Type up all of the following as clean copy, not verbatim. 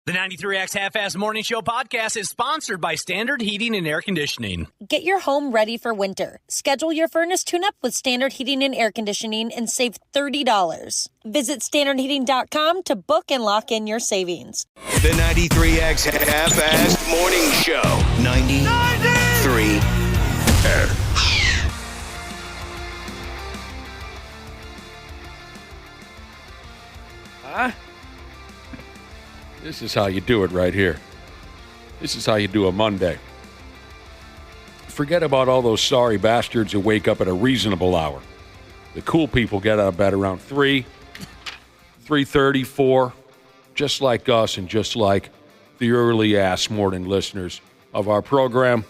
The 93X Half-Ass Morning Show podcast is sponsored by Standard Heating and Air Conditioning. Get your home ready for winter. Schedule your furnace tune-up with Standard Heating and Air Conditioning and save $30. Visit standardheating.com to book and lock in your savings. The 93X Half-Ass Morning Show. 93 This is how you do it right here. This is how you do a Monday. Forget about all those sorry bastards who wake up at a reasonable hour. The cool people get out of bed around 3, 3:30, 4, just like us and just like the early-ass morning listeners of our program.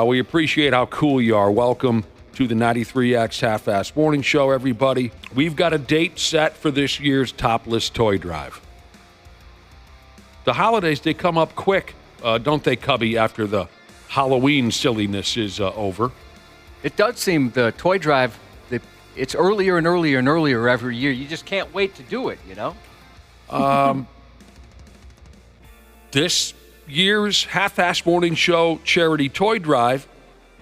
We appreciate how cool you are. Welcome to the 93X Half-Ass Morning Show, everybody. We've got a date set for this year's Topless Toy Drive. The holidays, they come up quick, don't they, Cubby, after the Halloween silliness is over? It does seem the toy drive, it's earlier and earlier and earlier every year. You just can't wait to do it, you know? This year's Half-Ass Morning Show Charity Toy Drive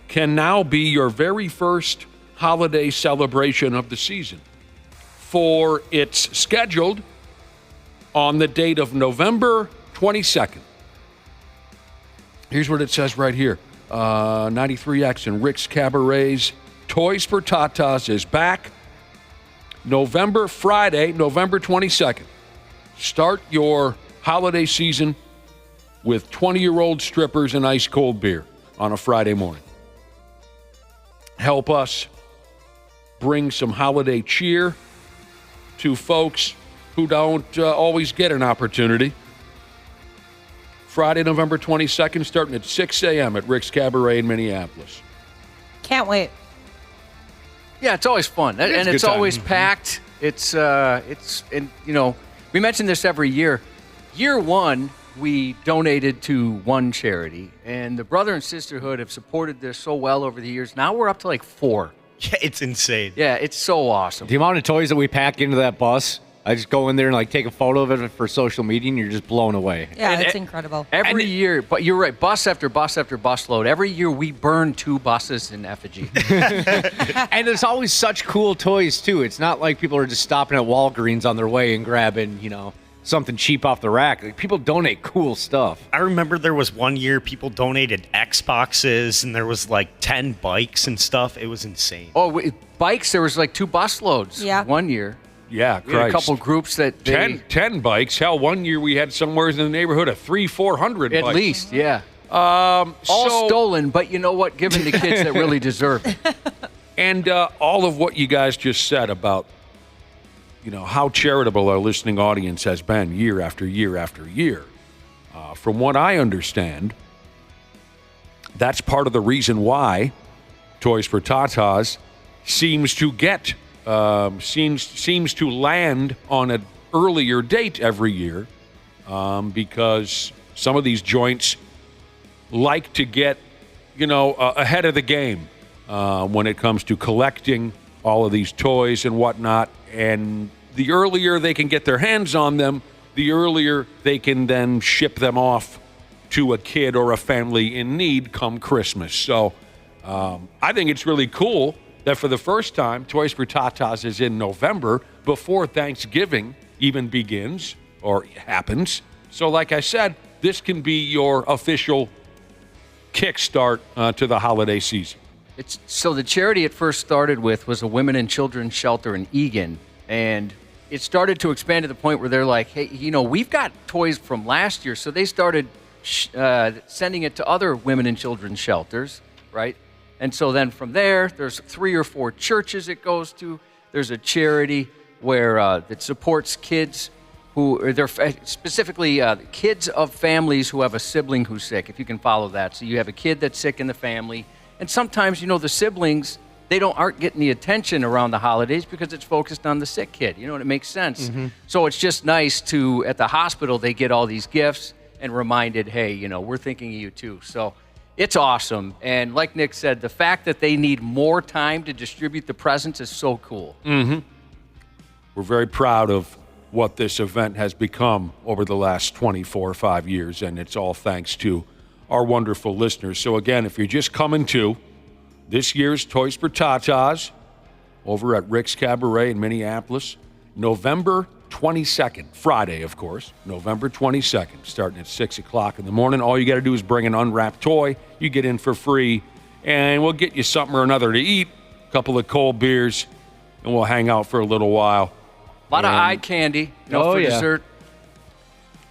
can now be your very first holiday celebration of the season. For it's scheduled on the date of November 22nd. Here's what it says right here. 93X and Rick's Cabaret's Toys for Tatas is back Friday, November 22nd. Start your holiday season with 20-year-old strippers and ice-cold beer on a Friday morning. Help us bring some holiday cheer to folks who don't always get an opportunity. Friday, November 22nd, starting at 6 a.m. at Rick's Cabaret in Minneapolis. Can't wait. Yeah, it's always fun. And it's always Mm-hmm. packed. And you know, we mention this every year. Year one, we donated to one charity, and the Brother and Sisterhood have supported this so well over the years. Now we're up to like 4. Yeah, it's insane. Yeah, it's so awesome. The amount of toys that we pack into that bus, I just go in there and like take a photo of it for social media, and you're just blown away. Yeah, And it's incredible. Every year, but you're right, bus after bus after bus load. Every year we burn 2 buses in effigy. And there's always such cool toys too. It's not like people are just stopping at Walgreens on their way and grabbing, something cheap off the rack. Like, people donate cool stuff. I remember there was one year people donated Xboxes and there was like 10 bikes and stuff. It was insane. Bikes, there was like 2 bus loads one year. Yeah, We had a couple groups that 10 bikes. Hell, one year we had somewhere in the neighborhood of 400 bikes. At least, yeah. All Stolen, but you know what? Given to kids that really deserve it. And all of what you guys just said about, how charitable our listening audience has been year after year after year. From what I understand, that's part of the reason why Toys for Tatas seems to get seems to land on an earlier date every year, because some of these joints like to get ahead of the game when it comes to collecting all of these toys and whatnot. And the earlier they can get their hands on them, the earlier they can then ship them off to a kid or a family in need come Christmas. So I think it's really cool that for the first time, Toys for Tatas is in November before Thanksgiving even begins or happens. So like I said, this can be your official kickstart to the holiday season. So the charity it first started with was a women and children's shelter in Eagan, and it started to expand to the point where they're like, hey, we've got toys from last year. So they started sending it to other women and children's shelters, right? And so then from there, there's 3 or 4 churches it goes to. There's a charity where that supports kids who they're specifically kids of families who have a sibling who's sick, if you can follow that. So you have a kid that's sick in the family, and sometimes the siblings aren't getting the attention around the holidays because it's focused on the sick kid. And it makes sense. Mm-hmm. So it's just nice to at the hospital they get all these gifts and reminded, hey, we're thinking of you too. So it's awesome. And like Nick said, the fact that they need more time to distribute the presents is so cool. Mm-hmm. We're very proud of what this event has become over the last 24 or 5 years, and it's all thanks to our wonderful listeners. So again, if you're just coming to this year's Toys for Tatas over at Rick's Cabaret in Minneapolis, November 22nd, Friday, of course, November 22nd, starting at 6 o'clock in the morning. All you got to do is bring an unwrapped toy. You get in for free, and we'll get you something or another to eat, a couple of cold beers, and we'll hang out for a little while. A lot of eye candy, for dessert.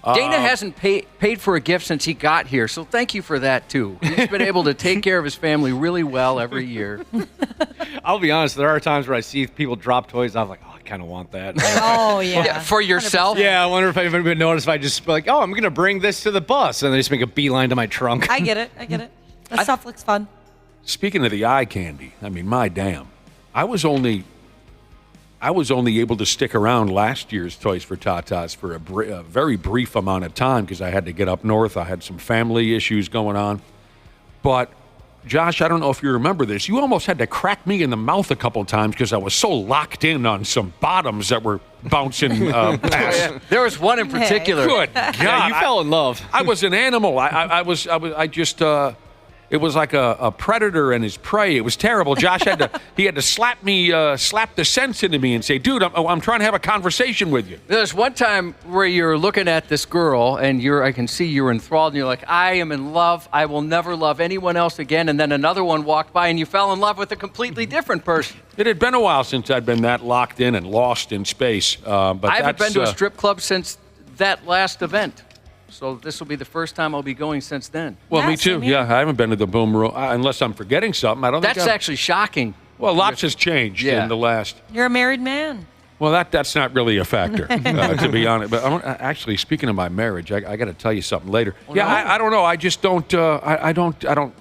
Dana hasn't paid for a gift since he got here, so thank you for that, too. He's been able to take care of his family really well every year. I'll be honest, there are times where I see people drop toys, I'm like, oh, I kind of want that. Oh, yeah. For yourself? 100%. Yeah, I wonder if anybody would notice if I just be like, oh, I'm going to bring this to the bus, and they just make a beeline to my trunk. I get it. That stuff looks fun. Speaking of the eye candy, I mean, my damn. I was only able to stick around last year's Toys for Tatas for a very brief amount of time because I had to get up north. I had some family issues going on. But, Josh, I don't know if you remember this. You almost had to crack me in the mouth a couple times because I was so locked in on some bottoms that were bouncing past. There was one in particular. Good God. Yeah, you fell in love. I was an animal. It was like a predator and his prey. It was terrible. Josh had to slap the sense into me and say, dude, I'm trying to have a conversation with you. There's one time where you're looking at this girl and I can see you're enthralled and you're like, I am in love. I will never love anyone else again. And then another one walked by and you fell in love with a completely different person. It had been a while since I'd been that locked in and lost in space. But I haven't been to a strip club since that last event. So this will be the first time I'll be going since then. Well, me too. Yeah, I haven't been to the Boom Room unless I'm forgetting something. I don't think that's actually shocking. Well, lots has changed in the last. You're a married man. Well, that's not really a factor, to be honest. But actually, speaking of my marriage, I got to tell you something later. Oh, yeah, no? I don't know. I just don't. I don't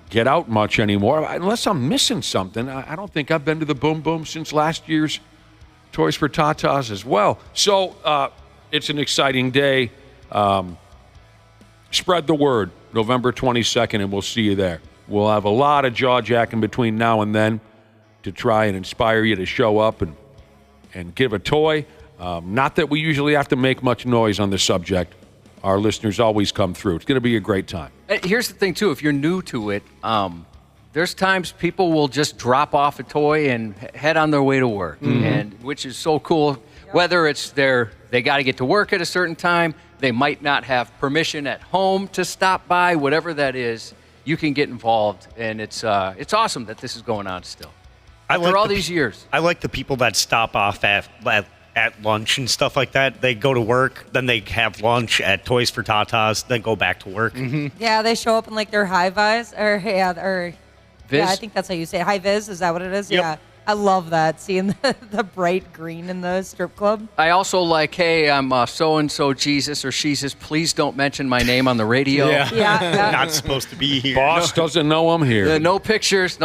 get out much anymore unless I'm missing something. I don't think I've been to the Boom Boom since last year's Toys for Tatas as well. So it's an exciting day. Spread the word, November 22nd, and we'll see you there. We'll have a lot of jaw-jacking between now and then to try and inspire you to show up and give a toy. Not that we usually have to make much noise on the subject. Our listeners always come through. It's going to be a great time. Here's the thing, too. If you're new to it, there's times people will just drop off a toy and head on their way to work, and which is so cool. Whether it's they got to get to work at a certain time, they might not have permission at home to stop by, whatever that is, you can get involved, and it's awesome that this is going on still. After all these years. I like the people that stop off at lunch and stuff like that. They go to work, then they have lunch at Toys for Tatas, then go back to work. Mm-hmm. Yeah, they show up in like their high vis or Viz? Yeah, I think that's how you say it. High vis, is that what it is? Yep. Yeah. I love that, seeing the bright green in the strip club. I also like, hey, I'm so-and-so Jesus or Jesus. Please don't mention my name on the radio. Yeah. Not supposed to be here. Boss doesn't know I'm here. No pictures,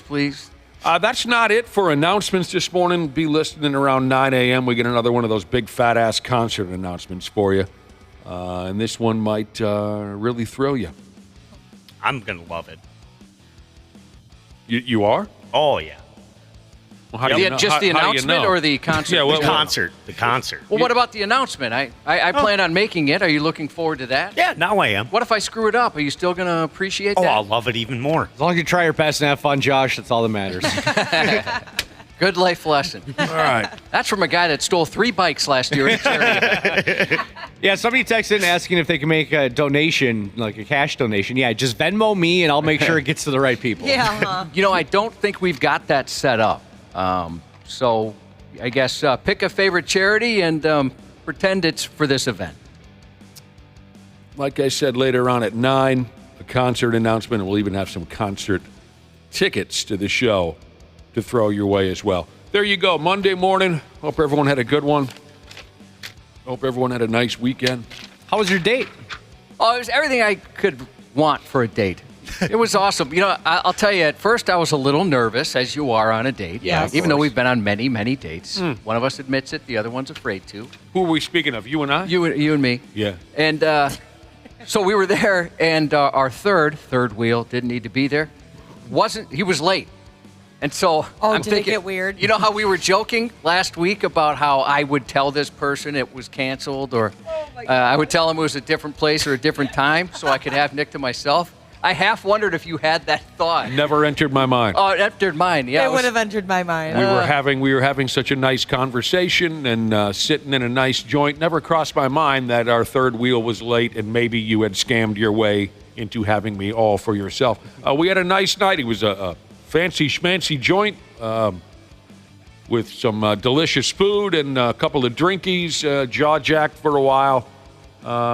please. That's not it for announcements this morning. Be listening around 9 a.m. We get another one of those big fat-ass concert announcements for you. And this one might really thrill you. I'm going to love it. You are? Oh, yeah. Well, how do you know? Just the How do you announcement know? or the concert? Yeah, The concert. Well, what about the announcement? I plan on making it. Are you looking forward to that? Yeah, now I am. What if I screw it up? Are you still going to appreciate Oh, that? I'll love it even more. As long as you try your best and have fun, Josh, that's all that matters. Good life lesson. All right. That's from a guy that stole 3 bikes last year at a charity. Yeah, somebody texted in asking if they can make a donation, like a cash donation. Yeah, just Venmo me, and I'll make sure it gets to the right people. Yeah. I don't think we've got that set up. So I guess pick a favorite charity and pretend it's for this event. Like I said, later on at 9, a concert announcement, and we'll even have some concert tickets to the show to throw your way as well. There you go, Monday morning. Hope everyone had a good one. Hope everyone had a nice weekend. How was your date? Oh, it was everything I could want for a date. It was awesome. I'll tell you, at first I was a little nervous, as you are on a date. Yeah, even though we've been on many, many dates. One of us admits it, the other one's afraid to. Who are we speaking of, you and I? You and me. Yeah. And so we were there, and our third wheel didn't need to be there. He was late. And so I'm did thinking, it get weird? You know how we were joking last week about how I would tell this person it was canceled, or I would tell them it was a different place or a different time so I could have Nick to myself? I half wondered if you had that thought. Never entered my mind. Oh, it entered mine. Yeah, It would have entered my mind. We were having such a nice conversation and sitting in a nice joint. Never crossed my mind that our third wheel was late and maybe you had scammed your way into having me all for yourself. We had a nice night. It was a fancy schmancy joint with some delicious food and a couple of drinkies. Jaw jacked for a while.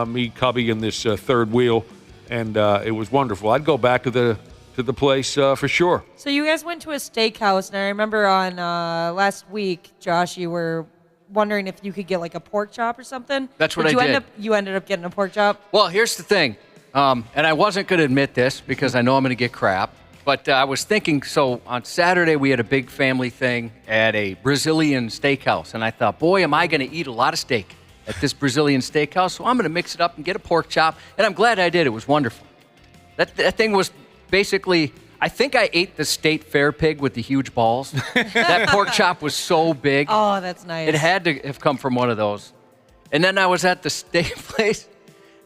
Me, Cubby, and this third wheel. And it was wonderful. I'd go back to the place for sure. So you guys went to a steakhouse, and I remember on last week, Josh, you were wondering if you could get like a pork chop or something. That's what Did I did. You ended up getting a pork chop? Well, here's the thing, and I wasn't going to admit this because I know I'm going to get crap, but I was thinking, so on Saturday we had a big family thing at a Brazilian steakhouse, and I thought, boy, am I going to eat a lot of steak at this Brazilian steakhouse, so I'm going to mix it up and get a pork chop, and I'm glad I did. It was wonderful. That thing was basically, I think I ate the state fair pig with the huge balls. That pork chop was so big. Oh, that's nice. It had to have come from one of those. And then I was at the steak place.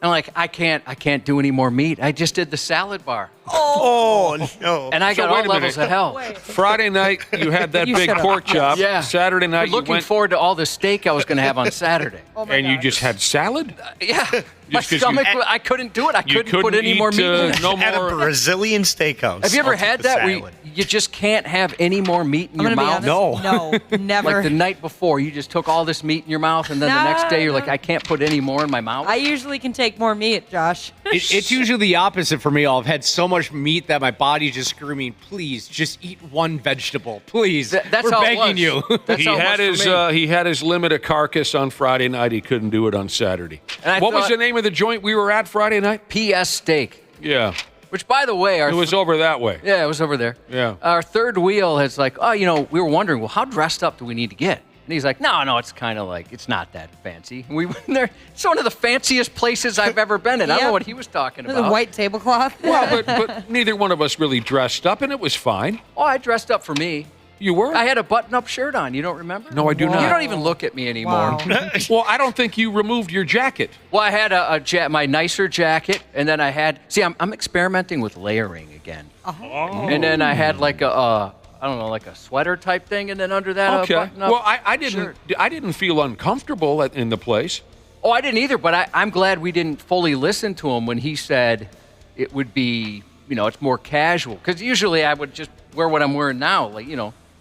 I'm like, I can't do any more meat. I just did the salad bar. Oh, no. And I got all wait a minute. levels of hell. Friday night, you had that You big should've. pork chop. Yeah. Saturday night, you Looking went forward to all the steak I was going to have on Saturday. Oh my and you gosh. just had salad? Yeah. My 'cause you- stomach, I couldn't do it. I You couldn't put any eat, more meat in it. no At a more. Brazilian steakhouse. Have you ever I'll take had the that where salad. you just can't have any more meat in I'm your gonna be mouth? honest. No, never. Like the night before, you just took all this meat in your mouth, and then the next day you're like, I can't put any more in my mouth. I usually can take more meat, Josh. It's usually the opposite for me. I've had so much meat that my body's just screaming, please, just eat one vegetable. Please. That's We're how it begging was. you. That's how it was for me. He had his limit of carcass on Friday night. He couldn't do it on Saturday. And I What was thought- the name of the joint we were at Friday night? PS steak, Yeah, which, by the way, it was over that way. yeah, it was over there. Yeah. Our third wheel is like, oh, we were wondering, well, how dressed up do we need to get? And he's like, no, it's kind of like, it's not that fancy. And we went there. It's one of the fanciest places I've ever been in. I don't know Yep. what he was talking The about. white tablecloth. Well, but neither one of us really dressed up, and it was fine. Oh, I dressed up for me. You were? I had a button-up shirt on. You don't remember? No, I do Wow. not. You don't even look at me anymore. Wow. Well, I don't think you removed your jacket. Well, I had my nicer jacket, and then I had. See, I'm experimenting with layering again. And then I had like I don't know, like a sweater type thing, and then under that, Okay. a button-up Well, I didn't. shirt. I didn't feel uncomfortable in the place. Oh, I didn't either, but I'm glad we didn't fully listen to him when he said it would be, it's more casual. Because usually I would just wear what I'm wearing now, like,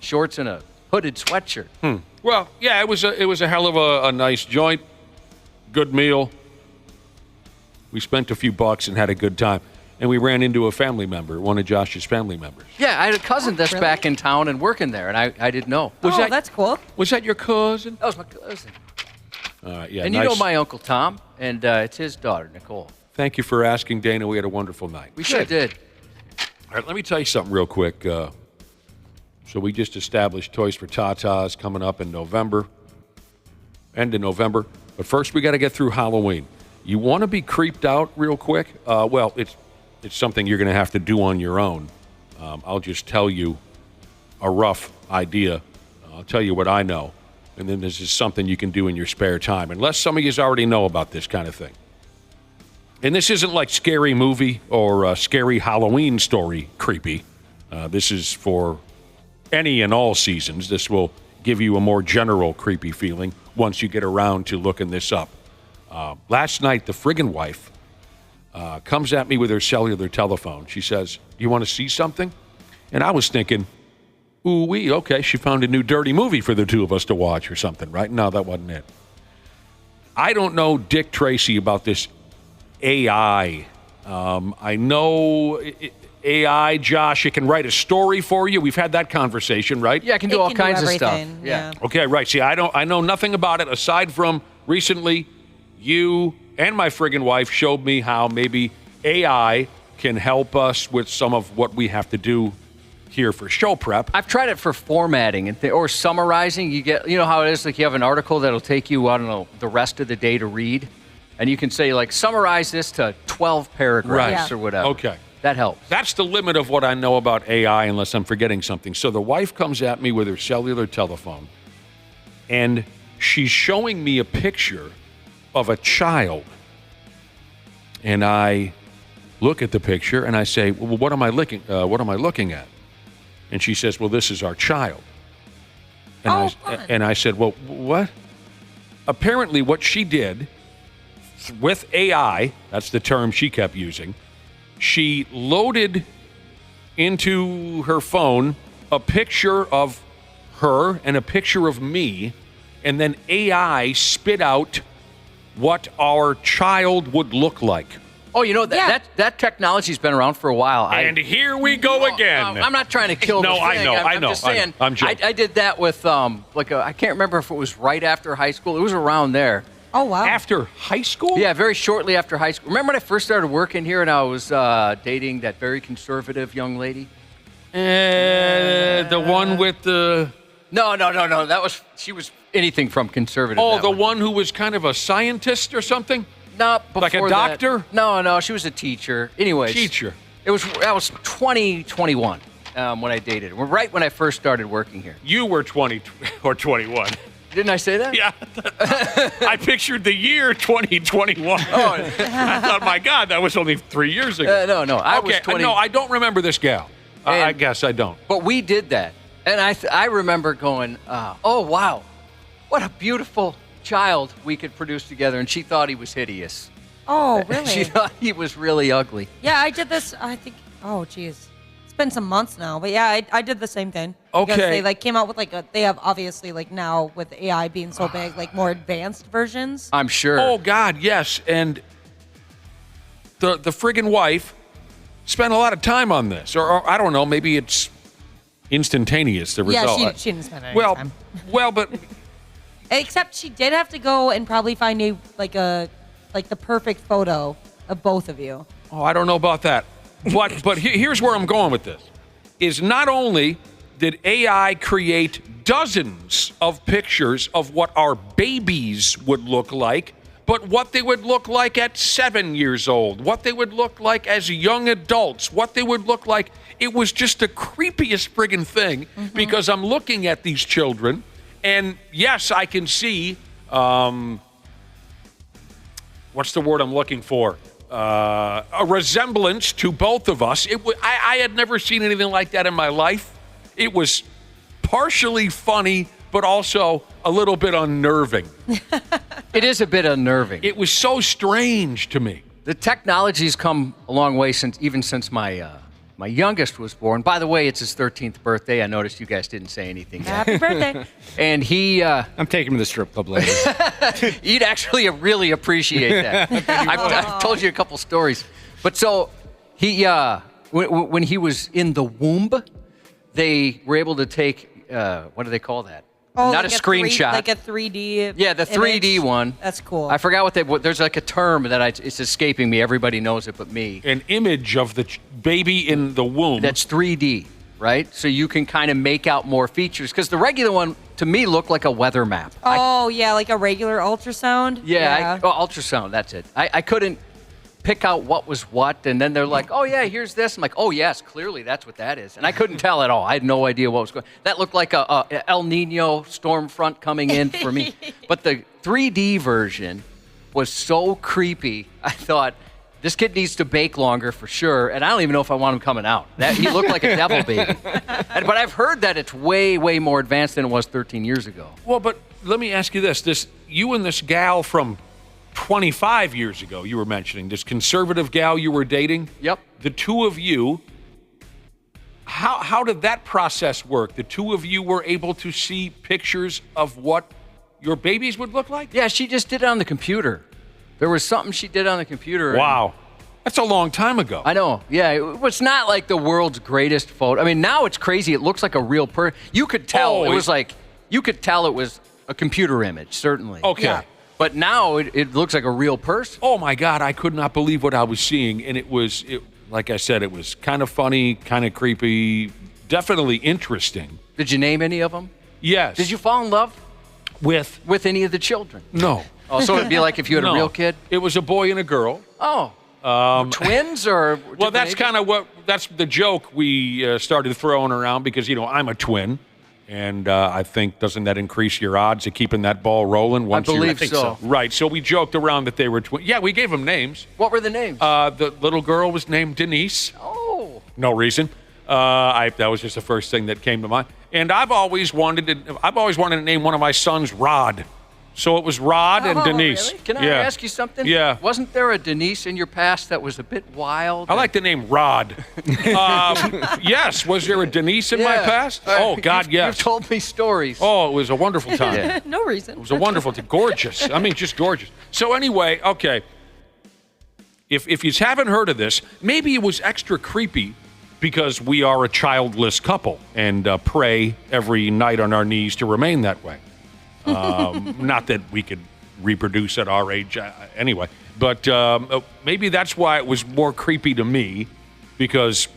shorts and a hooded sweatshirt. Well, yeah, it was a hell of a nice joint, good meal. We spent a few bucks and had a good time, and we ran into a family member, one of Josh's family members. Yeah, I had a cousin that's really? back in town and working there, and I didn't know. That's cool. Was that your cousin? That was my cousin. Yeah, And nice. you know my Uncle Tom, and it's his daughter, Nicole. Thank you for asking, Dana. We had a wonderful night. We sure did. All right, let me tell you something real quick. So we just established Toys for Tatas coming up in November, end of November. But first, we got to get through Halloween. You want to be creeped out real quick? Well, it's something you're going to have to do on your own. I'll just tell you a rough idea. I'll tell you what I know. And then this is something you can do in your spare time, unless some of you already know about this kind of thing. And this isn't like Scary Movie or Scary Halloween Story creepy. This is for any and all seasons. This will give you a more general creepy feeling once you get around to looking this up. Last night, the friggin' wife comes at me with her cellular telephone. She says, "Do you want to see something?" And I was thinking, ooh-wee, okay, she found a new dirty movie for the two of us to watch or something, right? No, that wasn't it. I don't know Dick Tracy about this AI. I know AI, Josh, it can write a story for you. We've had that conversation, right? Yeah, I can do It all can do kinds of stuff. everything, yeah. Okay, right. See, I know nothing about it aside from recently you and my friggin' wife showed me how maybe AI can help us with some of what we have to do here for show prep. I've tried it for formatting or summarizing. You get, how it is, like you have an article that'll take you, I don't know, the rest of the day to read. And you can say, like, summarize this to 12 paragraphs Right. or whatever. Okay. That helps. That's the limit of what I know about AI, unless I'm forgetting something. So the wife comes at me with her cellular telephone, and she's showing me a picture of a child. And I look at the picture and I say, well, what am I looking at? And she says, well, this is our child. And I said, well, what? Apparently what she did with AI, that's the term she kept using, she loaded into her phone a picture of her and a picture of me, and then AI spit out what our child would look like. Oh, you know, that technology's been around for a while. And here we go again. I'm not trying to kill the thing. I'm just saying, I'm joking. I did that with, I can't remember if it was right after high school. It was around there. Oh, wow. After high school? Yeah, very shortly after high school. Remember when I first started working here and I was dating that very conservative young lady? The one with the... No. She was anything from conservative. Oh, the one who was kind of a scientist or something? No, like a doctor? No, she was a teacher. Anyways. Teacher. I was 21 when I dated her. Right when I first started working here. You were 20 or 21. Didn't I say that? Yeah. I pictured the year 2021. Oh. I thought, my God, that was only 3 years ago. No. I was 20. No, I don't remember this gal. I guess I don't. But we did that. And I remember going, oh, wow, what a beautiful child we could produce together. And she thought he was hideous. Oh, really? She thought he was really ugly. Yeah, I did this, I think, oh, geez. It's been some months now, but yeah, I did the same thing. Okay. Because they came out with they have obviously now with AI being so big, more advanced versions. I'm sure. Oh, God, yes. And the friggin' wife spent a lot of time on this. Or I don't know, maybe it's instantaneous, the result. Yeah, she didn't spend any time. Well, but... Except she did have to go and probably find the perfect photo of both of you. Oh, I don't know about that. But here's where I'm going with this. Is not only did AI create dozens of pictures of what our babies would look like, but what they would look like at 7 years old, what they would look like as young adults, what they would look like. It was just the creepiest friggin' thing because I'm looking at these children, and yes, I can see, what's the word I'm looking for? A resemblance to both of us. I had never seen anything like that in my life. It was partially funny, but also a little bit unnerving. It is a bit unnerving. It was so strange to me. The technology's come a long way since my youngest was born. By the way, it's his 13th birthday. I noticed you guys didn't say anything yet. Happy birthday. And he... I'm taking him to the strip club later. You'd actually really appreciate that. I've told you a couple stories. But so, he when he was in the womb, they were able to take, what do they call that? Oh, Not a screenshot. Like a 3D Yeah, the 3D image. one. That's cool. I forgot there's like a term that it's escaping me. Everybody knows it but me. An image of the baby in the womb. That's 3D, right? So you can kind of make out more features. Because the regular one, to me, looked like a weather map. Yeah, like a regular ultrasound? Ultrasound, that's it. I couldn't pick out what was what, and then they're like, oh, yeah, here's this. I'm like, oh, yes, clearly that's what that is. And I couldn't tell at all. I had no idea what was going on. That looked like a El Nino storm front coming in for me. But the 3D version was so creepy, I thought, this kid needs to bake longer for sure, and I don't even know if I want him coming out. He looked like a devil baby. But I've heard that it's way, way more advanced than it was 13 years ago. Well, but let me ask you this. You and this gal from 25 years ago, you were mentioning, this conservative gal you were dating? Yep. The two of you, how did that process work? The two of you were able to see pictures of what your babies would look like? Yeah, she just did it on the computer. There was something she did on the computer. Wow. That's a long time ago. I know. Yeah, it was not like the world's greatest photo. I mean, now it's crazy. It looks like a real person. You could tell you could tell it was a computer image, certainly. Okay. Yeah. But now it looks like a real person. Oh, my God. I could not believe what I was seeing. And it was, like I said, it was kind of funny, kind of creepy, definitely interesting. Did you name any of them? Yes. Did you fall in love with any of the children? No. Oh, so it'd be like if you had a real kid? It was a boy and a girl. Oh. Twins or? Well, that's kind of that's the joke we started throwing around because, I'm a twin. And I think, doesn't that increase your odds of keeping that ball rolling? I believe so. Right. So we joked around that they were twins. Yeah, we gave them names. What were the names? The little girl was named Denise. Oh. No reason. That was just the first thing that came to mind. And I've always wanted to name one of my sons Rod. So it was Rod and Denise. Really? Can I ask you something? Yeah. Wasn't there a Denise in your past that was a bit wild? I like the name Rod. Yes. Was there a Denise in my past? Oh, God, yes. You've told me stories. Oh, it was a wonderful time. No reason. It was a wonderful time. Gorgeous. I mean, just gorgeous. So anyway, okay. If you haven't heard of this, maybe it was extra creepy because we are a childless couple and pray every night on our knees to remain that way. Not that we could reproduce at our age anyway, but maybe that's why it was more creepy to me, because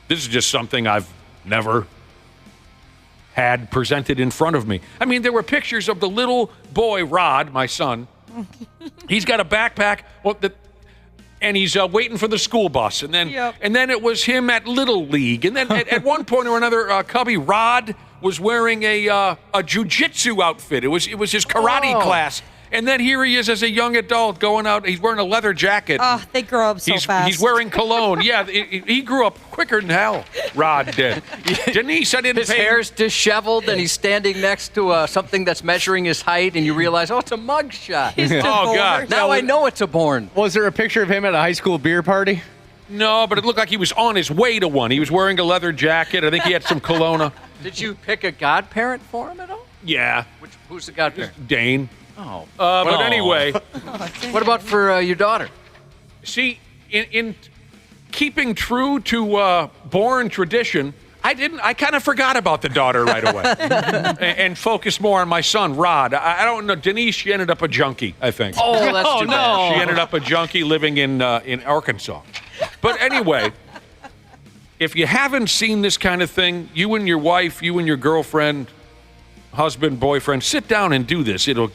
this is just something I've never had presented in front of me. I mean, there were pictures of the little boy, Rod, my son. He's got a backpack, and he's waiting for the school bus. And then it was him at Little League. And then at one point or another, Cubby, Rod was wearing a jiu-jitsu outfit. It was his karate class. And then here he is as a young adult going out. He's wearing a leather jacket. Oh, they grow up so fast. He's wearing cologne. Yeah, he grew up quicker than hell. Rod did. Denise, I didn't His pay. hair's disheveled, and he's standing next to something that's measuring his height, and you realize, it's a mug shot. Oh, God. Now I know it's a Born. Was there a picture of him at a high school beer party? No, but it looked like he was on his way to one. He was wearing a leather jacket. I think he had some cologne. Did you pick a godparent for him at all? Yeah. Who's the godparent? Dane. Oh. But anyway. What about for your daughter? See, in keeping true to Born tradition, I kind of forgot about the daughter right away and focused more on my son, Rod. I don't know. Denise, she ended up a junkie, I think. Oh, that's too bad. She ended up a junkie living in Arkansas. But anyway, if you haven't seen this kind of thing, you and your wife, you and your girlfriend, husband, boyfriend, sit down and do this. You'll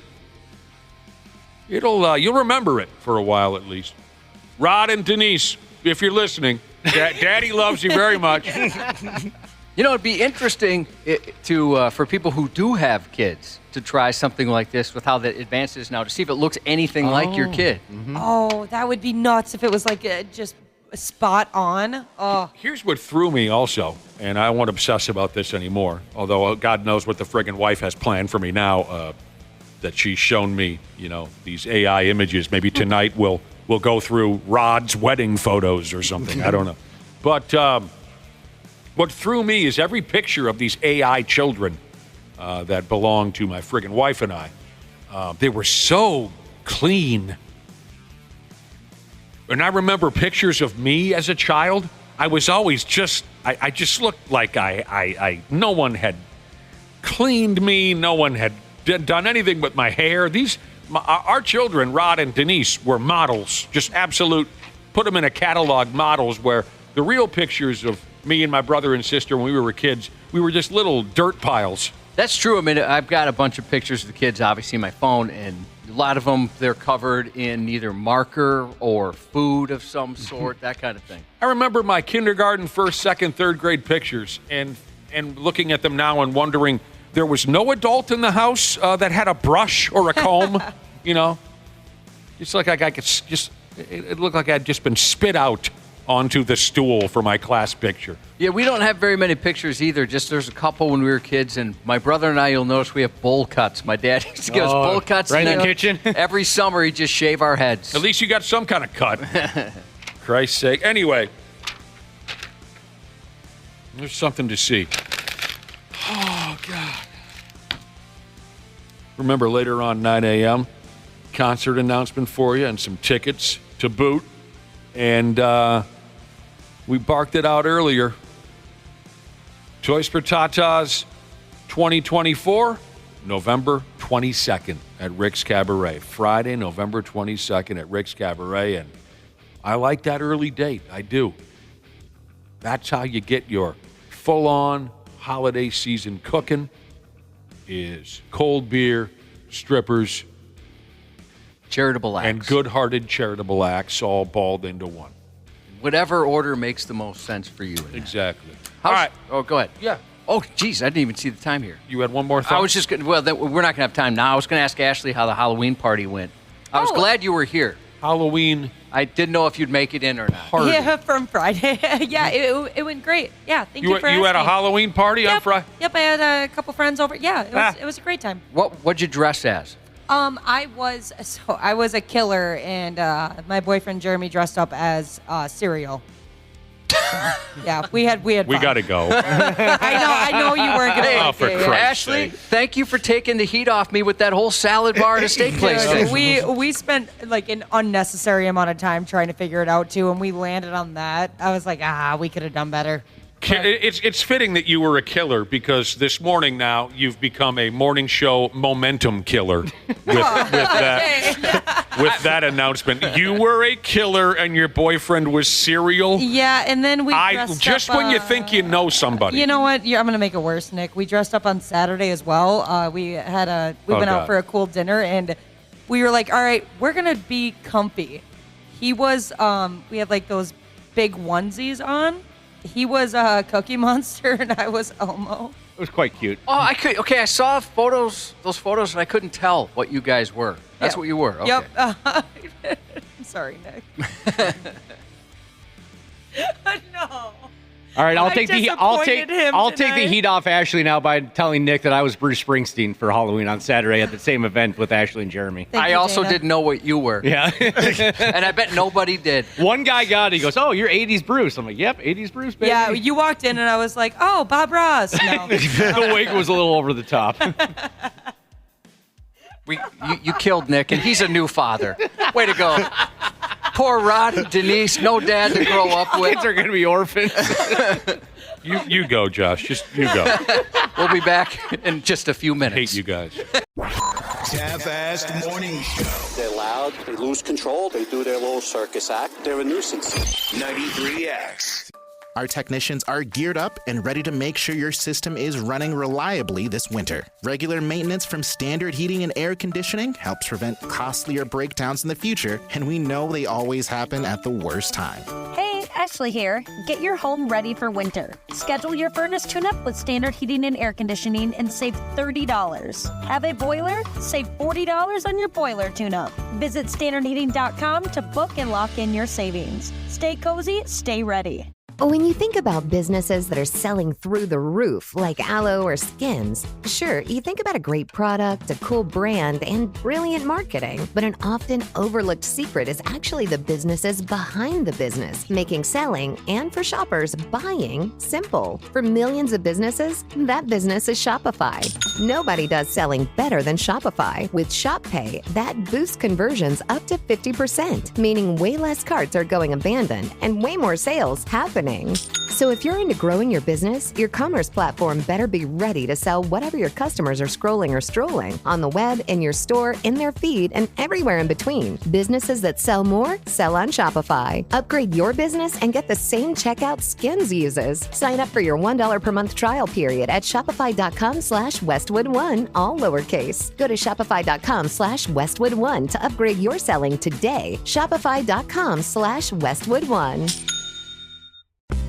remember it for a while at least. Rod and Denise, if you're listening, Daddy loves you very much. It'd be interesting for people who do have kids to try something like this with how that advances now, to see if it looks anything like your kid. Mm-hmm. Oh, that would be nuts if it was like just spot on. Oh. Here's what threw me also, and I won't obsess about this anymore, although God knows what the friggin' wife has planned for me now, that she's shown me, these AI images. Maybe tonight we'll go through Rod's wedding photos or something. I don't know. But what threw me is every picture of these AI children that belong to my friggin' wife and I. They were so clean. And I remember pictures of me as a child. I was always I just looked like no one had cleaned me. No one had done anything with my hair. Our children, Rod and Denise, were models, just absolute, put them in a catalog, models, where the real pictures of me and my brother and sister when we were kids, we were just little dirt piles. That's true. I mean, I've got a bunch of pictures of the kids, obviously, in my phone, and a lot of them, they're covered in either marker or food of some sort, that kind of thing. I remember my kindergarten, first, second, third grade pictures and looking at them now and wondering, there was no adult in the house that had a brush or a comb, It's like it looked like I'd just been spit out onto the stool for my class picture. Yeah, we don't have very many pictures either. Just there's a couple when we were kids, and my brother and I, you'll notice we have bowl cuts. My dad used to give us bowl cuts. Right in the kitchen? Every summer, he'd just shave our heads. At least you got some kind of cut. Christ's sake. Anyway, there's something to see. Oh, God. Remember, later on, 9 a.m., concert announcement for you and some tickets to boot. And we barked it out earlier. Toys for Tatas 2024, November 22nd at Rick's Cabaret. Friday, November 22nd at Rick's Cabaret. And I like that early date. I do. That's how you get your full-on holiday season cooking, is cold beer, strippers, Charitable acts. And good-hearted charitable acts all balled into one. Whatever order makes the most sense for you. Exactly. All right. Oh, go ahead. Yeah. Oh, geez, I didn't even see the time here. You had one more thing? I was just going to, we're not going to have time now. I was going to ask Ashley how the Halloween party went. I was glad you were here. Halloween. I didn't know if you'd make it in or not. Party. Yeah, from Friday. Yeah, it went great. Yeah, thank you for asking. You had a Halloween party on Friday? Yep, I had a couple friends over. Yeah, it was a great time. What'd you dress as? I was a killer, and my boyfriend Jeremy dressed up as cereal. Yeah, we had. We fun. got to go. I know you weren't gonna. Oh, like for it. Christ's Ashley, sake. thank you for taking the heat off me with that whole salad bar at a steak place. Dude, we spent like an unnecessary amount of time trying to figure it out too, and we landed on that. I was like, we could have done better. It's fitting that you were a killer because this morning now you've become a morning show momentum killer with that announcement. You were a killer and your boyfriend was cereal. Yeah, and then we dressed up, when you think you know somebody. You know what? I'm gonna make it worse, Nick. We dressed up on Saturday as well. We went out for a cool dinner, and we were like, all right, we're gonna be comfy. He was we had like those big onesies on. He was Cookie Monster, and I was Elmo. It was quite cute. Oh, I saw those photos, and I couldn't tell what you guys were. That's what you were. Okay. Yep. I'm sorry, Nick. No. All right, I'll take the tonight. heat off Ashley now by telling Nick that I was Bruce Springsteen for Halloween on Saturday at the same event with Ashley and Jeremy. I also didn't know what you were. Yeah. And I bet nobody did. One guy got it. He goes, "Oh, you're 80s Bruce." I'm like, "Yep, 80s Bruce, baby." Yeah, you walked in and I was like, "Oh, Bob Ross." No. The wig was a little over the top. You killed Nick, and he's a new father. Way to go. Poor Rod and Denise, no dad to grow up with. Kids are going to be orphans. You go, Josh. Just you go. We'll be back in just a few minutes. Hate you guys. Half-assed morning show. They're loud, they lose control, they do their little circus act. They're a nuisance. 93X. Our technicians are geared up and ready to make sure your system is running reliably this winter. Regular maintenance from Standard Heating and Air Conditioning helps prevent costlier breakdowns in the future, and we know they always happen at the worst time. Hey, Ashley here. Get your home ready for winter. Schedule your furnace tune-up with Standard Heating and Air Conditioning and save $30. Have a boiler? Save $40 on your boiler tune-up. Visit standardheating.com to book and lock in your savings. Stay cozy, stay ready. When you think about businesses that are selling through the roof, like aloe or skins, sure, you think about a great product, a cool brand, and brilliant marketing. But an often overlooked secret is actually the businesses behind the business, making selling and for shoppers, buying simple. For millions of businesses, that business is Shopify. Nobody does selling better than Shopify. With Shop Pay, that boosts conversions up to 50%, meaning way less carts are going abandoned and way more sales happening. So if you're into growing your business, your commerce platform better be ready to sell whatever your customers are scrolling or strolling on the web, in your store, in their feed, and everywhere in between. Businesses that sell more, sell on Shopify. Upgrade your business and get the same checkout Skins uses. Sign up for your $1 per month trial period at shopify.com/Westwood1, all lowercase. Go to shopify.com/Westwood1 to upgrade your selling today. Shopify.com/Westwood1.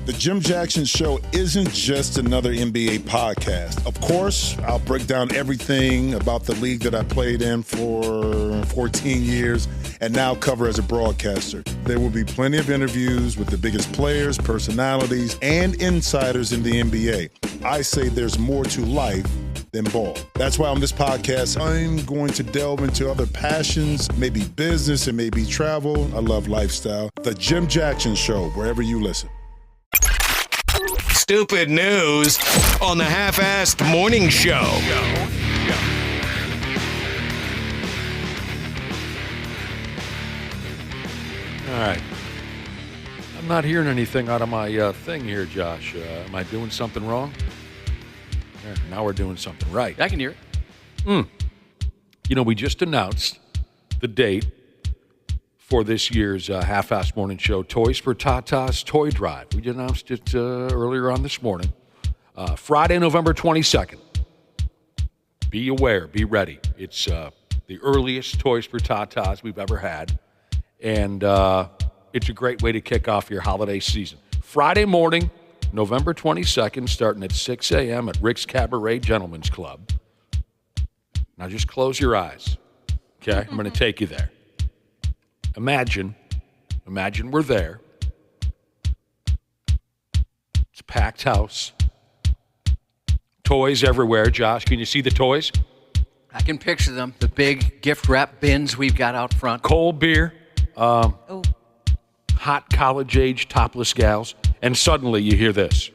The Jim Jackson Show isn't just another NBA podcast. Of course, I'll break down everything about the league that I played in for 14 years and now cover as a broadcaster. There will be plenty of interviews with the biggest players, personalities, and insiders in the NBA. I say there's more to life than ball. That's why on this podcast, I'm going to delve into other passions, maybe business and maybe travel. I love lifestyle. The Jim Jackson Show, wherever you listen. Stupid news on the Half-assed Morning Show. All right. I'm not hearing anything out of my thing here, Josh. Am I doing something wrong? Yeah, now we're doing something right. I can hear it. You know, we just announced the date for this year's Half-assed Morning Show Toys for Tatas Toy Drive. We announced it earlier on this morning. Friday, November 22nd. Be aware. Be ready. It's the earliest Toys for Tatas we've ever had. And it's a great way to kick off your holiday season. Friday morning, November 22nd, starting at 6 a.m. at Rick's Cabaret Gentlemen's Club. Now just close your eyes, okay? I'm going to take you there. Imagine we're there. It's a packed house. Toys everywhere. Josh, can you see the toys? I can picture them. The big gift wrap bins we've got out front. Cold beer. Hot college-age topless gals. And suddenly you hear this.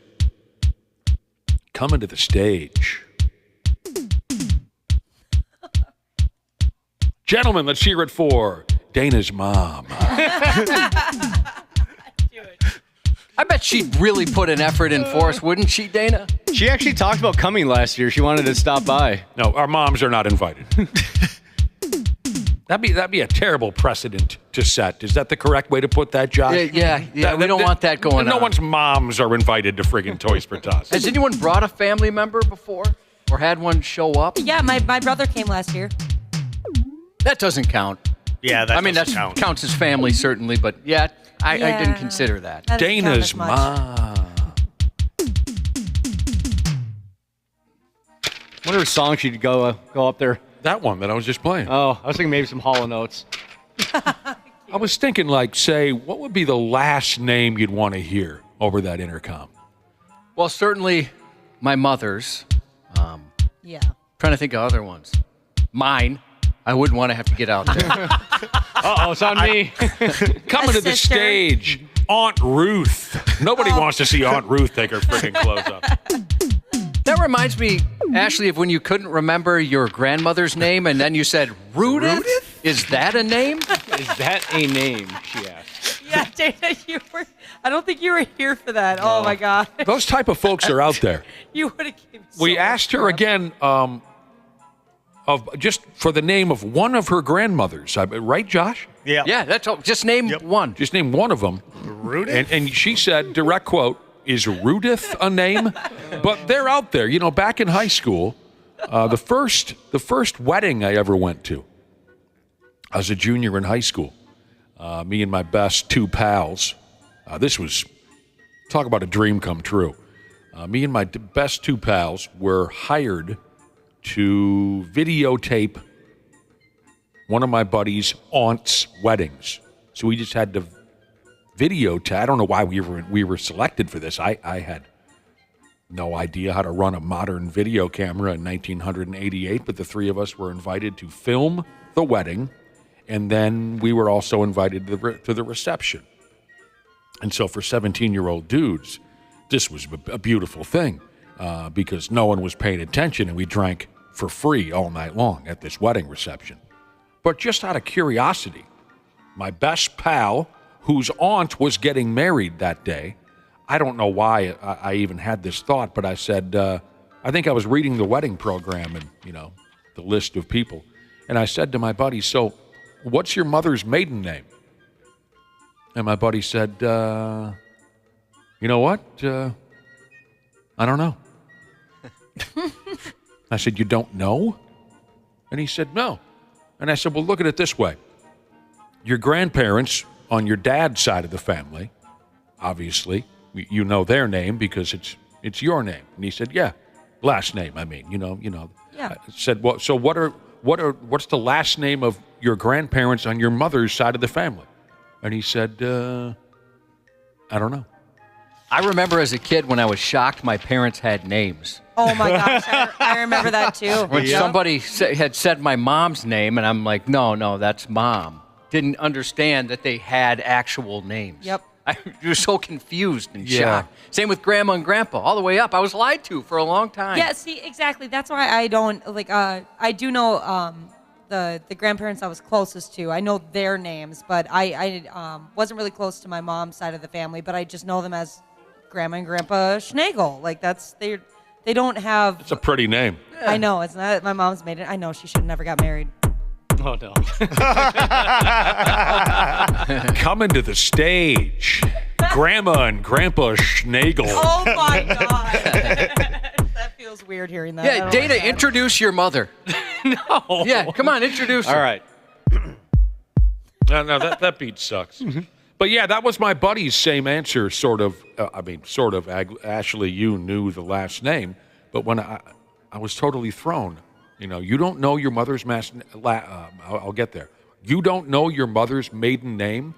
Coming to the stage. Gentlemen, let's hear it for Dana's mom. I bet she'd really put an effort in for us, wouldn't she, Dana? She actually talked about coming last year. She wanted to stop by. No, our moms are not invited. That'd be a terrible precedent to set. Is that the correct way to put that, Josh? Yeah. We don't want that going on. No one's moms are invited to friggin' Toys for Tots. Has anyone brought a family member before? Or had one show up? Yeah, my brother came last year. That doesn't count. Yeah, that that counts as family, certainly, but I didn't consider that. Dana's mom. Whatever song she'd go up there. That one that I was just playing. Oh, I was thinking maybe some Hall & Oates. I was thinking, say, what would be the last name you'd want to hear over that intercom? Well, certainly my mother's. Trying to think of other ones. Mine. I wouldn't want to have to get out there. Uh-oh, it's on me. Coming to the stage, Aunt Ruth. Nobody wants to see Aunt Ruth take her freaking clothes off. That reminds me, Ashley, of when you couldn't remember your grandmother's name and then you said, Rudith? Is that a name? Is that a name, she asked. Yeah, Dana, I don't think you were here for that. Oh, my God. Those type of folks are out there. You would have given We asked her again of just for the name of one of her grandmothers. Right, Josh? Yeah. Yeah, that's all. Just name one. Just name one of them. Rudith? And she said, direct quote, is Rudith a name? But they're out there. You know, back in high school, the first wedding I ever went to, I was a junior in high school. Me and my best two pals. This was, talk about a dream come true. Me and my best two pals were hired to videotape one of my buddy's aunt's weddings. So we just had to videotape. I don't know why we were selected for this. I had no idea how to run a modern video camera in 1988, but the three of us were invited to film the wedding, and then we were also invited to the reception. And so for 17-year-old dudes, this was a beautiful thing because no one was paying attention, and we drank for free all night long at this wedding reception. But just out of curiosity, my best pal, whose aunt was getting married that day, I don't know why I even had this thought, but I said, I think I was reading the wedding program and, the list of people. And I said to my buddy, so what's your mother's maiden name? And my buddy said, you know what? I don't know. I said, you don't know? And he said, no. And I said, well, look at it this way. Your grandparents on your dad's side of the family, obviously, you know their name because it's your name. And he said, yeah, last name, I mean, you know. Yeah. I said, well, so what's the last name of your grandparents on your mother's side of the family? And he said, I don't know. I remember as a kid when I was shocked my parents had names. Oh, my gosh. I remember that, too. When somebody had said my mom's name, and I'm like, no, that's Mom. Didn't understand that they had actual names. Yep. I was so confused and shocked. Same with Grandma and Grandpa, all the way up. I was lied to for a long time. Yeah, see, exactly. That's why I don't, I do know the grandparents I was closest to. I know their names, but I wasn't really close to my mom's side of the family, but I just know them as Grandma and Grandpa Schnagle. They don't have... It's a pretty name. I know, it's not my mom's made it. I know, she should have never got married. Oh, no. Coming to the stage, Grandma and Grandpa Schnagle. Oh, my God. That feels weird hearing that. Yeah, Dana, introduce your mother. No. Yeah, come on, introduce her. All right. No, that beat sucks. But yeah, that was my buddy's same answer, sort of. Ashley, you knew the last name, but when I was totally thrown. You don't know your mother's I'll get there. You don't know your mother's maiden name.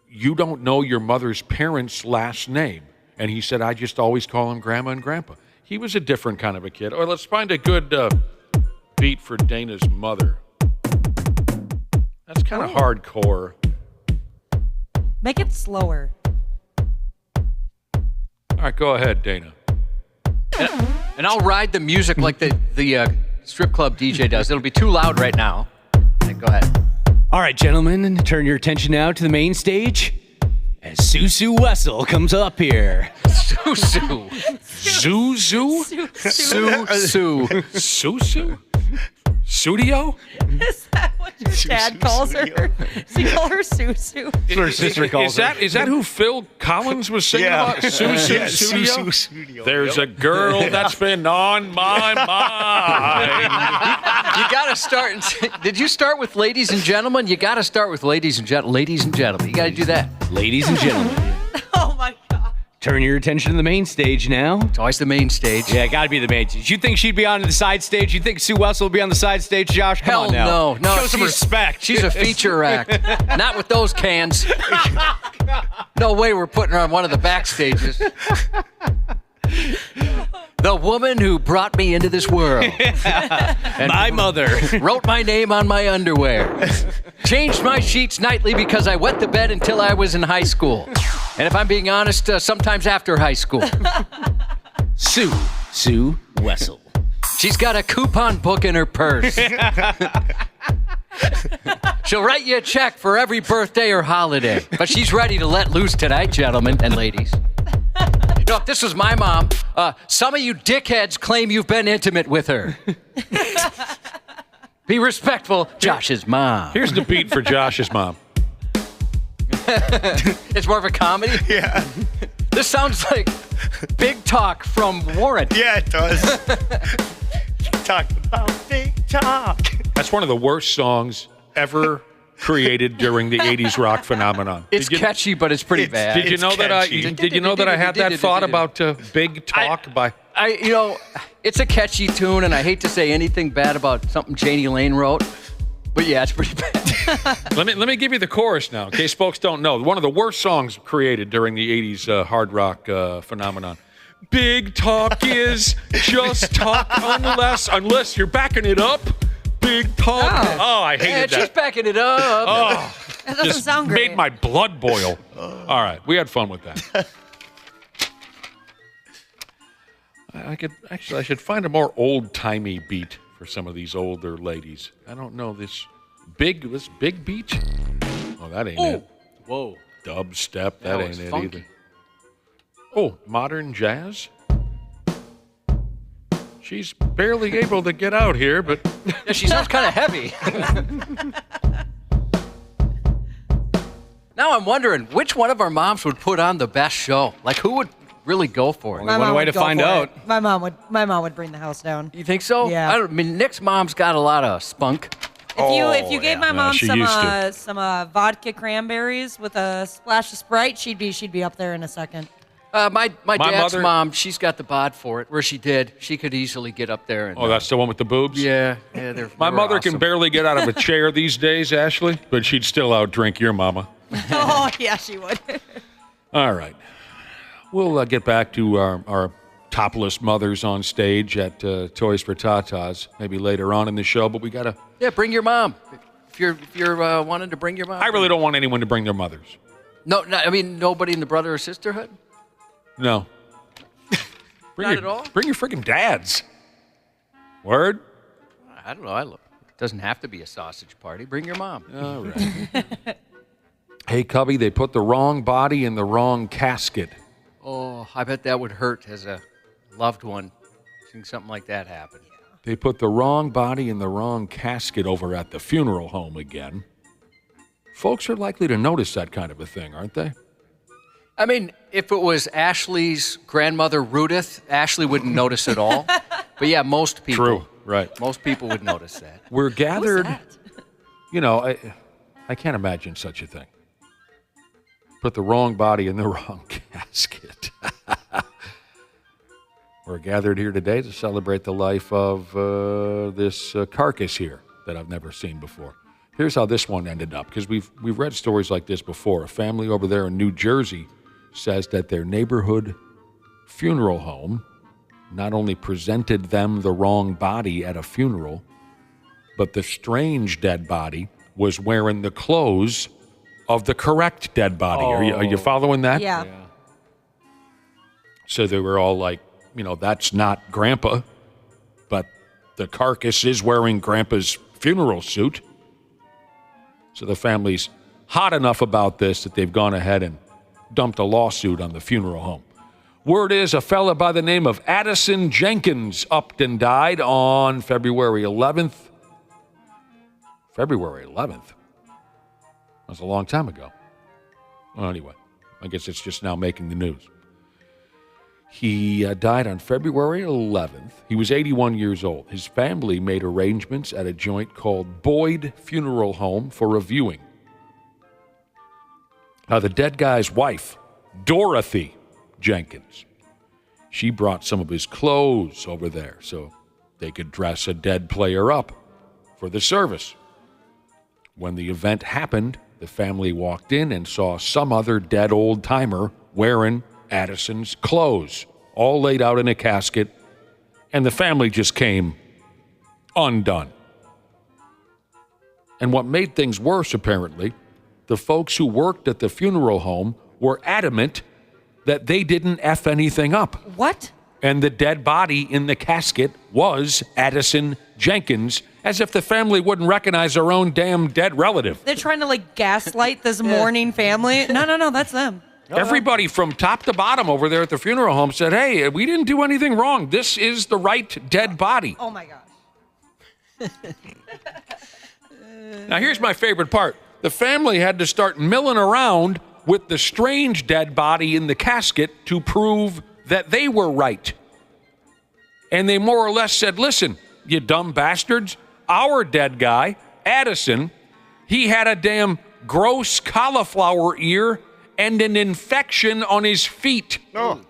You don't know your mother's parents' last name. And he said, I just always call him Grandma and Grandpa. He was a different kind of a kid. Or let's find a good beat for Dana's mother. That's kind of hardcore. Make it slower. All right, go ahead, Dana. And I'll ride the music like the strip club DJ does. It'll be too loud right now. Okay, go ahead. All right, gentlemen, turn your attention now to the main stage as Susu Wessel comes up here. Susu. Zuzu? Susu. Susu? Studio? Is that what your dad calls her? Does he call her Susu? That's what her sister calls her. Is that who Phil Collins was singing about? Susu Studio? There's a girl that's been on my mind. You got to start. Did you start with ladies and gentlemen? You got to start with ladies and gentlemen. Ladies and gentlemen. You got to do that. Ladies and gentlemen. Oh, my God. Turn your attention to the main stage now. It's always the main stage. Yeah, gotta be the main stage. You think she'd be on the side stage? You think Sue Wessel will be on the side stage, Josh? Come Hell on now. no. Show some respect. She's a feature act. Not with those cans. No way we're putting her on one of the back stages. The woman who brought me into this world. And my mother. Wrote my name on my underwear. Changed my sheets nightly because I wet the bed until I was in high school. And if I'm being honest, sometimes after high school. Sue Wessel. She's got a coupon book in her purse. She'll write you a check for every birthday or holiday. But she's ready to let loose tonight, gentlemen and ladies. If this was my mom, some of you dickheads claim you've been intimate with her. Be respectful, Josh's mom. Here's the beat for Josh's mom. It's more of a comedy? Yeah. This sounds like Big Talk from Warren. Yeah, it does. Talk about big talk. That's one of the worst songs ever created during the 80s rock phenomenon. It's catchy, but it's pretty bad. Did you know that I had that thought about Big Talk by... It's a catchy tune, and I hate to say anything bad about something Janie Lane wrote, but yeah, it's pretty bad. Let me give you the chorus now, in case folks don't know. One of the worst songs created during the 80s hard rock phenomenon. Big talk is just talk unless you're backing it up. Big talk. Oh, I hated that. She's backing it up. Oh, that doesn't sound great. Made my blood boil. All right, we had fun with that. I should find a more old-timey beat for some of these older ladies. I don't know this big beat. Oh, that ain't it. Whoa. Dubstep, that ain't it funky. either. Oh, modern jazz. She's barely able to get out here, but yeah, she sounds kind of heavy. Now I'm wondering which one of our moms would put on the best show. Like, who would really go for it? My One mom way would to go find for out. it. My mom would bring the house down. You think so? Yeah. I mean, Nick's mom's got a lot of spunk. If you gave my mom she used to. some vodka cranberries with a splash of Sprite, she'd be up there in a second. My dad's mother- mom, she's got the bod for it. Where she did, she could easily get up there. And, oh, that's the one with the boobs? yeah. My mother awesome. can barely get out of a chair these days, Ashley, but she'd still outdrink your mama. Oh, yeah, she would. All right. We'll get back to our topless mothers on stage at Toys for Tatas maybe later on in the show, but we got to... Yeah, bring your mom. If you're wanting to bring your mom. I really don't want anyone to bring their mothers. No, I mean, nobody in the brother or sisterhood? No. Not at all? Bring your freaking dads. Word? I don't know. It doesn't have to be a sausage party. Bring your mom. All right. Hey, Cubby, they put the wrong body in the wrong casket. Oh, I bet that would hurt as a loved one seeing something like that happen. They put the wrong body in the wrong casket over at the funeral home again. Folks are likely to notice that kind of a thing, aren't they? I mean, if it was Ashley's grandmother, Rudith, Ashley wouldn't notice at all. But yeah, most people. True. Right. Most people would notice that. We're What's gathered. that? You know, I can't imagine such a thing. Put the wrong body in the wrong casket. We're gathered here today to celebrate the life of this carcass here that I've never seen before. Here's how this one ended up, because we've read stories like this before. A family over there in New Jersey says that their neighborhood funeral home not only presented them the wrong body at a funeral, but the strange dead body was wearing the clothes of the correct dead body. Are you following that? Yeah. So they were all like, that's not Grandpa, but the carcass is wearing Grandpa's funeral suit. So the family's hot enough about this that they've gone ahead and dumped a lawsuit on the funeral home. Word is a fella by the name of Addison Jenkins upped and died on February 11th. February 11th? That was a long time ago. Well, anyway, I guess it's just now making the news. He died on February 11th. He was 81 years old. His family made arrangements at a joint called Boyd Funeral Home for a viewing. Now, the dead guy's wife, Dorothy Jenkins, she brought some of his clothes over there so they could dress a dead player up for the service. When the event happened, the family walked in and saw some other dead old-timer wearing Addison's clothes, all laid out in a casket, and the family just came undone. And what made things worse, apparently, the folks who worked at the funeral home were adamant that they didn't F anything up. What? And the dead body in the casket was Addison Jenkins, as if the family wouldn't recognize their own damn dead relative. They're trying to gaslight this mourning family. No, that's them. Everybody from top to bottom over there at the funeral home said, hey, we didn't do anything wrong. This is the right dead body. Oh, my gosh. Now, here's my favorite part. The family had to start milling around with the strange dead body in the casket to prove that they were right. And they more or less said, listen, you dumb bastards, our dead guy, Addison, he had a damn gross cauliflower ear and an infection on his feet. No.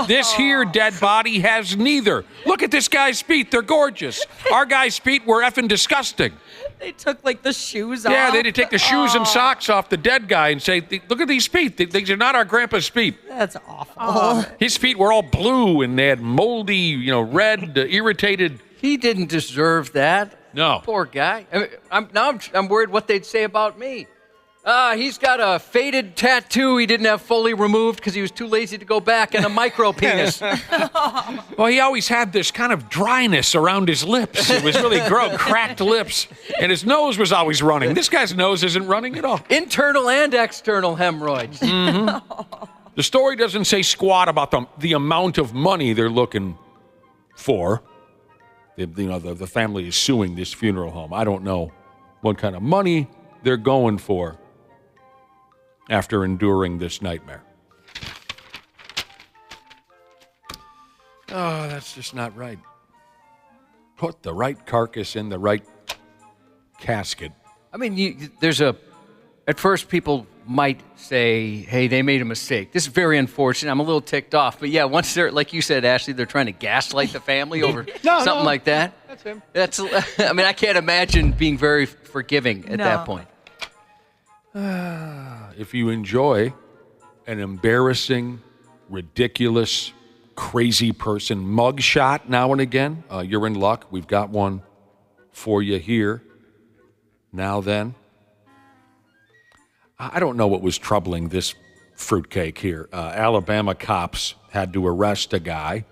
This here dead body has neither. Look at this guy's feet. They're gorgeous. Our guy's feet were effing disgusting. They took the shoes off. Yeah, they did take the shoes and socks off the dead guy and say, look at these feet. These are not our grandpa's feet. That's awful. His feet were all blue and they had moldy, red, irritated. He didn't deserve that. No. Poor guy. I'm worried what they'd say about me. He's got a faded tattoo he didn't have fully removed because he was too lazy to go back, and a micro penis. Well, he always had this kind of dryness around his lips. It was really gross, cracked lips. And his nose was always running. This guy's nose isn't running at all. Internal and external hemorrhoids. Mm-hmm. The story doesn't say squat about the amount of money they're looking for. The family is suing this funeral home. I don't know what kind of money they're going for after enduring this nightmare. Oh, that's just not right. Put the right carcass in the right casket. I mean, at first people might say, hey, they made a mistake. This is very unfortunate. I'm a little ticked off. But yeah, once they're, like you said, Ashley, they're trying to gaslight the family over something like that. That's him. I can't imagine being very forgiving at that point. If you enjoy an embarrassing, ridiculous, crazy person mugshot now and again, you're in luck. We've got one for you here. Now then. I don't know what was troubling this fruitcake here. Alabama cops had to arrest a guy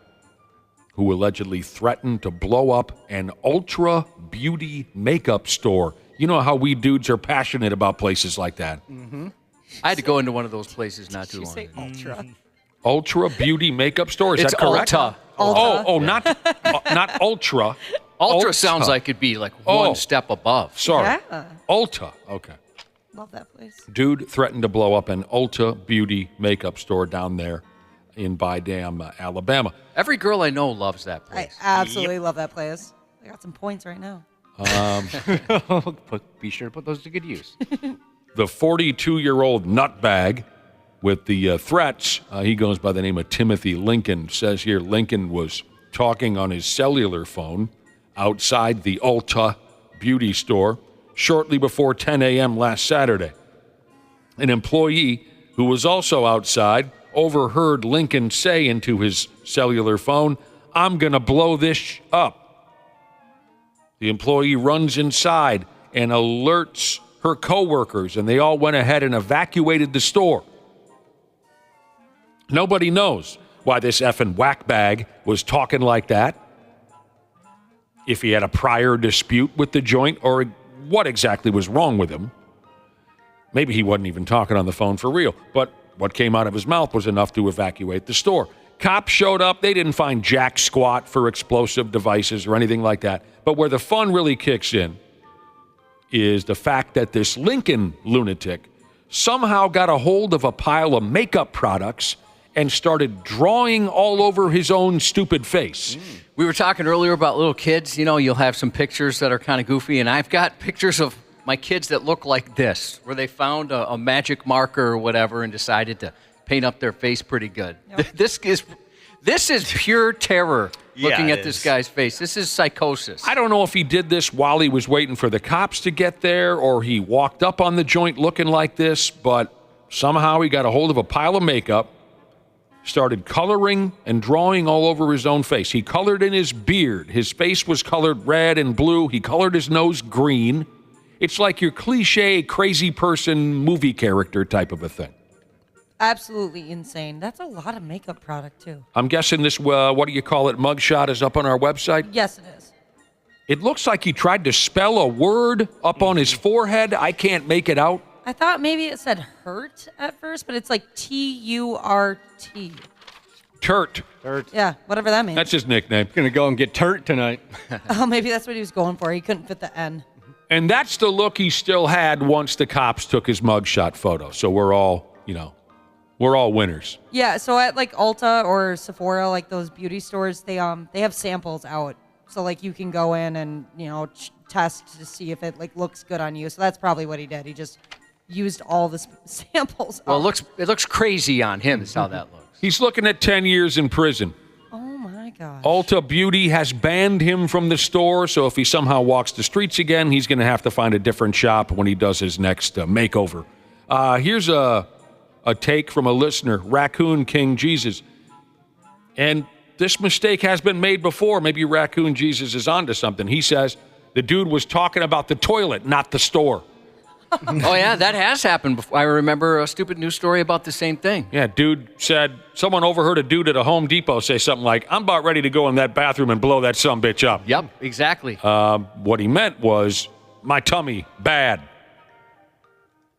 who allegedly threatened to blow up an ultra beauty makeup store. You know how we dudes are passionate about places like that. Mm-hmm. I had to go into one of those places not too long ago. Ultra? Ultra beauty makeup store, is that correct? Ulta. Oh, not ultra. Ultra sounds like it'd be one step above. Sorry. Yeah. Ulta, okay. Love that place. Dude threatened to blow up an Ulta beauty makeup store down there in Bydam, Alabama. Every girl I know loves that place. I absolutely love that place. I got some points right now. Be sure to put those to good use. The 42-year-old nutbag with the threats, he goes by the name of Timothy Lincoln. Says here Lincoln was talking on his cellular phone outside the Ulta beauty store shortly before 10 a.m. last Saturday. An employee who was also outside overheard Lincoln say into his cellular phone, "I'm going to blow this up." The employee runs inside and alerts her coworkers, and they all went ahead and evacuated the store. Nobody knows why this effing whackbag was talking like that, if he had a prior dispute with the joint, or what exactly was wrong with him. Maybe he wasn't even talking on the phone for real, but what came out of his mouth was enough to evacuate the store. Cops showed up. They didn't find jack squat for explosive devices or anything like that. But where the fun really kicks in is the fact that this Lincoln lunatic somehow got a hold of a pile of makeup products and started drawing all over his own stupid face. We were talking earlier about little kids. You know, you'll have some pictures that are kind of goofy, and I've got pictures of my kids that look like this, where they found a magic marker or whatever and decided to paint up their face pretty good. Yep. This is pure terror looking at this guy's face. This is psychosis. I don't know if he did this while he was waiting for the cops to get there or he walked up on the joint looking like this, but somehow he got a hold of a pile of makeup, started coloring and drawing all over his own face. He colored in his beard. His face was colored red and blue. He colored his nose green. It's like your cliche crazy person movie character type of a thing. Absolutely insane. That's a lot of makeup product, too. I'm guessing this, what do you call it, mugshot is up on our website? Yes, it is. It looks like he tried to spell a word up on his forehead. I can't make it out. I thought maybe it said hurt at first, but it's like T-U-R-T. Turt. Yeah, whatever that means. That's his nickname. Gonna go and get Turt tonight. Oh, maybe that's what he was going for. He couldn't fit the N. And that's the look he still had once the cops took his mugshot photo. So we're all, we're all winners. Yeah, so at like Ulta or Sephora, like those beauty stores, they have samples out. So like you can go in and, test to see if it like looks good on you. So that's probably what he did. He just used all the samples. Well, it looks crazy on him is how that looks. He's looking at 10 years in prison. Oh my gosh. Ulta Beauty has banned him from the store, so if he somehow walks the streets again, he's going to have to find a different shop when he does his next makeover. Here's a take from a listener, Raccoon King Jesus. And this mistake has been made before. Maybe Raccoon Jesus is onto something. He says the dude was talking about the toilet, not the store. Oh, yeah, that has happened before. I remember a stupid news story about the same thing. Yeah, dude said, someone overheard a dude at a Home Depot say something like, "I'm about ready to go in that bathroom and blow that sumbitch up." Yep, exactly. What he meant was, my tummy, bad.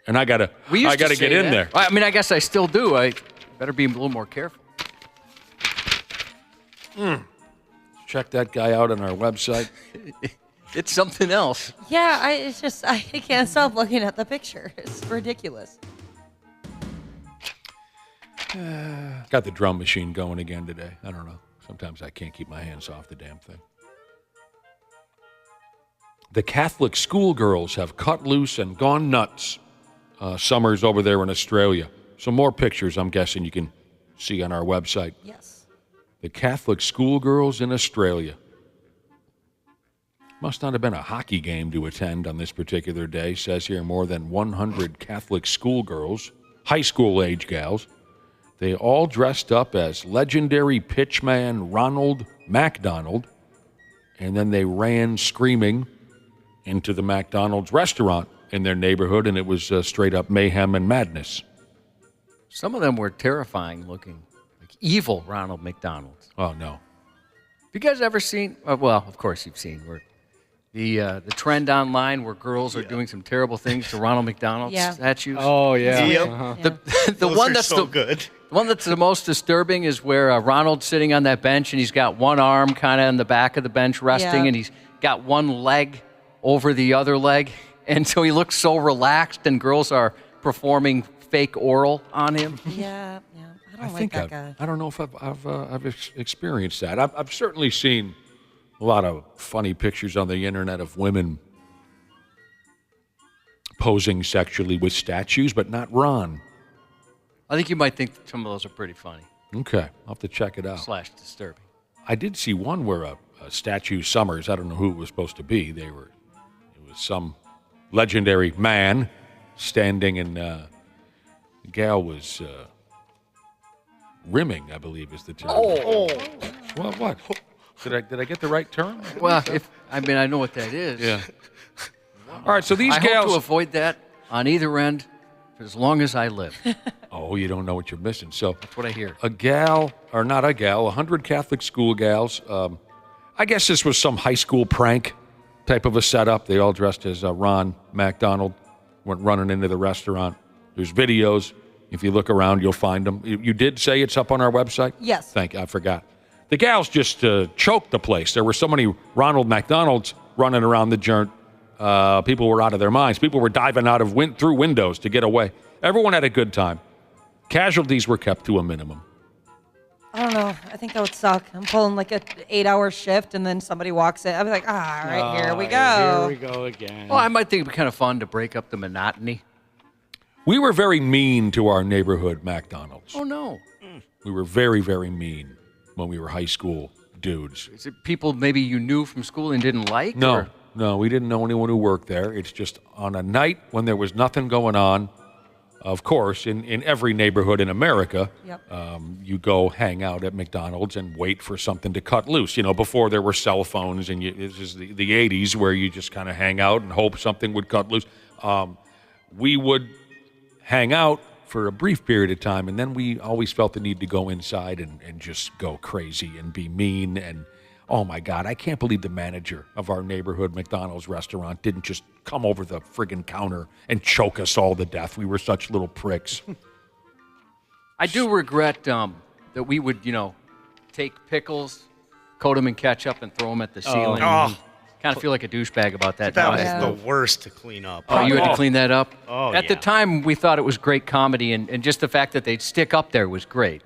And I gotta get in there. I mean, I guess I still do. I better be a little more careful. Check that guy out on our website. It's something else. Yeah, I can't stop looking at the picture. It's ridiculous. Got the drum machine going again today. I don't know. Sometimes I can't keep my hands off the damn thing. The Catholic schoolgirls have cut loose and gone nuts. Summer's over there in Australia. Some more pictures I'm guessing you can see on our website. Yes. The Catholic schoolgirls in Australia. Must not have been a hockey game to attend on this particular day. Says here more than 100 Catholic schoolgirls, high school age gals. They all dressed up as legendary pitchman Ronald McDonald, and then they ran screaming into the McDonald's restaurant in their neighborhood, and it was straight up mayhem and madness. Some of them were terrifying looking, like evil Ronald McDonald's. Oh, no. Have you guys ever seen, well, of course you've seen, the trend online where girls are doing some terrible things to Ronald McDonald statues? Oh, yeah. Yep. Uh-huh. The one that's so good. The one that's the most disturbing is where Ronald's sitting on that bench and he's got one arm kind of in the back of the bench resting and he's got one leg over the other leg. And so he looks so relaxed and girls are performing fake oral on him. Yeah. I don't like that guy. I don't know if I've experienced that. I've certainly seen a lot of funny pictures on the internet of women posing sexually with statues, but not Ron. I think you might think some of those are pretty funny. Okay, I'll have to check it out. / disturbing. I did see one where a statue Summers, I don't know who it was supposed to be. It was some legendary man standing, and the gal was rimming, I believe is the term. Oh. Well, what? Did I get the right term? Well, I know what that is. Yeah. All right, so these I gals hope to avoid that on either end for as long as I live. Oh, you don't know what you're missing. So that's what I hear. 100 Catholic school gals. I guess this was some high school prank type of a setup. They all dressed as Ron McDonald, went running into the restaurant. There's videos. If you look around, you'll find them. You did say it's up on our website? Yes. Thank you. I forgot. The gals just choked the place. There were so many Ronald McDonalds running around the joint. People were out of their minds. People were diving out of through windows to get away. Everyone had a good time. Casualties were kept to a minimum. I don't know. I think that would suck. I'm pulling like an 8-hour shift, and then somebody walks in. I'd be like, all right, here we go. Here we go again. Well, I might think it'd be kind of fun to break up the monotony. We were very mean to our neighborhood McDonald's. Oh, no. We were very, very mean when we were high school dudes. Is it people maybe you knew from school and didn't like? No, we didn't know anyone who worked there. It's just on a night when there was nothing going on. Of course, in every neighborhood in America, you go hang out at McDonald's and wait for something to cut loose. You know, before there were cell phones, and this is the 80s where you just kind of hang out and hope something would cut loose. We would hang out for a brief period of time, and then we always felt the need to go inside and just go crazy and be mean. And, oh, my God, I can't believe the manager of our neighborhood McDonald's restaurant didn't just come over the friggin' counter and choke us all to death. We were such little pricks. I do regret that we would, take pickles, coat them in ketchup, and throw them at the ceiling. Oh. Kind of feel like a douchebag about that. That now. was the worst to clean up. Oh, you had to clean that up? Oh, At the time, we thought it was great comedy, and just the fact that they'd stick up there was great.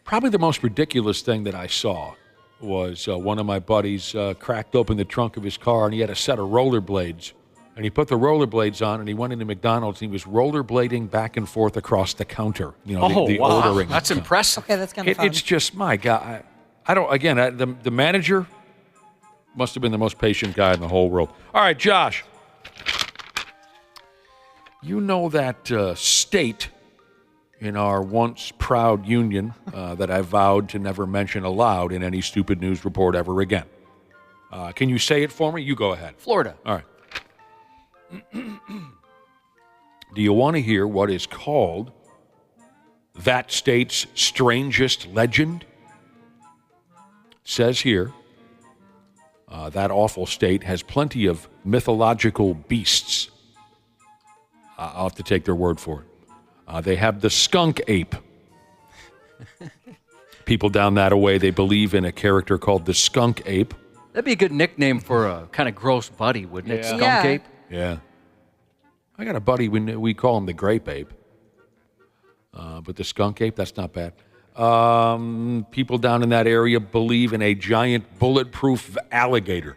Probably the most ridiculous thing that I saw was one of my buddies cracked open the trunk of his car, and he had a set of rollerblades. And he put the rollerblades on, and he went into McDonald's, and he was rollerblading back and forth across the counter. You know, the wow. ordering. That's impressive. Okay, that's kind of fun. It's just, my God. I don't, again, the manager must have been the most patient guy in the whole world. All right, Josh. You know that state in our once proud union that I vowed to never mention aloud in any stupid news report ever again. Can you say it for me? You go ahead. Florida. All right. Do you want to hear what is called that state's strangest legend? It says here, that awful state has plenty of mythological beasts. I'll have to take their word for it. They have the skunk ape. People down that way, they believe in a character called the skunk ape. That'd be a good nickname for a kind of gross buddy, wouldn't it? Skunk Yeah. ape? Yeah. I got a buddy, we call him the grape ape. But the skunk ape, that's not bad. People down in that area believe in a giant bulletproof alligator.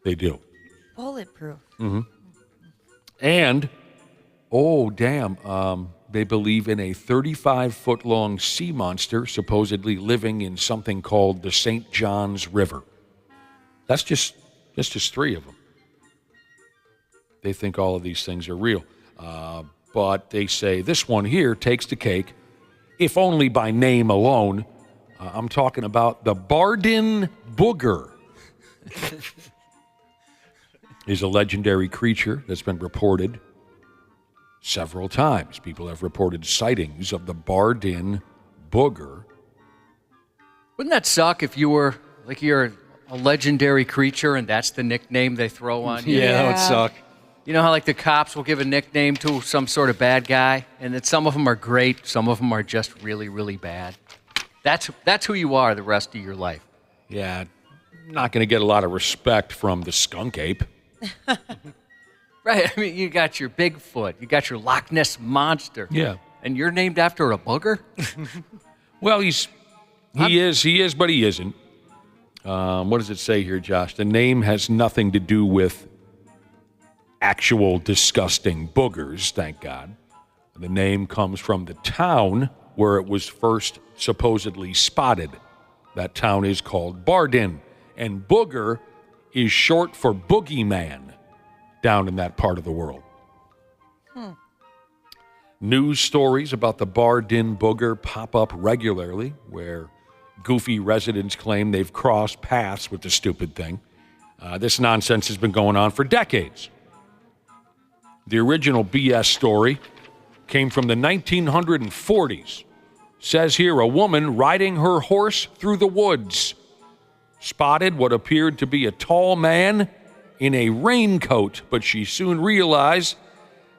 They do. Bulletproof. Mm-hmm. And, oh, damn, they believe in a 35-foot-long sea monster supposedly living in something called the St. Johns River. That's just three of them. They think all of these things are real. But they say this one here takes the cake, if only by name alone. I'm talking about the Bardin Booger. Is a legendary creature that's been reported several times. People have reported sightings of the Bardin Booger. Wouldn't that suck if you're a legendary creature and that's the nickname they throw on you? Yeah, that would suck. You know how like the cops will give a nickname to some sort of bad guy, and that some of them are great, some of them are just really, really bad. That's who you are the rest of your life. Yeah, not going to get a lot of respect from the skunk ape. Right, I mean, you got your Bigfoot, you got your Loch Ness Monster. Yeah. And you're named after a booger? Well, he is, but he isn't. What does it say here, Josh? The name has nothing to do with actual disgusting boogers, thank God. The name comes from the town where it was first supposedly spotted. That town is called Bardin, and booger is short for boogeyman down in that part of the world. News stories about the Bardin booger pop up regularly, where goofy residents claim they've crossed paths with the stupid thing. This nonsense has been going on for decades. The original BS story came from the 1940s. Says here, a woman riding her horse through the woods spotted what appeared to be a tall man in a raincoat, but she soon realized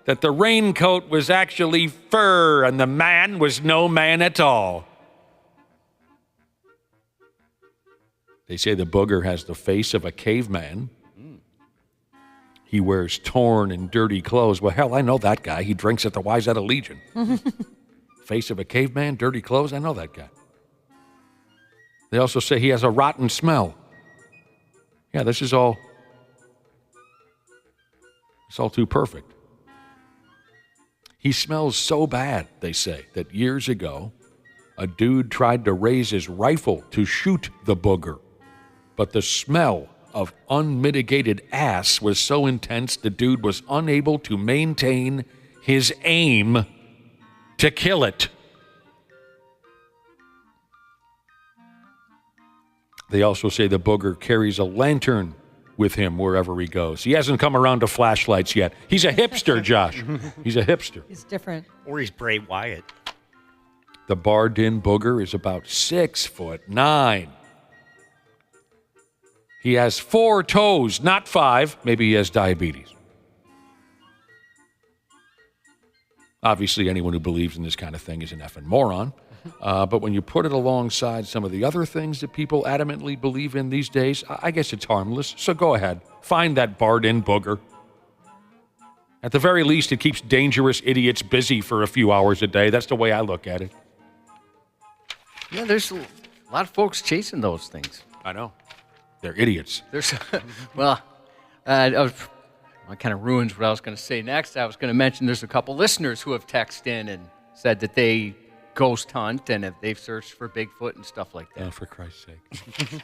that the raincoat was actually fur and the man was no man at all. They say the booger has the face of a caveman. He wears torn and dirty clothes. Well, hell, I know that guy. He drinks at the Wayzata Legion. Face of a caveman, dirty clothes. I know that guy. They also say he has a rotten smell. Yeah, this is all... It's all too perfect. He smells so bad, they say, that years ago, a dude tried to raise his rifle to shoot the booger. But the smell of unmitigated ass was so intense, the dude was unable to maintain his aim to kill it. They also say the booger carries a lantern with him wherever he goes. He hasn't come around to flashlights yet. He's a hipster, Josh. He's a hipster. He's different. Or he's Bray Wyatt. The Bardin booger is about 6'9". He has 4 toes, not 5. Maybe he has diabetes. Obviously, anyone who believes in this kind of thing is an effing moron. But when you put it alongside some of the other things that people adamantly believe in these days, I guess it's harmless. So go ahead. Find that Bardin booger. At the very least, it keeps dangerous idiots busy for a few hours a day. That's the way I look at it. Yeah, there's a lot of folks chasing those things. I know. They're idiots. There's, well, that kind of ruins what I was going to say next. I was going to mention there's a couple listeners who have texted in and said that they ghost hunt and if they've searched for Bigfoot and stuff like that. Oh, for Christ's sake.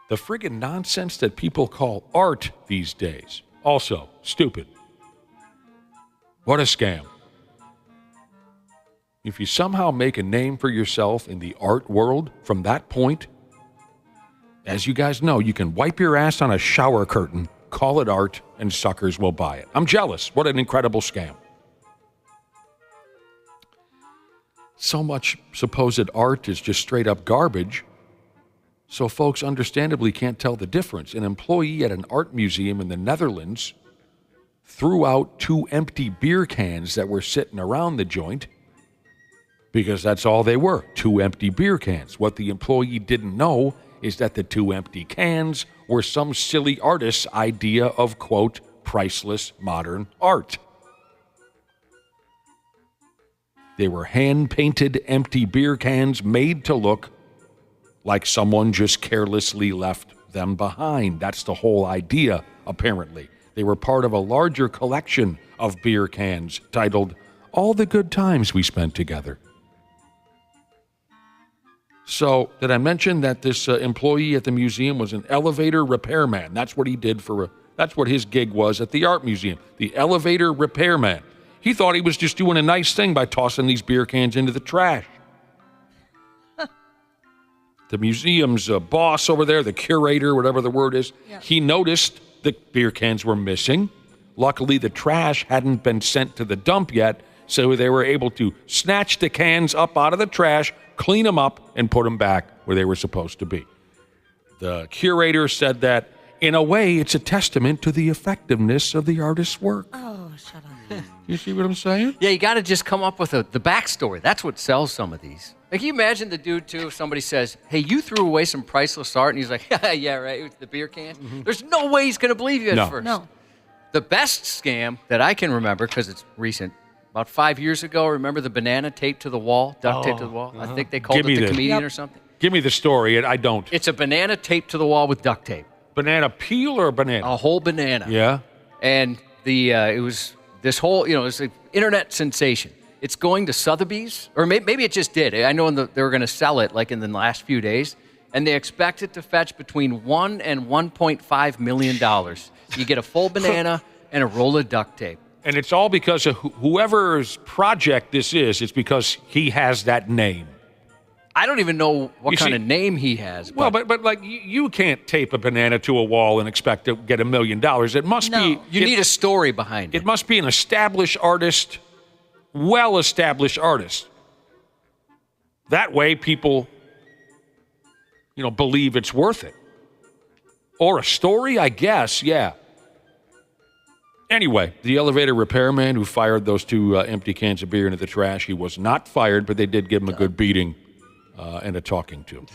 The friggin' nonsense that people call art these days. Also, stupid. What a scam. If you somehow make a name for yourself in the art world from that point, as you guys know, you can wipe your ass on a shower curtain, call it art, and suckers will buy it. I'm jealous. What an incredible scam. So much supposed art is just straight up garbage, so folks understandably can't tell the difference. An employee at an art museum in the Netherlands threw out 2 empty beer cans that were sitting around the joint because that's all they were, 2 empty beer cans. What the employee didn't know is that the 2 empty cans were some silly artist's idea of, quote, priceless modern art. They were hand-painted empty beer cans made to look like someone just carelessly left them behind. That's the whole idea, apparently. They were part of a larger collection of beer cans titled, All the Good Times We Spent Together. So, did I mention that this employee at the museum was an elevator repairman? That's what he did that's what his gig was at the art museum, the elevator repairman. He thought he was just doing a nice thing by tossing these beer cans into the trash. The museum's boss over there, the curator, whatever the word is, he noticed the beer cans were missing. Luckily, the trash hadn't been sent to the dump yet, so they were able to snatch the cans up out of the trash, clean them up, and put them back where they were supposed to be. The curator said that, in a way, it's a testament to the effectiveness of the artist's work. Oh, shut up. You see what I'm saying? Yeah, you got to just come up with the backstory. That's what sells some of these. Like, can you imagine the dude, too, if somebody says, hey, you threw away some priceless art, and he's like, yeah, right, with the beer cans. Mm-hmm. There's no way he's going to believe you at first. No. The best scam that I can remember, because it's recent, about 5 years ago. Remember the banana taped to the wall, duct taped to the wall? I think they called it the comedian or something. Give me the story. I don't. It's a banana taped to the wall with duct tape. Banana peel or a banana? A whole banana. Yeah. And it was this whole, it was an internet sensation. It's going to Sotheby's, or maybe it just did. I know they were going to sell it like in the last few days, and they expect it to fetch between $1 and $1.5 million. You get a full banana and a roll of duct tape. And it's all because of whoever's project this is. It's because he has that name. I don't even know what kind of name he has. Well, but like you can't tape a banana to a wall and expect to get $1 million. It must be. You need a story behind it. It must be an established artist, well-established artist. That way, people, believe it's worth it. Or a story, I guess. Yeah. Anyway, the elevator repairman who fired those two empty cans of beer into the trash, he was not fired, but they did give him a good beating and a talking to.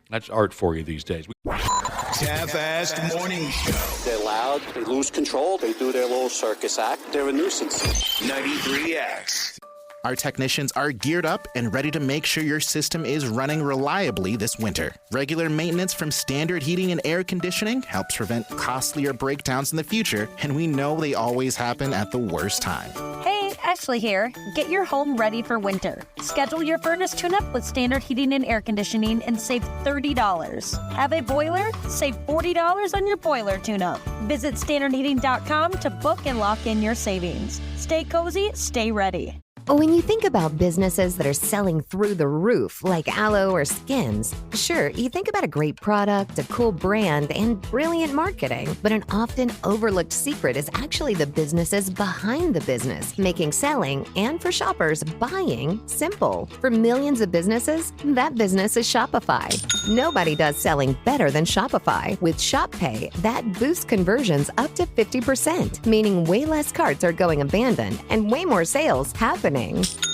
That's art for you these days. Half-assed morning show. They're loud, they lose control, they do their little circus act, they're a nuisance. 93X. Our technicians are geared up and ready to make sure your system is running reliably this winter. Regular maintenance from Standard Heating and Air Conditioning helps prevent costlier breakdowns in the future, and we know they always happen at the worst time. Hey, Ashley here. Get your home ready for winter. Schedule your furnace tune-up with Standard Heating and Air Conditioning and save $30. Have a boiler? Save $40 on your boiler tune-up. Visit standardheating.com to book and lock in your savings. Stay cozy, stay ready. When you think about businesses that are selling through the roof, like aloe or skins, sure, you think about a great product, a cool brand, and brilliant marketing. But an often overlooked secret is actually the businesses behind the business, making selling, and for shoppers, buying, simple. For millions of businesses, that business is Shopify. Nobody does selling better than Shopify. With Shop Pay, that boosts conversions up to 50%, meaning way less carts are going abandoned and way more sales happening.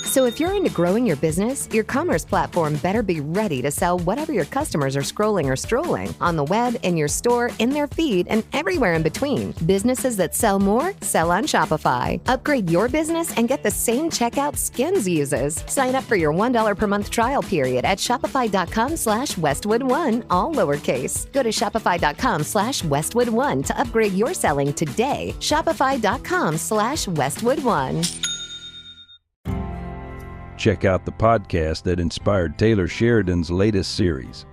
So if you're into growing your business, your commerce platform better be ready to sell whatever your customers are scrolling or strolling on the web, in your store, in their feed, and everywhere in between. Businesses that sell more, sell on Shopify. Upgrade your business and get the same checkout Skins uses. Sign up for your $1 per month trial period at shopify.com/Westwood1, all lowercase. Go to shopify.com/Westwood1 to upgrade your selling today. Shopify.com/Westwood1. Check out the podcast that inspired Taylor Sheridan's latest series,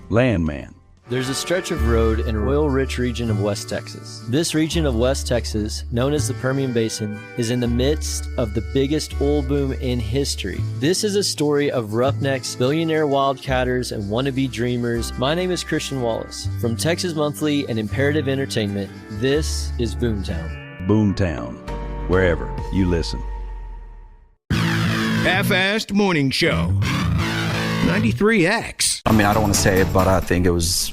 Landman. There's a stretch of road in an oil-rich region of West Texas. This region of West Texas, known as the Permian Basin, is in the midst of the biggest oil boom in history. This is a story of roughnecks, billionaire wildcatters, and wannabe dreamers. My name is Christian Wallace. From Texas Monthly and Imperative Entertainment, this is Boomtown. Boomtown, wherever you listen. Half-assed morning show. 93X. I mean, I don't want to say it, but I think it was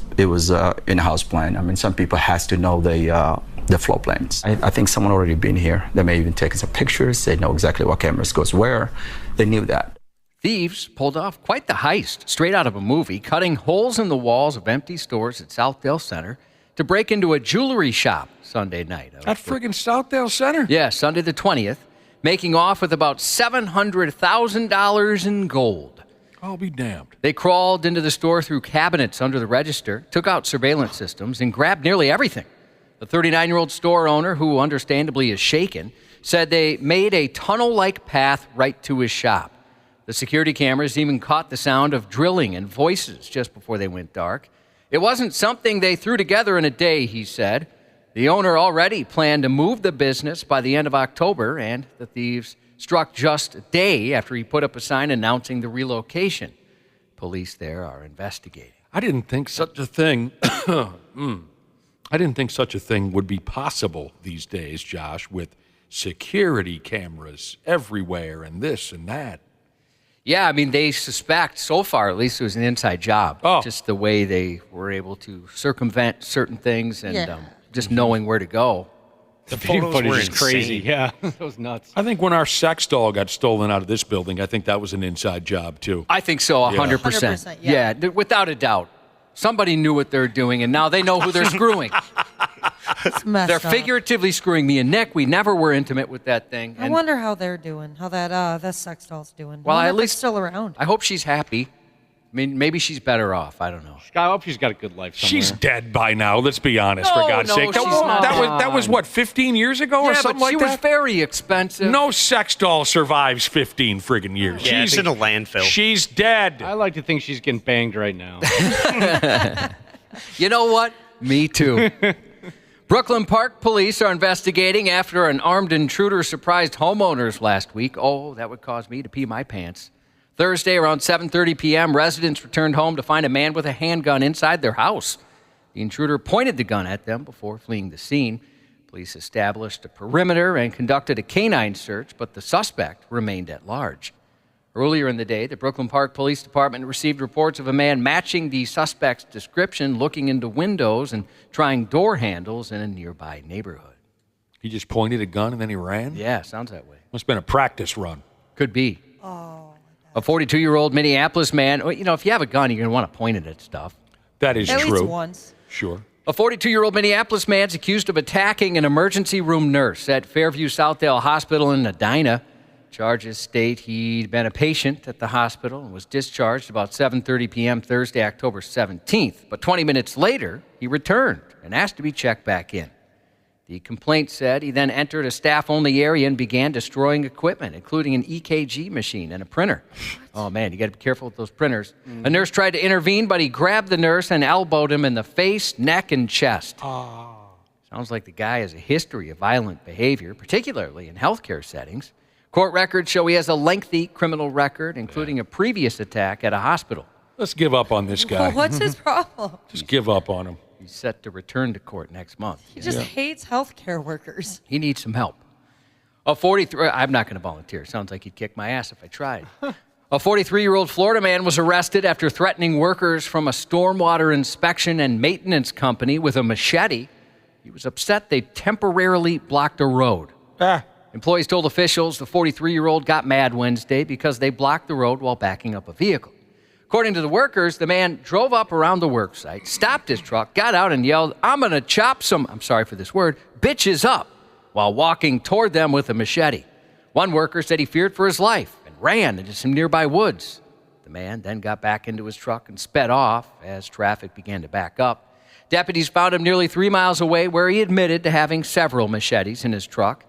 in-house plan. I mean, some people has to know the floor plans. I think someone already been here. They may even take some pictures. They know exactly what cameras goes where. They knew that. Thieves pulled off quite the heist, straight out of a movie, cutting holes in the walls of empty stores at Southdale Center to break into a jewelry shop Sunday night. At friggin' Southdale Center? Yeah, Sunday the 20th. Making off with about $700,000 in gold. I'll be damned. They crawled into the store through cabinets under the register, took out surveillance systems, and grabbed nearly everything. The 39-year-old store owner, who understandably is shaken, said they made a tunnel-like path right to his shop. The security cameras even caught the sound of drilling and voices just before they went dark. It wasn't something they threw together in a day, he said. The owner already planned to move the business by the end of October, and the thieves struck just a day after he put up a sign announcing the relocation. Police there are investigating. I didn't think such a thing. I didn't think such a thing would be possible these days, Josh, with security cameras everywhere and this and that. Yeah, I mean, they suspect, so far at least, it was an inside job. Just the way they were able to circumvent certain things and just knowing where to go. The video footage is crazy. Yeah, that was nuts. I think when our sex doll got stolen out of this building, I think that was an inside job, too. I think so, 100%. 100%, yeah, without a doubt. Somebody knew what they're doing, and now they know who they're screwing. It's messed They're up. figuratively screwing me and Nick. We never were intimate with that thing. I wonder how they're doing, how that sex doll's doing. Well, I wonder at if least it's still around. I hope she's happy. I mean, maybe she's better off. I don't know. I hope she's got a good life somewhere. She's dead by now. Let's be honest, No, for God's no, sake. she's not. That was what, 15 years ago or Yeah, something but like she that? was very expensive. No sex doll survives 15 friggin' years. Yeah, she's in a landfill. She's dead. I like to think she's getting banged right now. You know what? Me too. Brooklyn Park police are investigating after an armed intruder surprised homeowners last week. Oh, that would cause me to pee my pants. Thursday around 7:30 p.m., residents returned home to find a man with a handgun inside their house. The intruder pointed the gun at them before fleeing the scene. Police established a perimeter and conducted a canine search, but the suspect remained at large. Earlier in the day, the Brooklyn Park Police Department received reports of a man matching the suspect's description, looking into windows and trying door handles in a nearby neighborhood. He just pointed a gun and then he ran? Yeah, sounds that way. Must have been a practice run. Could be. A 42-year-old Minneapolis man, you know, if you have a gun, you're going to want to point it at stuff. That is At true. least once. Sure. A 42-year-old Minneapolis man's accused of attacking an emergency room nurse at Fairview Southdale Hospital in Edina. Charges state he'd been a patient at the hospital and was discharged about 7:30 p.m. Thursday, October 17th. But 20 minutes later, he returned and asked to be checked back in. The complaint said he then entered a staff-only area and began destroying equipment, including an EKG machine and a printer. Oh, man, you got to be careful with those printers. A nurse tried to intervene, but he grabbed the nurse and elbowed him in the face, neck, and chest. Sounds like the guy has a history of violent behavior, particularly in healthcare settings. Court records show he has a lengthy criminal record, including a previous attack at a hospital. Let's give up on this guy. What's his problem? Just give up on him. He's set to return to court next month. He just hates healthcare workers. He needs some help. A 43, I'm not going to volunteer. Sounds like he'd kick my ass if I tried. A 43-year-old Florida man was arrested after threatening workers from a stormwater inspection and maintenance company with a machete. He was upset they temporarily blocked a road. Employees told officials the 43-year-old got mad Wednesday because they blocked the road while backing up a vehicle. According to the workers, the man drove up around the work site, stopped his truck, got out and yelled, "I'm going to chop some," I'm sorry for this word, "bitches up," while walking toward them with a machete. One worker said he feared for his life and ran into some nearby woods. The man then got back into his truck and sped off as traffic began to back up. Deputies found him nearly 3 miles away, where he admitted to having several machetes in his truck.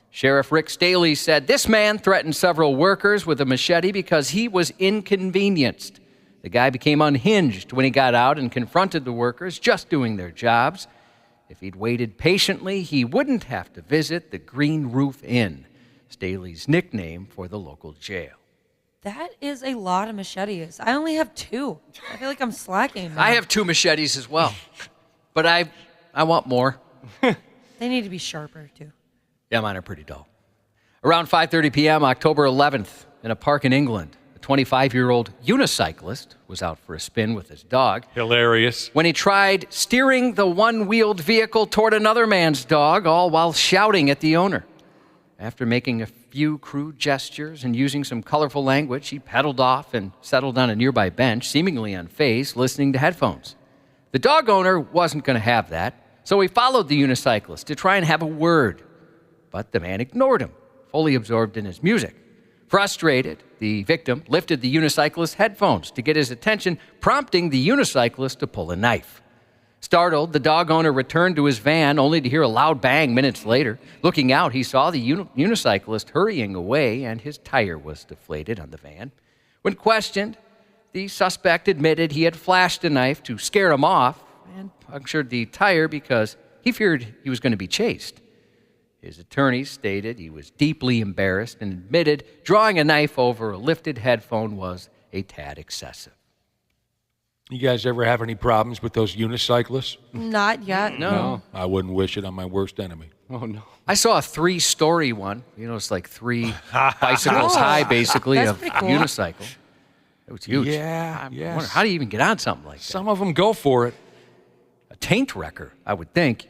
Sheriff Rick Staley said this man threatened several workers with a machete because he was inconvenienced. The guy became unhinged when he got out and confronted the workers just doing their jobs. If he'd waited patiently, he wouldn't have to visit the Green Roof Inn, Staley's nickname for the local jail. That is a lot of machetes. I only have 2. I feel like I'm slacking now. I have 2 machetes as well, but I want more. They need to be sharper, too. Yeah, mine are pretty dull. Around 5:30 p.m., October 11th, in a park in England, a 25-year-old unicyclist was out for a spin with his dog. Hilarious. When he tried steering the one-wheeled vehicle toward another man's dog, all while shouting at the owner. After making a few crude gestures and using some colorful language, he pedaled off and settled on a nearby bench, seemingly unfazed, listening to headphones. The dog owner wasn't going to have that, so he followed the unicyclist to try and have a word. But the man ignored him, fully absorbed in his music. Frustrated, the victim lifted the unicyclist's headphones to get his attention, prompting the unicyclist to pull a knife. Startled, the dog owner returned to his van only to hear a loud bang minutes later. Looking out, he saw the unicyclist hurrying away and his tire was deflated on the van. When questioned, the suspect admitted he had flashed a knife to scare him off and punctured the tire because he feared he was going to be chased. His attorney stated he was deeply embarrassed and admitted drawing a knife over a lifted headphone was a tad excessive. You guys ever have any problems with those unicyclists? Not yet. No. I wouldn't wish it on my worst enemy. Oh, no. I saw a 3-story one. You know, it's like 3 bicycles high, basically, That's of pretty cool. unicycle. It was huge. Yeah, I wonder, how do you even get on something like that? Some of them go for it. A taint wrecker, I would think.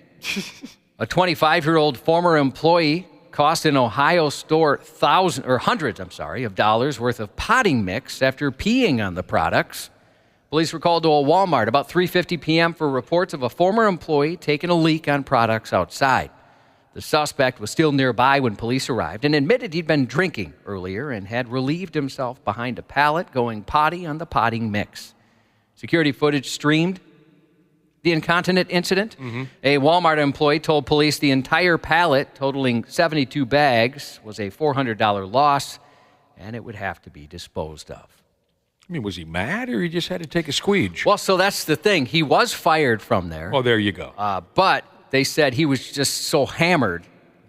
A 25-year-old former employee cost an Ohio store hundreds of dollars worth of potting mix after peeing on the products. Police were called to a Walmart about 3:50 p.m. for reports of a former employee taking a leak on products outside. The suspect was still nearby when police arrived and admitted he'd been drinking earlier and had relieved himself behind a pallet going potty on the potting mix. Security footage streamed the incontinent incident. A Walmart employee told police the entire pallet, totaling 72 bags, was a $400 loss, and it would have to be disposed of. I mean, was he mad or he just had to take a squeege? Well, so that's the thing. He was fired from there. Oh, there you go. But they said he was just so hammered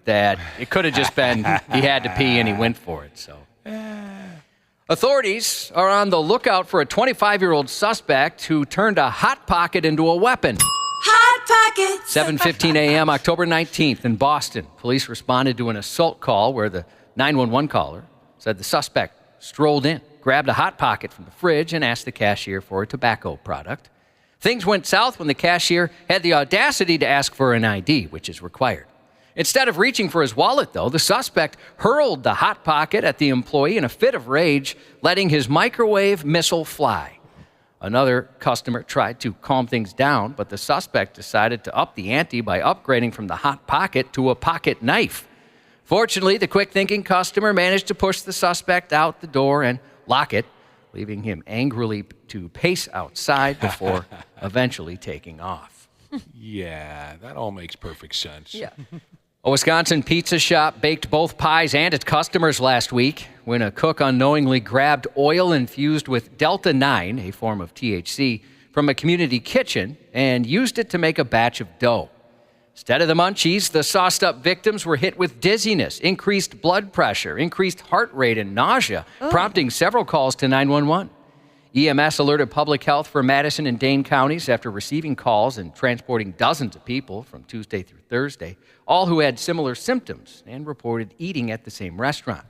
that it could have just been he had to pee and he went for it. So, authorities are on the lookout for a 25-year-old suspect who turned a Hot Pocket into a weapon. Hot Pockets! 7:15 a.m., October 19th in Boston. Police responded to an assault call where the 911 caller said the suspect strolled in, grabbed a Hot Pocket from the fridge, and asked the cashier for a tobacco product. Things went south when the cashier had the audacity to ask for an ID, which is required. Instead of reaching for his wallet, though, the suspect hurled the Hot Pocket at the employee in a fit of rage, letting his microwave missile fly. Another customer tried to calm things down, but the suspect decided to up the ante by upgrading from the Hot Pocket to a pocket knife. Fortunately, the quick-thinking customer managed to push the suspect out the door and lock it, leaving him angrily to pace outside before eventually taking off. Yeah, that all makes perfect sense. Yeah. A Wisconsin pizza shop baked both pies and its customers last week when a cook unknowingly grabbed oil infused with Delta-9, a form of THC, from a community kitchen and used it to make a batch of dough. Instead of the munchies, the sauced-up victims were hit with dizziness, increased blood pressure, increased heart rate, and nausea, prompting several calls to 911. EMS alerted public health for Madison and Dane counties after receiving calls and transporting dozens of people from Tuesday through Thursday, all who had similar symptoms and reported eating at the same restaurant.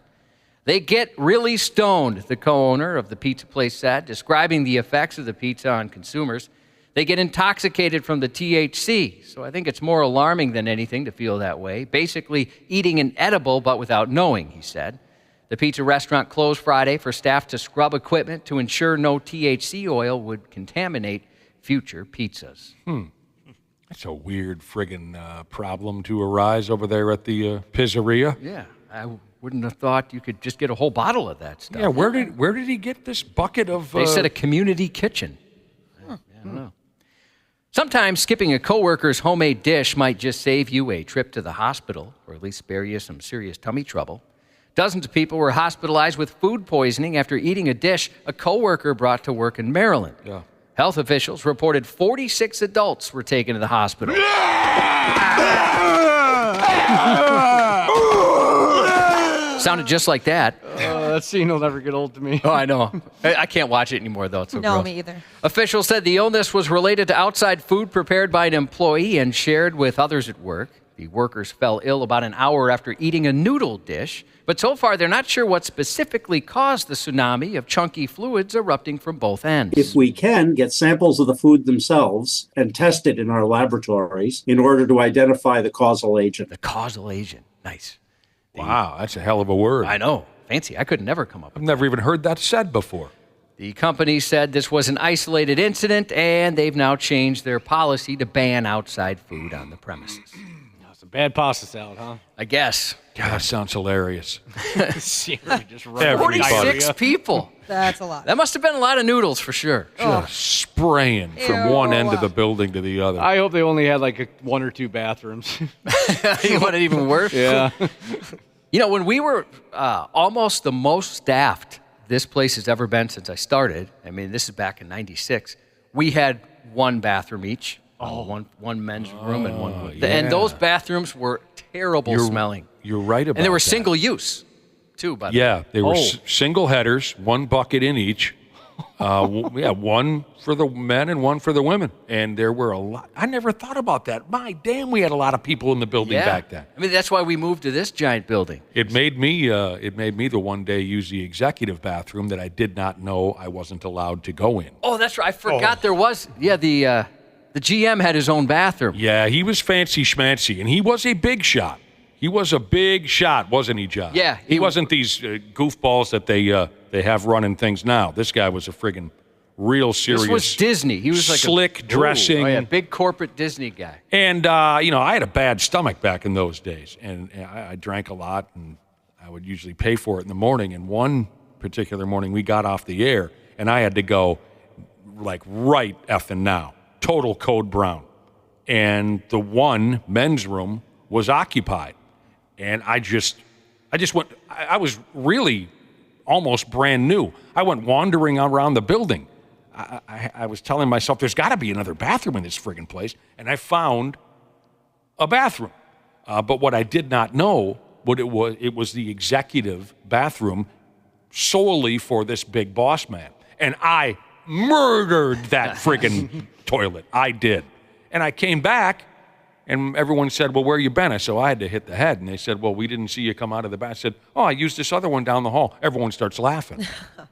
They get really stoned, the co-owner of the pizza place said, describing the effects of the pizza on consumers. They get intoxicated from the THC, so I think it's more alarming than anything to feel that way. Basically, eating an edible but without knowing, he said. The pizza restaurant closed Friday for staff to scrub equipment to ensure no THC oil would contaminate future pizzas. That's a weird friggin' problem to arise over there at the pizzeria. Yeah, I wouldn't have thought you could just get a whole bottle of that stuff. Yeah, where did he get this bucket of... They said a community kitchen. I don't know. Sometimes skipping a coworker's homemade dish might just save you a trip to the hospital, or at least spare you some serious tummy trouble. Dozens of people were hospitalized with food poisoning after eating a dish a coworker brought to work in Maryland. Yeah. Health officials reported 46 adults were taken to the hospital. Sounded just like that. That scene will never get old to me. Oh, I know. I can't watch it anymore, though. It's so No, gross. me either. Officials said the illness was related to outside food prepared by an employee and shared with others at work. The workers fell ill about an hour after eating a noodle dish, but so far they're not sure what specifically caused the tsunami of chunky fluids erupting from both ends. If we can, get samples of the food themselves and test it in our laboratories in order to identify the causal agent. The causal agent. Nice. Wow, that's a hell of a word. I know. Fancy. I could never come up with I've never even heard that said before. The company said this was an isolated incident, and they've now changed their policy to ban outside food on the premises. It's a bad pasta salad, huh? I guess. God, that sounds hilarious. Seriously, just 46 people. That's a lot. That must have been a lot of noodles for sure. Just spraying from one end of the building to the other. I hope they only had like one or two bathrooms. You want it even worse? Yeah. You know, when we were almost the most staffed this place has ever been since I started, I mean, this is back in '96, we had one bathroom each. One men's room and one. Yeah. And those bathrooms were terrible smelling. You're right about that. And they were single use, too, by the way. Yeah, they were single headers, one bucket in each. One for the men and one for the women. And there were a lot. I never thought about that. My damn, we had a lot of people in the building back then. I mean, that's why we moved to this giant building. It made me the one day use the executive bathroom that I did not know I wasn't allowed to go in. Oh, that's right. I forgot there was. Yeah, the GM had his own bathroom. Yeah, he was fancy schmancy, and he was a big shot. He was a big shot, wasn't he, John? Yeah. He wasn't these goofballs that they have running things now. This guy was a friggin' real serious. This was Disney. He was like slick dressing. Oh, yeah, big corporate Disney guy. And, I had a bad stomach back in those days, and I drank a lot, and I would usually pay for it in the morning. And one particular morning, we got off the air, and I had to go, like, right effing now, total code brown. And the one men's room was occupied. And I just went, I was really almost brand new. I went wandering around the building. I was telling myself, there's got to be another bathroom in this friggin' place. And I found a bathroom. But what I did not know, it was the executive bathroom solely for this big boss man. And I murdered that friggin' toilet. I did. And I came back, and everyone said, well, where you been? I said, I had to hit the head. And they said, well, we didn't see you come out of the bath. I said, I used this other one down the hall. Everyone starts laughing.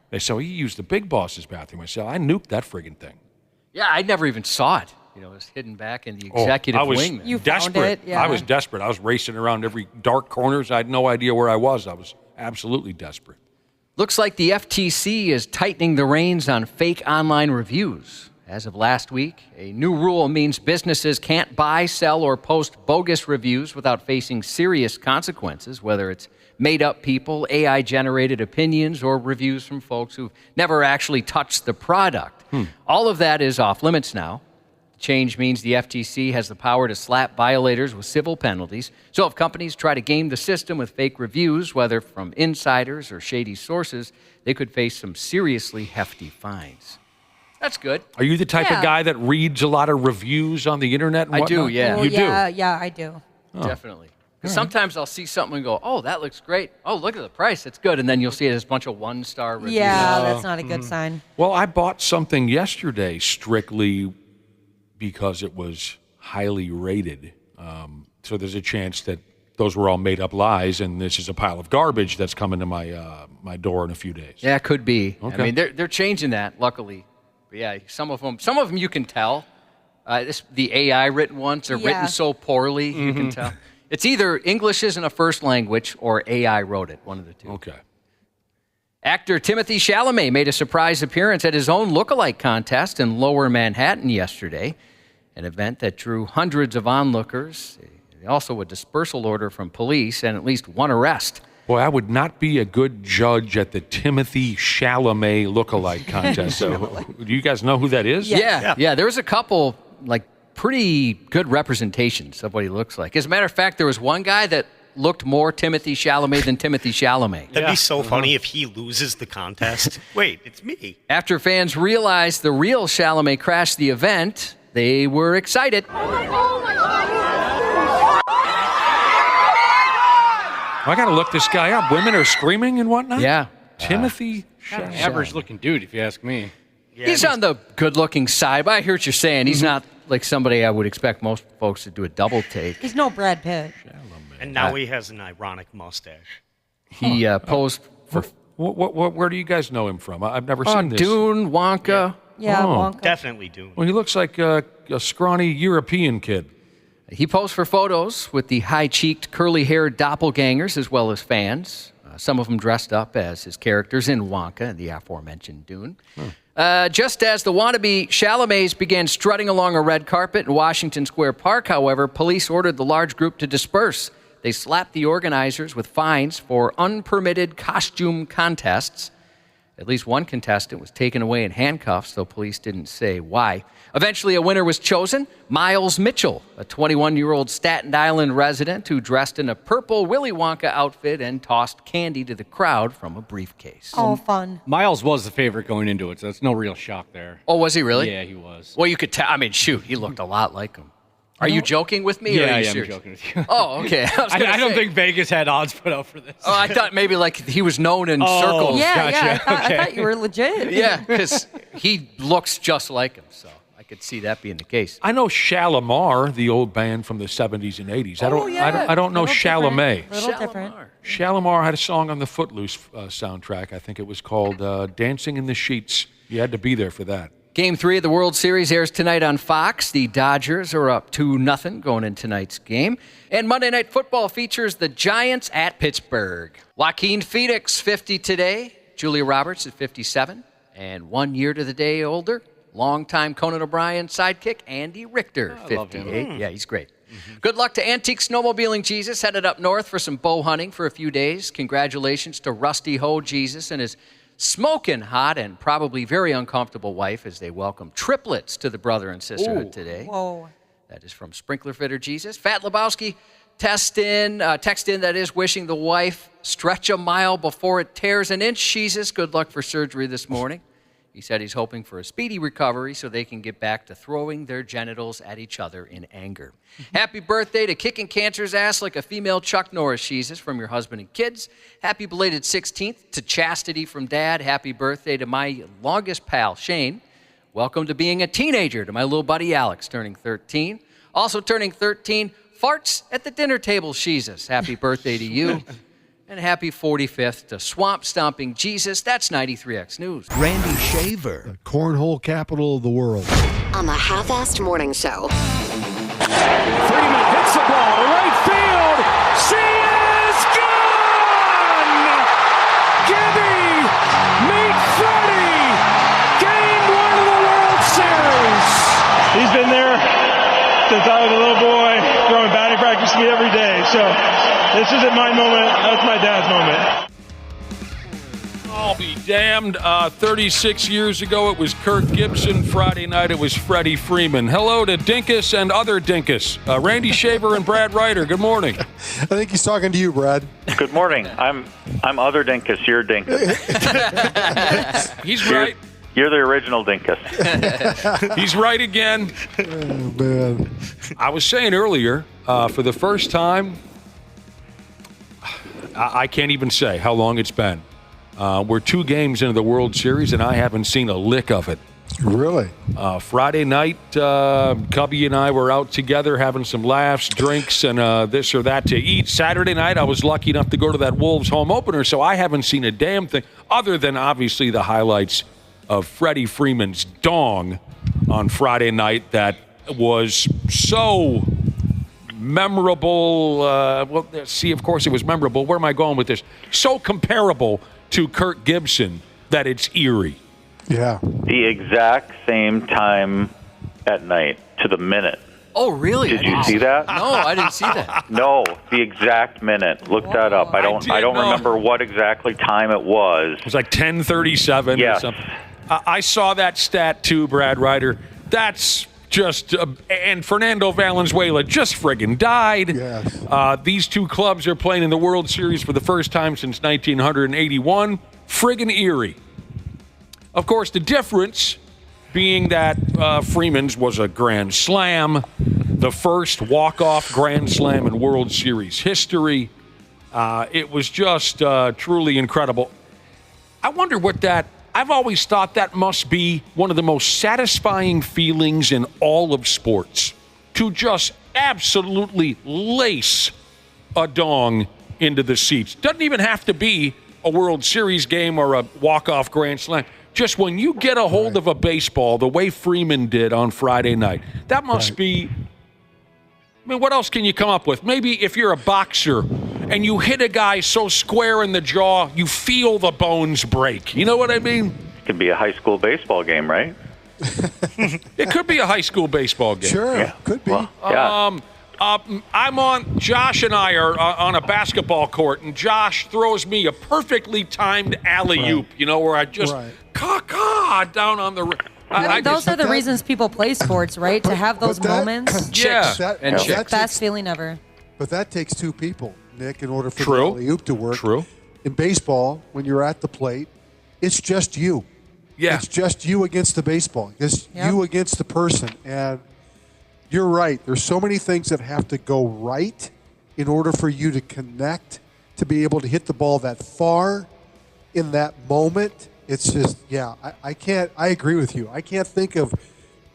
They said, you used the big boss's bathroom. I said, I nuked that friggin' thing. Yeah, I never even saw it. It was hidden back in the executive wing. You desperate. found it, yeah. I was desperate. I was racing around every dark corners. I had no idea where I was. I was absolutely desperate. Looks like the FTC is tightening the reins on fake online reviews. As of last week, a new rule means businesses can't buy, sell, or post bogus reviews without facing serious consequences, whether it's made-up people, AI-generated opinions, or reviews from folks who've never actually touched the product. All of that is off limits now. The change means the FTC has the power to slap violators with civil penalties. So if companies try to game the system with fake reviews, whether from insiders or shady sources, they could face some seriously hefty fines. That's good. Are you the type of guy that reads a lot of reviews on the internet and I whatnot? do, yeah. You do? Yeah, I do. Definitely. Sometimes I'll see something and go, oh, that looks great. Oh, look at the price. It's good. And then you'll see there's a bunch of one-star reviews. Yeah, that's not a good sign. Well, I bought something yesterday strictly because it was highly rated. So there's a chance that those were all made-up lies, and this is a pile of garbage that's coming to my door in a few days. Yeah, it could be. Okay. I mean, they're changing that, luckily. But yeah, some of them you can tell. The AI written ones are written so poorly, you can tell. It's either English isn't a first language or AI wrote it, one of the two. Okay. Actor Timothy Chalamet made a surprise appearance at his own lookalike contest in Lower Manhattan yesterday, an event that drew hundreds of onlookers. Also a dispersal order from police and at least one arrest. Boy, I would not be a good judge at the Timothy Chalamet lookalike contest. So, do you guys know who that is? Yeah. There was a couple, pretty good representations of what he looks like. As a matter of fact, there was one guy that looked more Timothy Chalamet than Timothy Chalamet. That'd be so funny if he loses the contest. Wait, it's me. After fans realized the real Chalamet crashed the event, they were excited. I got to look this guy up. Women are screaming and whatnot? Yeah. Timothy Chalamet. Average-looking dude, if you ask me. Yeah, He's on the good-looking side, but I hear what you're saying. He's not like somebody I would expect most folks to do a double take. He's no Brad Pitt. And now he has an ironic mustache. He posed for... Where do you guys know him from? I've never seen this. Dune, Wonka. Yeah, Wonka. Definitely Dune. Well, he looks like a scrawny European kid. He posed for photos with the high-cheeked, curly-haired doppelgangers as well as fans. Some of them dressed up as his characters in Wonka and the aforementioned Dune. Just as the wannabe Chalamets began strutting along a red carpet in Washington Square Park, however, police ordered the large group to disperse. They slapped the organizers with fines for unpermitted costume contests. At least one contestant was taken away in handcuffs, though police didn't say why. Eventually, a winner was chosen, Miles Mitchell, a 21-year-old Staten Island resident who dressed in a purple Willy Wonka outfit and tossed candy to the crowd from a briefcase. Oh, fun. Miles was the favorite going into it, so that's no real shock there. Oh, was he really? Yeah, he was. Well, you could tell. I mean, shoot, he looked a lot like him. Are you joking with me? Yeah, or are you I'm serious? joking with you. Oh, okay. I don't think Vegas had odds put out for this. Oh, I thought maybe like he was known in circles. Yeah, Gotcha. I thought you were legit. Yeah, because he looks just like him, so I could see that being the case. I know Shalimar, the old band from the 70s and 80s. I don't know Chalamet. A little different. Shalimar had a song on the Footloose soundtrack. I think it was called Dancing in the Sheets. You had to be there for that. Game 3 of the World Series airs tonight on Fox. The Dodgers are up 2-0 going in tonight's game. And Monday Night Football features the Giants at Pittsburgh. Joaquin Phoenix, 50 today. Julia Roberts at 57. And 1 year to the day older, longtime Conan O'Brien sidekick, Andy Richter, I love 58. him. Yeah, he's great. Good luck to Antique Snowmobiling Jesus, headed up north for some bow hunting for a few days. Congratulations to Rusty Ho Jesus and his smoking hot and probably very uncomfortable wife as they welcome triplets to the brother and sisterhood today. Whoa. That is from Sprinkler Fitter Jesus. Fat Lebowski, text in, that is, wishing the wife stretch a mile before it tears an inch. Jesus, good luck for surgery this morning. He said he's hoping for a speedy recovery so they can get back to throwing their genitals at each other in anger. Happy birthday to kicking cancer's ass like a female Chuck Norris, Jesus, from your husband and kids. Happy belated 16th to Chastity from Dad. Happy birthday to my longest pal, Shane. Welcome to being a teenager to my little buddy Alex, turning 13. Also turning 13, farts at the dinner table, Jesus. Happy birthday to you. And happy 45th to Swamp Stomping Jesus. That's 93X News. Randy Shaver. The cornhole capital of the world. On the Half-Assed Morning Show. Freeman hits the ball to right field. She is gone! Gibby, meet Freddie. Game 1 of the World Series. He's been there since I was a little boy, throwing batting practice to me every day. So this isn't my moment. That's my dad's moment. I'll be damned. 36 years ago, it was Kirk Gibson. Friday night, it was Freddie Freeman. Hello to Dinkus and other Dinkus. Randy Shaver and Brad Ryder. Good morning. I think he's talking to you, Brad. Good morning. I'm other Dinkus. You're Dinkus. He's right. You're the original Dinkus. He's right again. Oh, man. I was saying earlier, for the first time, I can't even say how long it's been. We're 2 games into the World Series, and I haven't seen a lick of it. Really? Friday night, Cubby and I were out together having some laughs, drinks, and this or that to eat. Saturday night, I was lucky enough to go to that Wolves home opener, so I haven't seen a damn thing other than obviously the highlights of Freddie Freeman's dong on Friday night that was so memorable. Well, see, of course it was memorable. Where am I going with this? So comparable to Kirk Gibson that it's eerie. Yeah. The exact same time at night to the minute. Oh, really? Did you see that? No, I didn't see that. No, the exact minute. Look that up. I don't remember what exactly time it was. It was like 10:37 yes. or something. I saw that stat too, Brad Ryder. That's just and Fernando Valenzuela just friggin' died. Yes. These 2 clubs are playing in the World Series for the first time since 1981. Friggin' eerie. Of course, the difference being that Freeman's was a grand slam, the first walk-off grand slam in World Series history. It was just truly incredible. I wonder what that... I've always thought that must be one of the most satisfying feelings in all of sports, to just absolutely lace a dong into the seats. Doesn't even have to be a World Series game or a walk-off grand slam. Just when you get a hold of a baseball the way Freeman did on Friday night, that must be... I mean, what else can you come up with? Maybe if you're a boxer and you hit a guy so square in the jaw, you feel the bones break. You know what I mean? It could be a high school baseball game, right? It could be a high school baseball game. Sure, Yeah. could be. Well, yeah. Josh and I are on a basketball court, and Josh throws me a perfectly timed alley-oop, you know, where I just caw down on the... Those are the reasons people play sports, right? To have those moments. Yeah. Best feeling ever. But that takes 2 people, Nick, in order for True. the alley-oop to work. True. In baseball, when you're at the plate, it's just you. Yeah. It's just you against the baseball. It's you against the person. And you're right. There's so many things that have to go right in order for you to connect, to be able to hit the ball that far in that moment. It's just, I can't, I agree with you. I can't think of,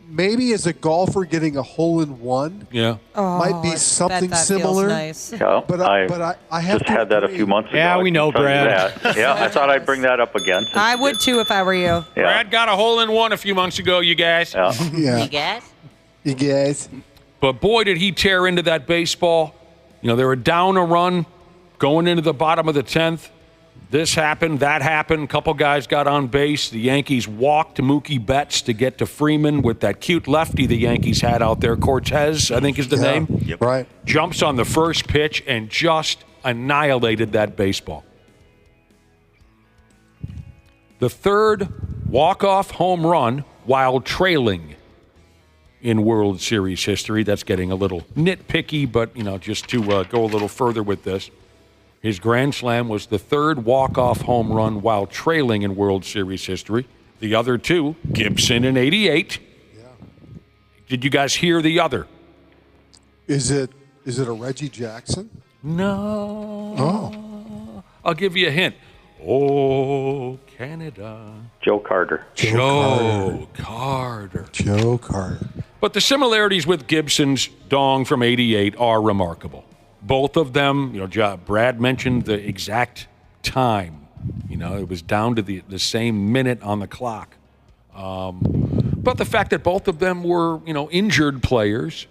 maybe as a golfer getting a hole-in-one might be something similar. Nice. Yeah, but I have just had that a few months ago. Yeah, we know, Brad. Yeah, I thought I'd bring that up again. I would too if I were you. Yeah. Brad got a hole-in-one a few months ago, you guys. Yeah. You guys? But boy, did he tear into that baseball. You know, they were down a run going into the bottom of the 10th. This happened, that happened. A couple guys got on base. The Yankees walked Mookie Betts to get to Freeman with that cute lefty the Yankees had out there. Cortez, I think is the name. Yep. Right. Jumps on the first pitch and just annihilated that baseball. The third walk-off home run while trailing in World Series history. That's getting a little nitpicky, but, just to go a little further with this. His grand slam was the third walk-off home run while trailing in World Series history. The other two, Gibson in 88. Yeah. Did you guys hear the other? Is it a Reggie Jackson? No. Oh. I'll give you a hint. Oh, Canada. Joe Carter. Joe Carter. Joe Carter. But the similarities with Gibson's dong from 88 are remarkable. Both of them, Brad mentioned the exact time. It was down to the same minute on the clock. But the fact that both of them were, injured players,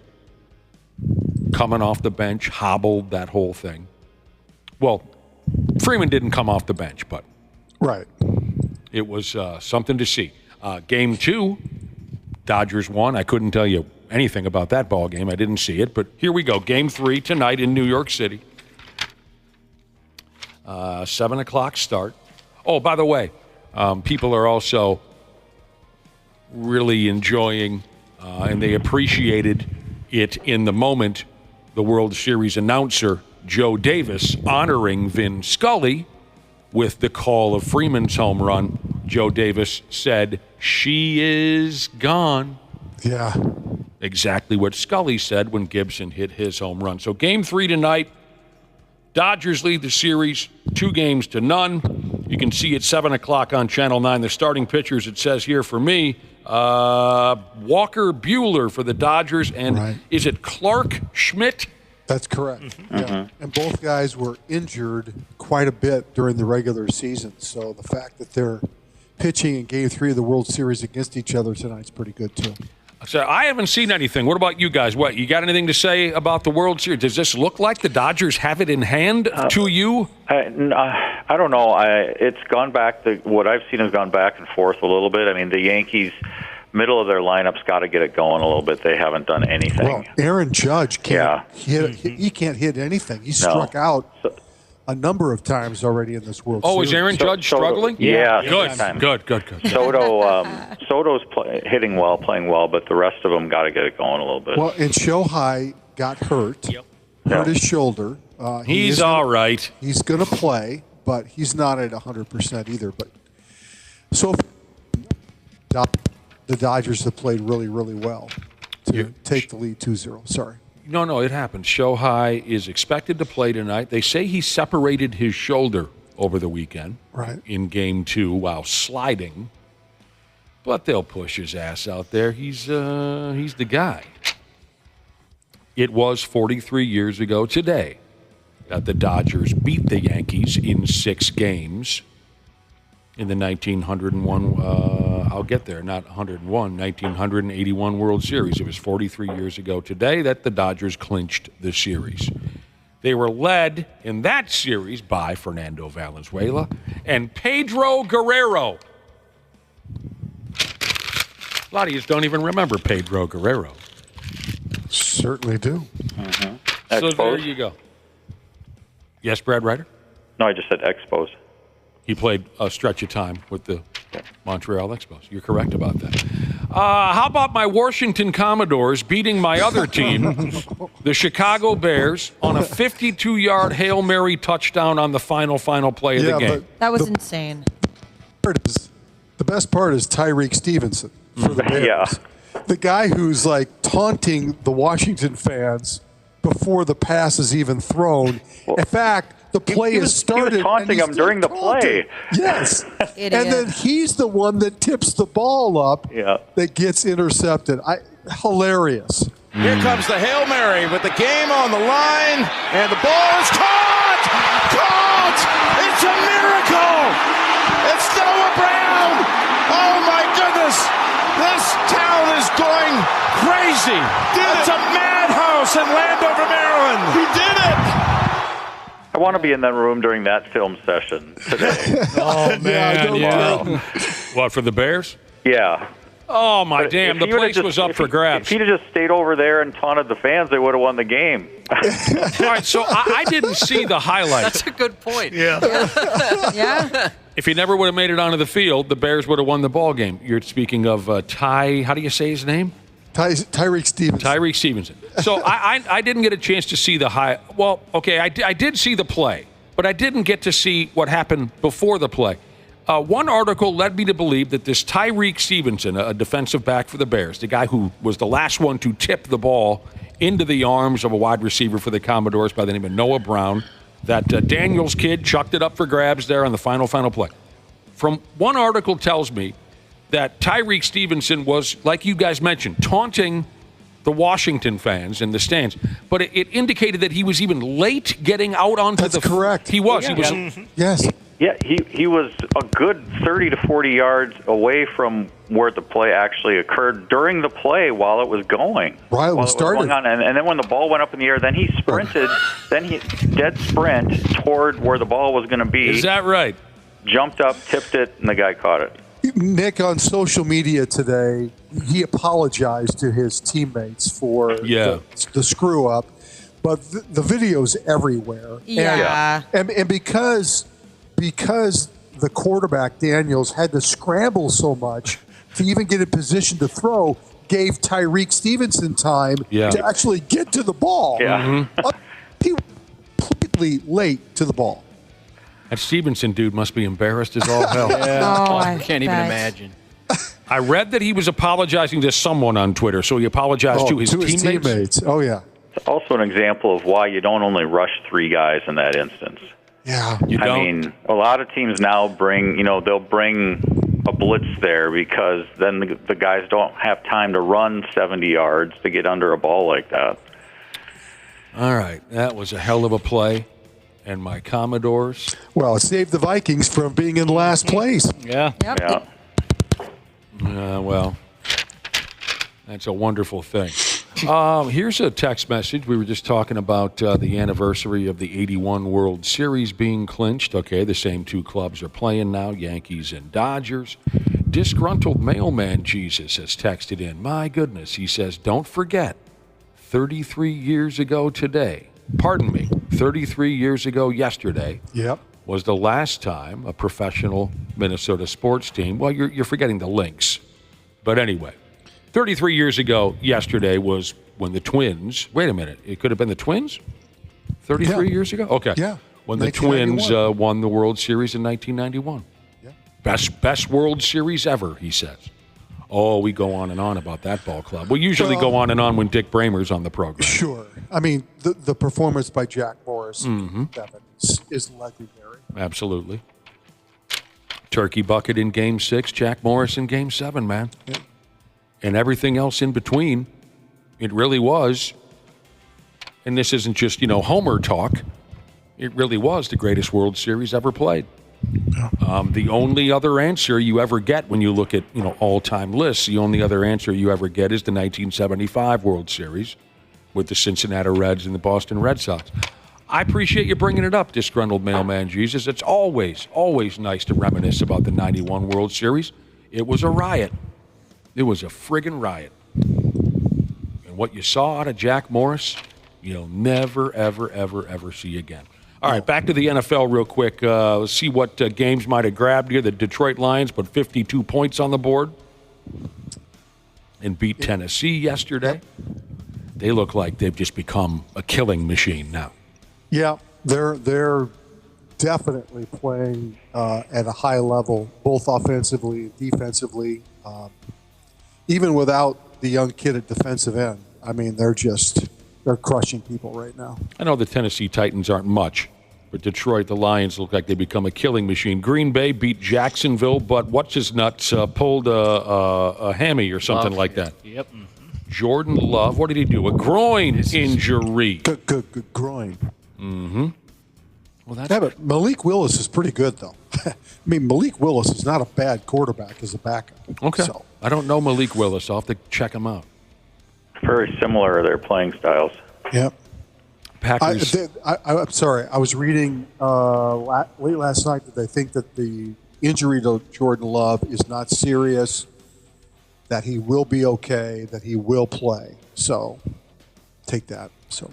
coming off the bench, hobbled, that whole thing. Well, Freeman didn't come off the bench, but right. It was something to see. Game 2, Dodgers won. I couldn't tell you anything about that ball game. I didn't see it, but here we go. Game 3 tonight in New York City. 7 o'clock start. Oh, by the way, people are also really enjoying, and they appreciated it in the moment, the World Series announcer, Joe Davis, honoring Vin Scully with the call of Freeman's home run. Joe Davis said, "She is gone." Yeah. Exactly what Scully said when Gibson hit his home run. So game 3 tonight, Dodgers lead the series 2-0. You can see at 7 o'clock on Channel 9 the starting pitchers, it says here for me, Walker Buehler for the Dodgers, and is it Clark Schmidt? That's correct. Mm-hmm. Yeah. And both guys were injured quite a bit during the regular season. So the fact that they're pitching in Game 3 of the World Series against each other tonight is pretty good, too. So I haven't seen anything. What about you guys? What, you got anything to say about the World Series? Does this look like the Dodgers have it in hand to you? I don't know. It's gone back. What I've seen has gone back and forth a little bit. I mean, the Yankees, middle of their lineup's got to get it going a little bit. They haven't done anything. Well, Aaron Judge can't hit. He can't hit anything. He struck out a number of times already in this World Series. Oh, is Aaron Judge struggling? Yeah. Good. Soto's hitting well, playing well, but the rest of them got to get it going a little bit. Well, and Shohei got hurt. Hurt his shoulder. He's all right. He's going to play, but he's not at 100% either. But so the Dodgers have played really, really well to take the lead 2-0. Sorry. No, it happened. Shohei is expected to play tonight. They say he separated his shoulder over the weekend in Game 2 while sliding. But they'll push his ass out there. He's the guy. It was 43 years ago today that the Dodgers beat the Yankees in 6 games in the 1981 World Series. It was 43 years ago today that the Dodgers clinched the series. They were led in that series by Fernando Valenzuela and Pedro Guerrero. A lot of you don't even remember Pedro Guerrero. Certainly do. Mm-hmm. So there you go. Yes, Brad Ryder? No, I just said Expos. He played a stretch of time with the Montreal Expos. You're correct about that. How about my Washington Commodores beating my other team, the Chicago Bears, on a 52-yard Hail Mary touchdown on the final play of the game? That was insane. The best part is Tyreek Stevenson for the Bears. Yeah. The guy who's like taunting the Washington fans before the pass is even thrown. In fact, the play is started. He was taunting him during the play. Yes. And then he's the one that tips the ball up that gets intercepted. Hilarious. Here comes the Hail Mary with the game on the line, and the ball is caught! Caught! It's a miracle! It's Noah Brown! Oh my goodness! This town is going crazy! It's a madhouse in Landover, Maryland! He did it! want to be in that room during that film session today. Oh, man. Wow. What, for the Bears? Yeah. Oh, my But damn. if The he would've place was up for grabs. If he'd have just stayed over there and taunted the fans, they would have won the game. All right, so I didn't see the highlights. That's a good point. Yeah. If he never would have made it onto the field, the Bears would have won the ball game. You're speaking of how do you say his name? Tyreek Stevenson. Tyreek Stevenson. So I didn't get a chance to see the high. Well, okay, I did see the play, but I didn't get to see what happened before the play. One article led me to believe that this Tyreek Stevenson, a defensive back for the Bears, the guy who was the last one to tip the ball into the arms of a wide receiver for the Commodores by the name of Noah Brown, that Daniels kid chucked it up for grabs there on the final play. From one article tells me that Tyreek Stevenson was, like you guys mentioned, taunting the Washington fans in the stands, but it indicated that he was even late getting out onto the. That's correct. He was. Yeah. He was. Yes. Yeah, he was a good 30 to 40 yards away from where the play actually occurred during the play while it was going. While it was started. Going on. And then when the ball went up in the air, then he sprinted, then he dead sprint toward where the ball was going to be. Is that right? Jumped up, tipped it, and the guy caught it. Nick, on social media today, he apologized to his teammates for the screw up, but the video's everywhere. Yeah. And because the quarterback, Daniels, had to scramble so much to even get in position to throw, gave Tyreek Stevenson time to actually get to the ball. Yeah. He was completely late to the ball. That Stevenson dude must be embarrassed as all hell. I can't even imagine. I read that he was apologizing to someone on Twitter, so he apologized to his teammates. Oh, yeah. It's also an example of why you don't only rush three guys in that instance. Yeah. I mean, a lot of teams now they'll bring a blitz there because then the guys don't have time to run 70 yards to get under a ball like that. All right. That was a hell of a play. And my Commodores. Well, it saved the Vikings from being in last place. Yeah. Yeah. Well, that's a wonderful thing. Here's a text message. We were just talking about the anniversary of the 81 World Series being clinched. Okay, the same two clubs are playing now, Yankees and Dodgers. Disgruntled mailman Jesus has texted in. My goodness, he says, don't forget, 33 years ago today, 33 years ago yesterday, was the last time a professional Minnesota sports team, well, you're forgetting the Lynx, but anyway, 33 years ago yesterday was when the Twins, wait a minute, it could have been the Twins? 33 years ago? Okay. Yeah. When the Twins won the World Series in 1991. Yeah. Best World Series ever, he says. Oh, we go on and on about that ball club. We usually go on and on when Dick Bramer's on the program. Sure. I mean, the performance by Jack Morris is legendary. Absolutely. Turkey bucket in Game 6, Jack Morris in Game 7, man. Yeah. And everything else in between, it really was, and this isn't just, Homer talk, it really was the greatest World Series ever played. The only other answer you ever get when you look at, all-time lists, the only other answer you ever get is the 1975 World Series with the Cincinnati Reds and the Boston Red Sox. I appreciate you bringing it up, disgruntled mailman Jesus. It's always nice to reminisce about the 91 World Series. It was a riot. It was a friggin' riot. And what you saw out of Jack Morris, you'll never, ever, ever, ever see again. All right, back to the NFL real quick. Let's see what games might have grabbed here. The Detroit Lions put 52 points on the board and beat Tennessee yesterday. They look like they've just become a killing machine now. Yeah, they're definitely playing at a high level, both offensively and defensively. Even without the young kid at defensive end, I mean, they're crushing people right now. I know the Tennessee Titans aren't much, but Detroit, the Lions, look like they become a killing machine. Green Bay beat Jacksonville, but what's-his-nuts pulled a hammy or something like that. Yep. Jordan Love, what did he do? A groin injury. Good groin. Mm-hmm. Well, but Malik Willis is pretty good, though. I mean, Malik Willis is not a bad quarterback as a backup. Okay. So. I don't know Malik Willis. I'll have to check him out. Very similar, their playing styles. Yep. Packers. I'm sorry. I was reading late last night that they think that the injury to Jordan Love is not serious, that he will be okay, that he will play. So take that. So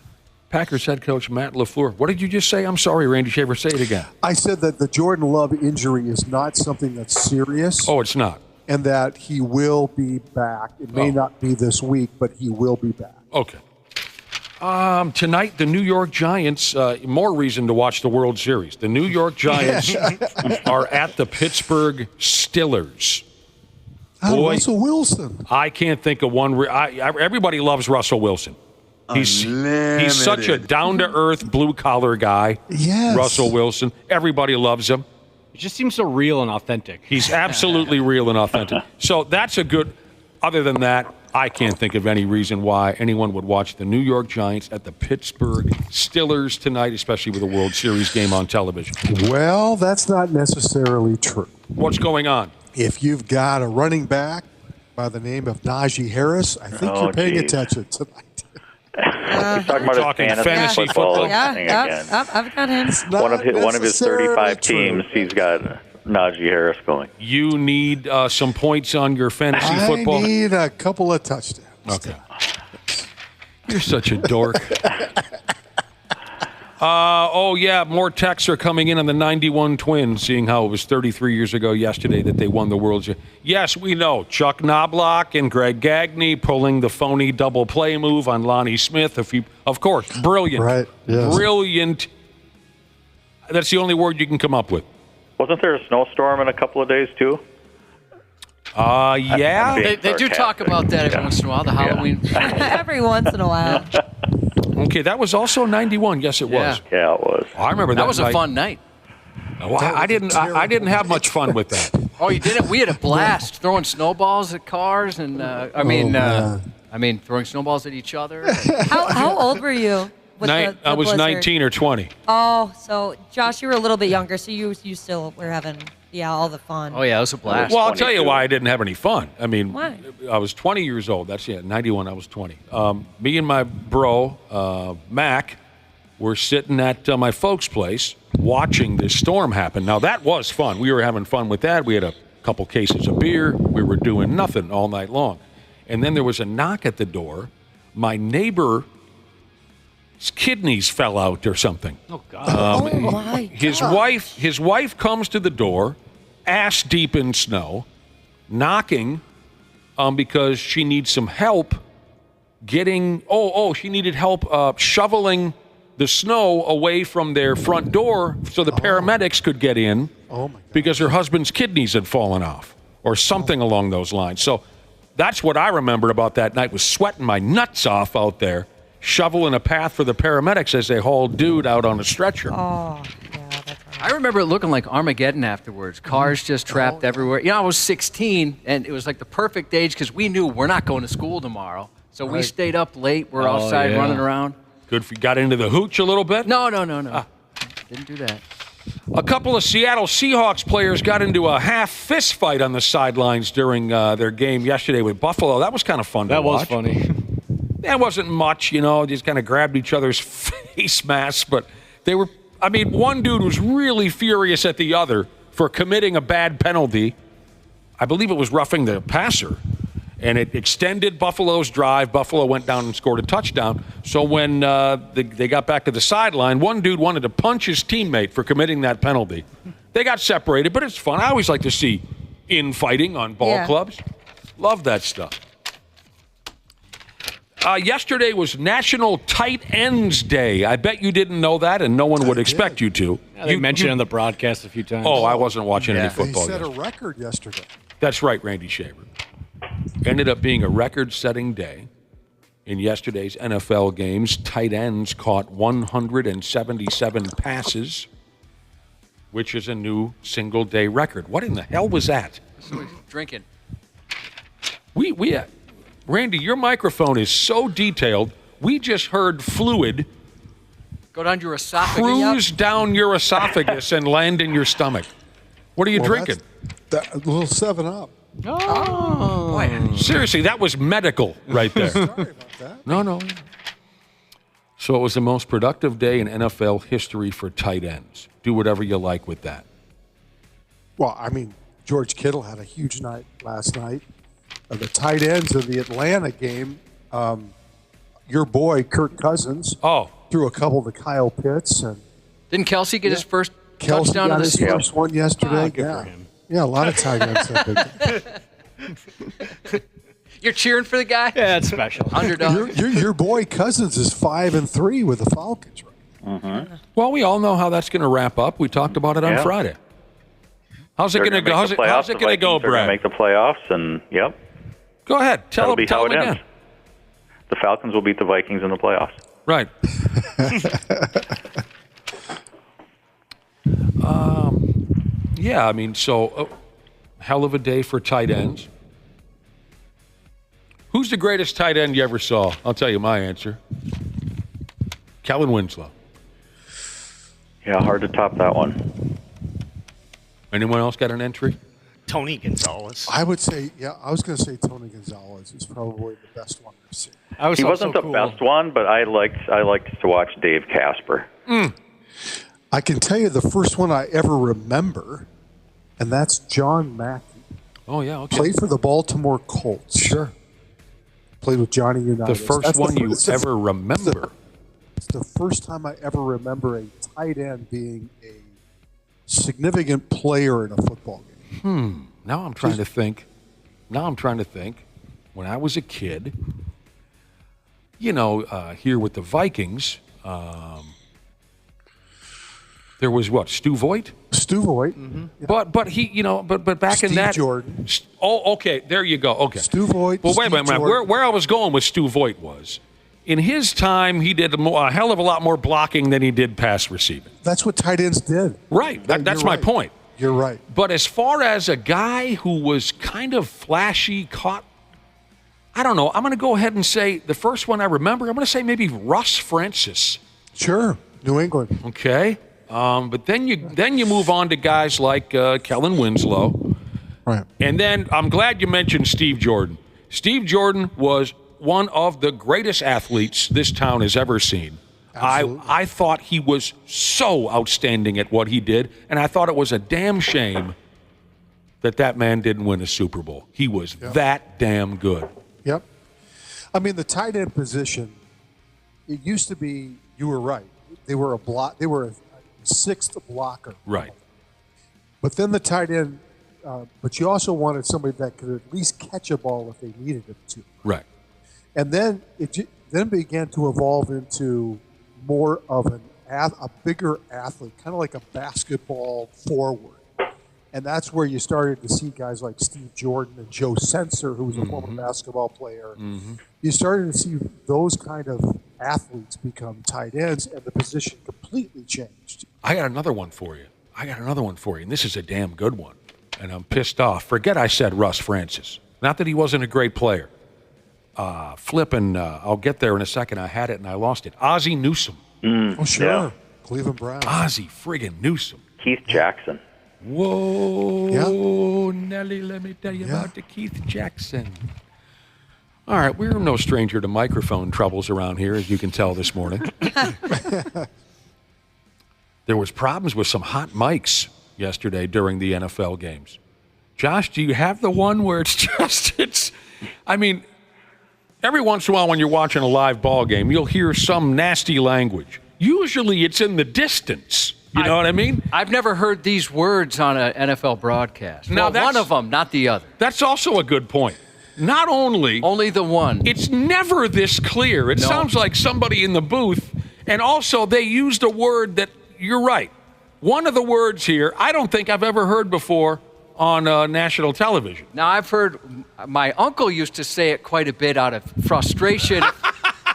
Packers head coach Matt LaFleur. What did you just say? I'm sorry, Randy Shaver. Say it again. I said that the Jordan Love injury is not something that's serious. Oh, it's not. And that he will be back. It may not be this week, but he will be back. Okay. Tonight, the New York Giants, more reason to watch the World Series. The New York Giants are at the Pittsburgh Steelers. Russell Wilson. I can't think of one. Everybody loves Russell Wilson. He's such a down-to-earth, blue-collar guy. Yes. Russell Wilson. Everybody loves him. He just seems so real and authentic. He's absolutely real and authentic. So that's a good – other than that, I can't think of any reason why anyone would watch the New York Giants at the Pittsburgh Steelers tonight, especially with a World Series game on television. Well, that's not necessarily true. What's going on? If you've got a running back by the name of Najee Harris, I think you're paying attention tonight. He's talking about his fantasy football thing again. I've got him. One of his 35 teams, he's got Najee Harris going. You need some points on your fantasy football? I need a couple of touchdowns. Okay. You're such a dork. More texts are coming in on the 91 Twins, seeing how it was 33 years ago yesterday that they won the World Series. Yes, we know. Chuck Knobloch and Greg Gagne pulling the phony double play move on Lonnie Smith. Of course, brilliant. Right, yes. Brilliant. That's the only word you can come up with. Wasn't there a snowstorm in a couple of days, too? Yeah. They do talk about that every once in a while, the Halloween. Every once in a while. Okay, that was also 91. Yes, it was. Yeah, it was. I remember that. That was a fun night. Well, I didn't have much fun with that. Oh, you didn't? We had a blast throwing snowballs at cars and throwing snowballs at each other. How old were you? I was blizzard? 19 or 20. Oh, so Josh, you were a little bit younger, so you still were having all the fun. Oh yeah, it was a blast. Well, I'll tell you why I didn't have any fun. I mean, why? I was 20 years old. That's 91. I was 20. Me and my bro Mac were sitting at my folks' place watching this storm happen. Now that was fun. We were having fun with that. We had a couple cases of beer. We were doing nothing all night long, and then there was a knock at the door. My neighbor. His kidneys fell out or something. Oh God! His wife comes to the door, ass deep in snow, knocking, because she needs some help getting. She needed help shoveling the snow away from their front door so the paramedics could get in. Oh my God. Because her husband's kidneys had fallen off or something along those lines. So that's what I remember about that night, was sweating my nuts off out there, shoveling a path for the paramedics as they hauled dude out on a stretcher. Oh, yeah, that's right. I remember it looking like Armageddon afterwards. Cars just trapped everywhere. I was 16, and it was like the perfect age because we knew we're not going to school tomorrow. So we stayed up late. We're outside running around. Good for you. Got into the hooch a little bit? No. Didn't do that. A couple of Seattle Seahawks players got into a half fist fight on the sidelines during their game yesterday with Buffalo. That was kind of fun to watch. That was funny. That wasn't much, just kind of grabbed each other's face masks, but they were, one dude was really furious at the other for committing a bad penalty. I believe it was roughing the passer, and it extended Buffalo's drive. Buffalo went down and scored a touchdown. So when they got back to the sideline, one dude wanted to punch his teammate for committing that penalty. They got separated, but it's fun. I always like to see infighting on ball clubs. Love that stuff. Yesterday was National Tight Ends Day. I bet you didn't know that, and no one would expect you to. Yeah, they mentioned it on the broadcast a few times. Oh, I wasn't watching any football. They set a record yesterday. That's right, Randy Shaver. Ended up being a record-setting day in yesterday's NFL games. Tight ends caught 177 passes, which is a new single-day record. What in the hell was that? Drinking. Randy, your microphone is so detailed. We just heard fluid go down your esophagus. Cruise down your esophagus and land in your stomach. What are you drinking? A little 7-Up. Oh. Boy. Seriously, that was medical right there. Sorry about that. No. So it was the most productive day in NFL history for tight ends. Do whatever you like with that. Well, I mean, George Kittle had a huge night last night. The tight ends of the Atlanta game, your boy Kirk Cousins threw a couple to Kyle Pitts. And didn't Kelsey get his first Kelsey touchdown got of the his season? first one yesterday. Good for him. Yeah, a lot of tight ends. Have You're cheering for the guy? Yeah, it's special. Underdog. Your boy Cousins is 5-3 with the Falcons, right? Well, we all know how that's going to wrap up. We talked about it on Friday. How's it going to go? How's it going to go, They're going Brad? to make the playoffs, and Go ahead. Tell that'll be them how it again. ends. The Falcons will beat the Vikings in the playoffs. Right. Yeah, I mean, so hell of a day for tight ends. Who's the greatest tight end you ever saw? I'll tell you my answer. Kellen Winslow. Yeah, hard to top that one. Anyone else got an entry? Tony Gonzalez. I would say, I was going to say Tony Gonzalez is probably the best one I've seen. He wasn't the best one, but I liked to watch Dave Casper. I can tell you the first one I ever remember, and that's John Mackey. Oh, yeah, okay. Played for the Baltimore Colts. Sure. Played with Johnny Unitas. The first one you ever remember. It's the first time I ever remember a tight end being a significant player in a football game. Now I'm trying to think. When I was a kid, here with the Vikings, there was what, Stu Voigt? Stu Voigt. Yeah. But he, but back in that. Steve Jordan. Oh, okay. There you go. Okay. Stu Voigt. Well, wait a minute. Where I was going with Stu Voigt was, in his time, he did a hell of a lot more blocking than he did pass receiving. That's what tight ends did. Right. That's my point. You're right. But as far as a guy who was kind of flashy, I don't know. I'm going to go ahead and say the first one I remember, I'm going to say maybe Russ Francis. Sure. New England. Okay. But then you move on to guys like Kellen Winslow. Right. And then I'm glad you mentioned Steve Jordan. Steve Jordan was one of the greatest athletes this town has ever seen. I thought he was so outstanding at what he did, and I thought it was a damn shame that man didn't win a Super Bowl. He was that damn good. Yep. I mean, the tight end position, it used to be, you were right, they were a sixth blocker. Right. But then the tight end, but you also wanted somebody that could at least catch a ball if they needed him to. Right. And then it began to evolve into more of a bigger athlete, kind of like a basketball forward. And that's where you started to see guys like Steve Jordan and Joe Sensor, who was a former basketball player. You started to see those kind of athletes become tight ends, and the position completely changed. I got another one for you. And this is a damn good one. And I'm pissed off. Forget I said Russ Francis. Not that he wasn't a great player. I'll get there in a second. I had it and I lost it. Ozzie Newsome. Oh, sure. Yeah. Cleveland Browns. Ozzie friggin' Newsome. Keith Jackson. Whoa, Nelly, let me tell you about the Keith Jackson. All right, we're no stranger to microphone troubles around here, as you can tell this morning. There was problems with some hot mics yesterday during the NFL games. Josh, do you have the one where every once in a while when you're watching a live ball game, you'll hear some nasty language. Usually it's in the distance. You know what I mean? I've never heard these words on an NFL broadcast. Now, one of them, not the other. That's also a good point. Not only the one. It's never this clear. It sounds like somebody in the booth. And also, they used a word that, you're right. One of the words here, I don't think I've ever heard before on national television. Now, I've heard my uncle used to say it quite a bit out of frustration.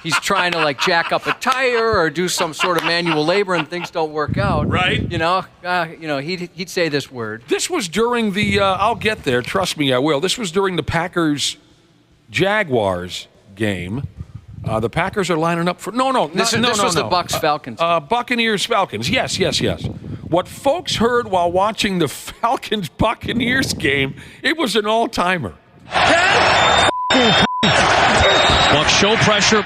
He's trying to jack up a tire or do some sort of manual labor and things don't work out. Right. He'd say this word. This was during the, I'll get there, trust me, I will. This was during the Packers-Jaguars game. The Packers are lining up for, This was the Bucs-Falcons. Buccaneers-Falcons, yes. What folks heard while watching the Falcons-Buccaneers game, it was an all-timer. Bucs show pressure.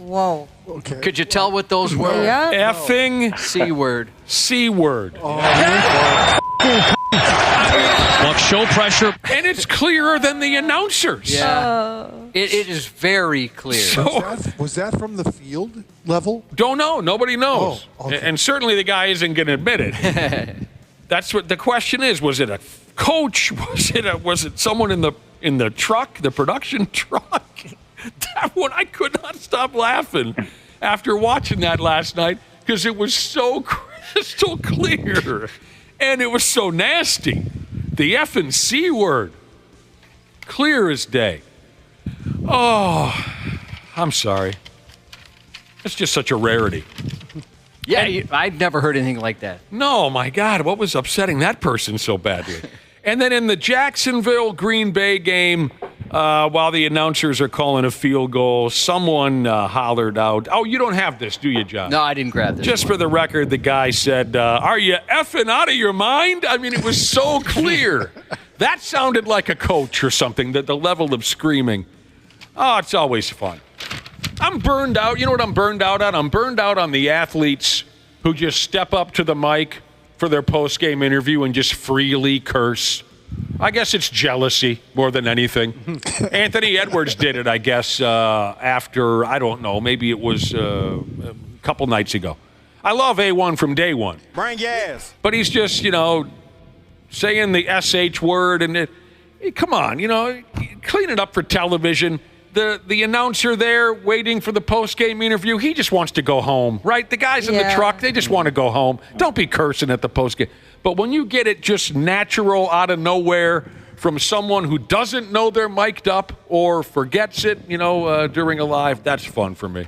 Whoa. Okay. Could you tell what those were? Yeah. Effing C-word. C-word. Look, show pressure. And it's clearer than the announcers. Yeah. It is very clear. Was that from the field level? Don't know. Nobody knows. Oh, okay. And certainly the guy isn't going to admit it. That's what the question is. Was it a coach? Was it someone in the truck, the production truck? That one, I could not stop laughing after watching that last night because it was so crystal clear and it was so nasty. The effing C word. Clear as day. Oh, I'm sorry. It's just such a rarity. Yeah, I'd never heard anything like that. No, my God, what was upsetting that person so badly? And then in the Jacksonville-Green Bay game, while the announcers are calling a field goal, someone hollered out, "Oh, you don't have this, do you, John?" No, I didn't grab this. Just for the record, the guy said, "Are you effing out of your mind?" I mean, it was so clear. That sounded like a coach or something, the level of screaming. Oh, it's always fun. I'm burned out. You know what I'm burned out on? I'm burned out on the athletes who just step up to the mic for their post-game interview and just freely curse. I guess it's jealousy more than anything. Anthony Edwards did it, I guess, after, I don't know, maybe it was a couple nights ago. I love A1 from day one. Bring gas. But he's just, saying the SH word and come on, clean it up for television. The announcer there waiting for the post-game interview, he just wants to go home, right? The guys in the truck, they just want to go home. Don't be cursing at the post-game. But when you get it just natural out of nowhere from someone who doesn't know they're mic'd up or forgets it, during a live, that's fun for me.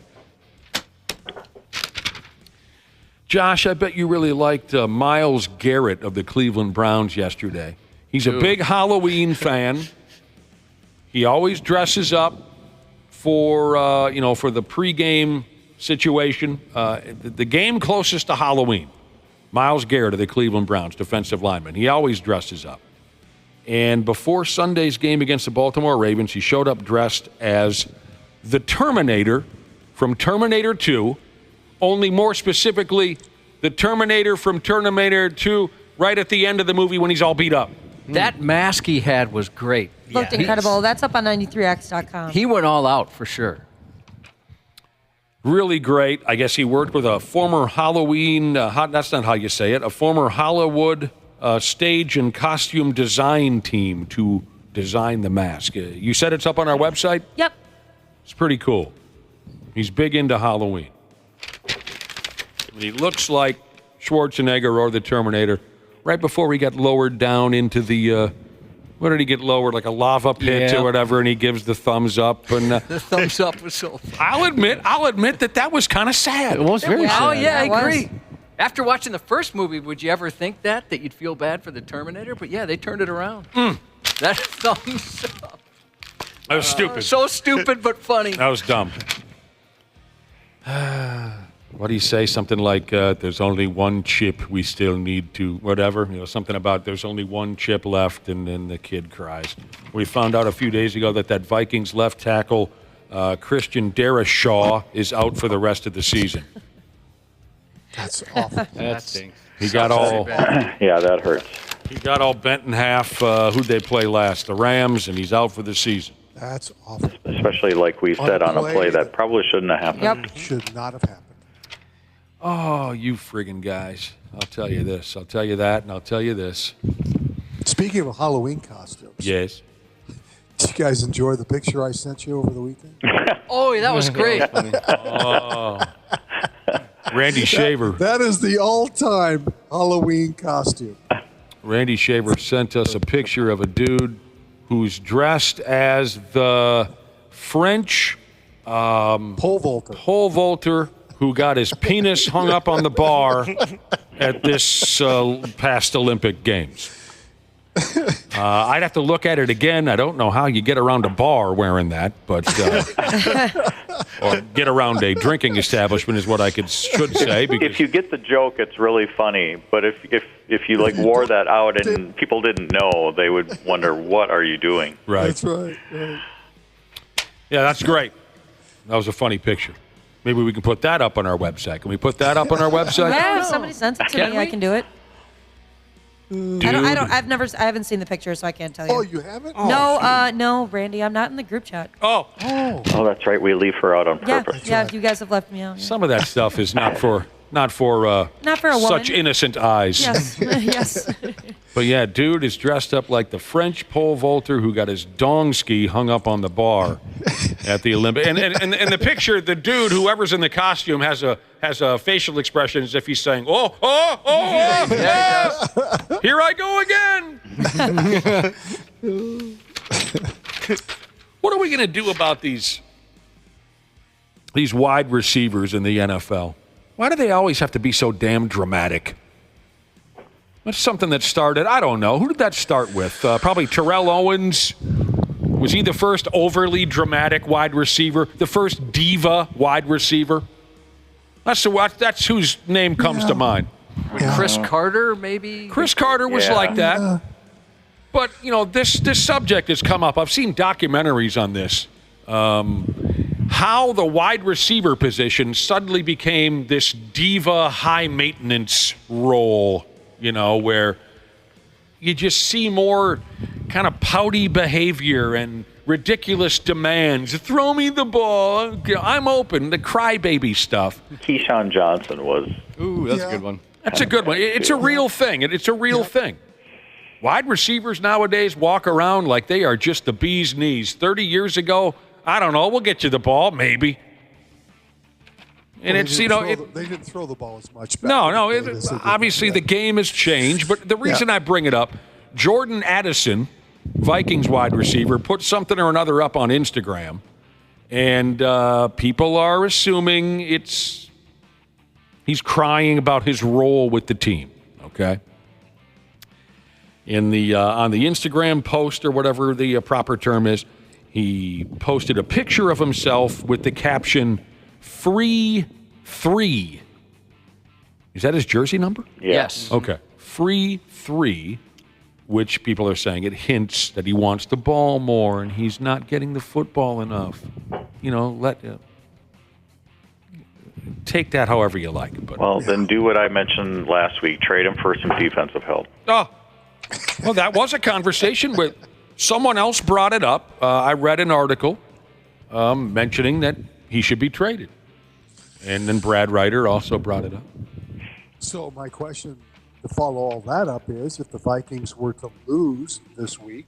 Josh, I bet you really liked Myles Garrett of the Cleveland Browns yesterday. He's a big Halloween fan. He always dresses up for the pregame situation. The game closest to Halloween. Myles Garrett of the Cleveland Browns, defensive lineman. He always dresses up. And before Sunday's game against the Baltimore Ravens, he showed up dressed as the Terminator from Terminator 2, only more specifically, the Terminator from Terminator 2 right at the end of the movie when he's all beat up. That mask he had was great. Looked incredible. That's up on 93x.com. He went all out for sure. Really great. I guess he worked with a former Halloween, that's not how you say it, a former Hollywood stage and costume design team to design the mask. You said it's up on our website? Yep. It's pretty cool. He's big into Halloween. He looks like Schwarzenegger or the Terminator. Right before he got lowered down into the, where did he get lowered? Like a lava pit or whatever, and he gives the thumbs up. And the thumbs up was so funny. I'll admit that was kind of sad. It was very sad. Oh, yeah, I agree. After watching the first movie, would you ever think that you'd feel bad for the Terminator? But yeah, they turned it around. That thumbs up. That was stupid. So stupid, but funny. That was dumb. What do you say? Something like, there's only one chip we still need to, whatever. Something about there's only one chip left, and then the kid cries. We found out a few days ago that Vikings left tackle, Christian Darrisaw, is out for the rest of the season. That's awful. That stinks. He got all... Yeah, that hurts. He got all bent in half. Who'd they play last? The Rams, and he's out for the season. That's awful. Especially like we said on a play that probably shouldn't have happened. Yep. Should not have happened. Oh, you friggin' guys. I'll tell you this. I'll tell you that, and I'll tell you this. Speaking of Halloween costumes. Yes. Did you guys enjoy the picture I sent you over the weekend? Oh, that was great. Randy Shaver. That is the all-time Halloween costume. Randy Shaver sent us a picture of a dude who's dressed as the French pole vaulter who got his penis hung up on the bar at this past Olympic Games. I'd have to look at it again. I don't know how you get around a bar wearing that, but or get around a drinking establishment is what I should say. Because if you get the joke, it's really funny. But if you wore that out and people didn't know, they would wonder, what are you doing? Right. That's right. Yeah, that's great. That was a funny picture. Maybe we can put that up on our website. Can we put that up on our website? Yeah, if somebody sends it to me, I can do it. I haven't seen the picture, so I can't tell you. Oh, you haven't? No, Randy, I'm not in the group chat. Oh, that's right. We leave her out on purpose. Yeah, you guys have left me out. Yeah. Some of that stuff is not for a woman. such innocent eyes. Yes, yes. But yeah, dude is dressed up like the French pole vaulter who got his dong ski hung up on the bar at the Olympic. And the picture, the dude, whoever's in the costume, has a facial expression as if he's saying, "Oh, here I go again." What are we going to do about these wide receivers in the NFL? Why do they always have to be so damn dramatic? That's something that started, I don't know. Who did that start with? Probably Terrell Owens. Was he the first overly dramatic wide receiver? The first diva wide receiver? That's whose name comes to mind. Chris Carter, maybe? Chris Carter was like that. But, this subject has come up. I've seen documentaries on this. How the wide receiver position suddenly became this diva high-maintenance role, where you just see more kind of pouty behavior and ridiculous demands. Throw me the ball. I'm open. The crybaby stuff. Keyshawn Johnson was. Ooh, that's a good one. That's a good one. It's a real thing. It's a real thing. Wide receivers nowadays walk around like they are just the bee's knees. 30 years ago, I don't know, we'll get you the ball, maybe. And they didn't throw the ball as much back. No, obviously the game has changed, but the reason I bring it up, Jordan Addison, Vikings wide receiver, put something or another up on Instagram, and people are assuming he's crying about his role with the team, okay? On the Instagram post, or whatever the proper term is, he posted a picture of himself with the caption, "Free 3." Is that his jersey number? Yes. Okay. Free 3, which people are saying it hints that he wants the ball more and he's not getting the football enough. Take that however you like. But then do what I mentioned last week. Trade him for some defensive help. Oh, well, that was a conversation with someone else brought it up. I read an article mentioning that he should be traded. And then Brad Ryder also brought it up. So my question to follow all that up is, if the Vikings were to lose this week,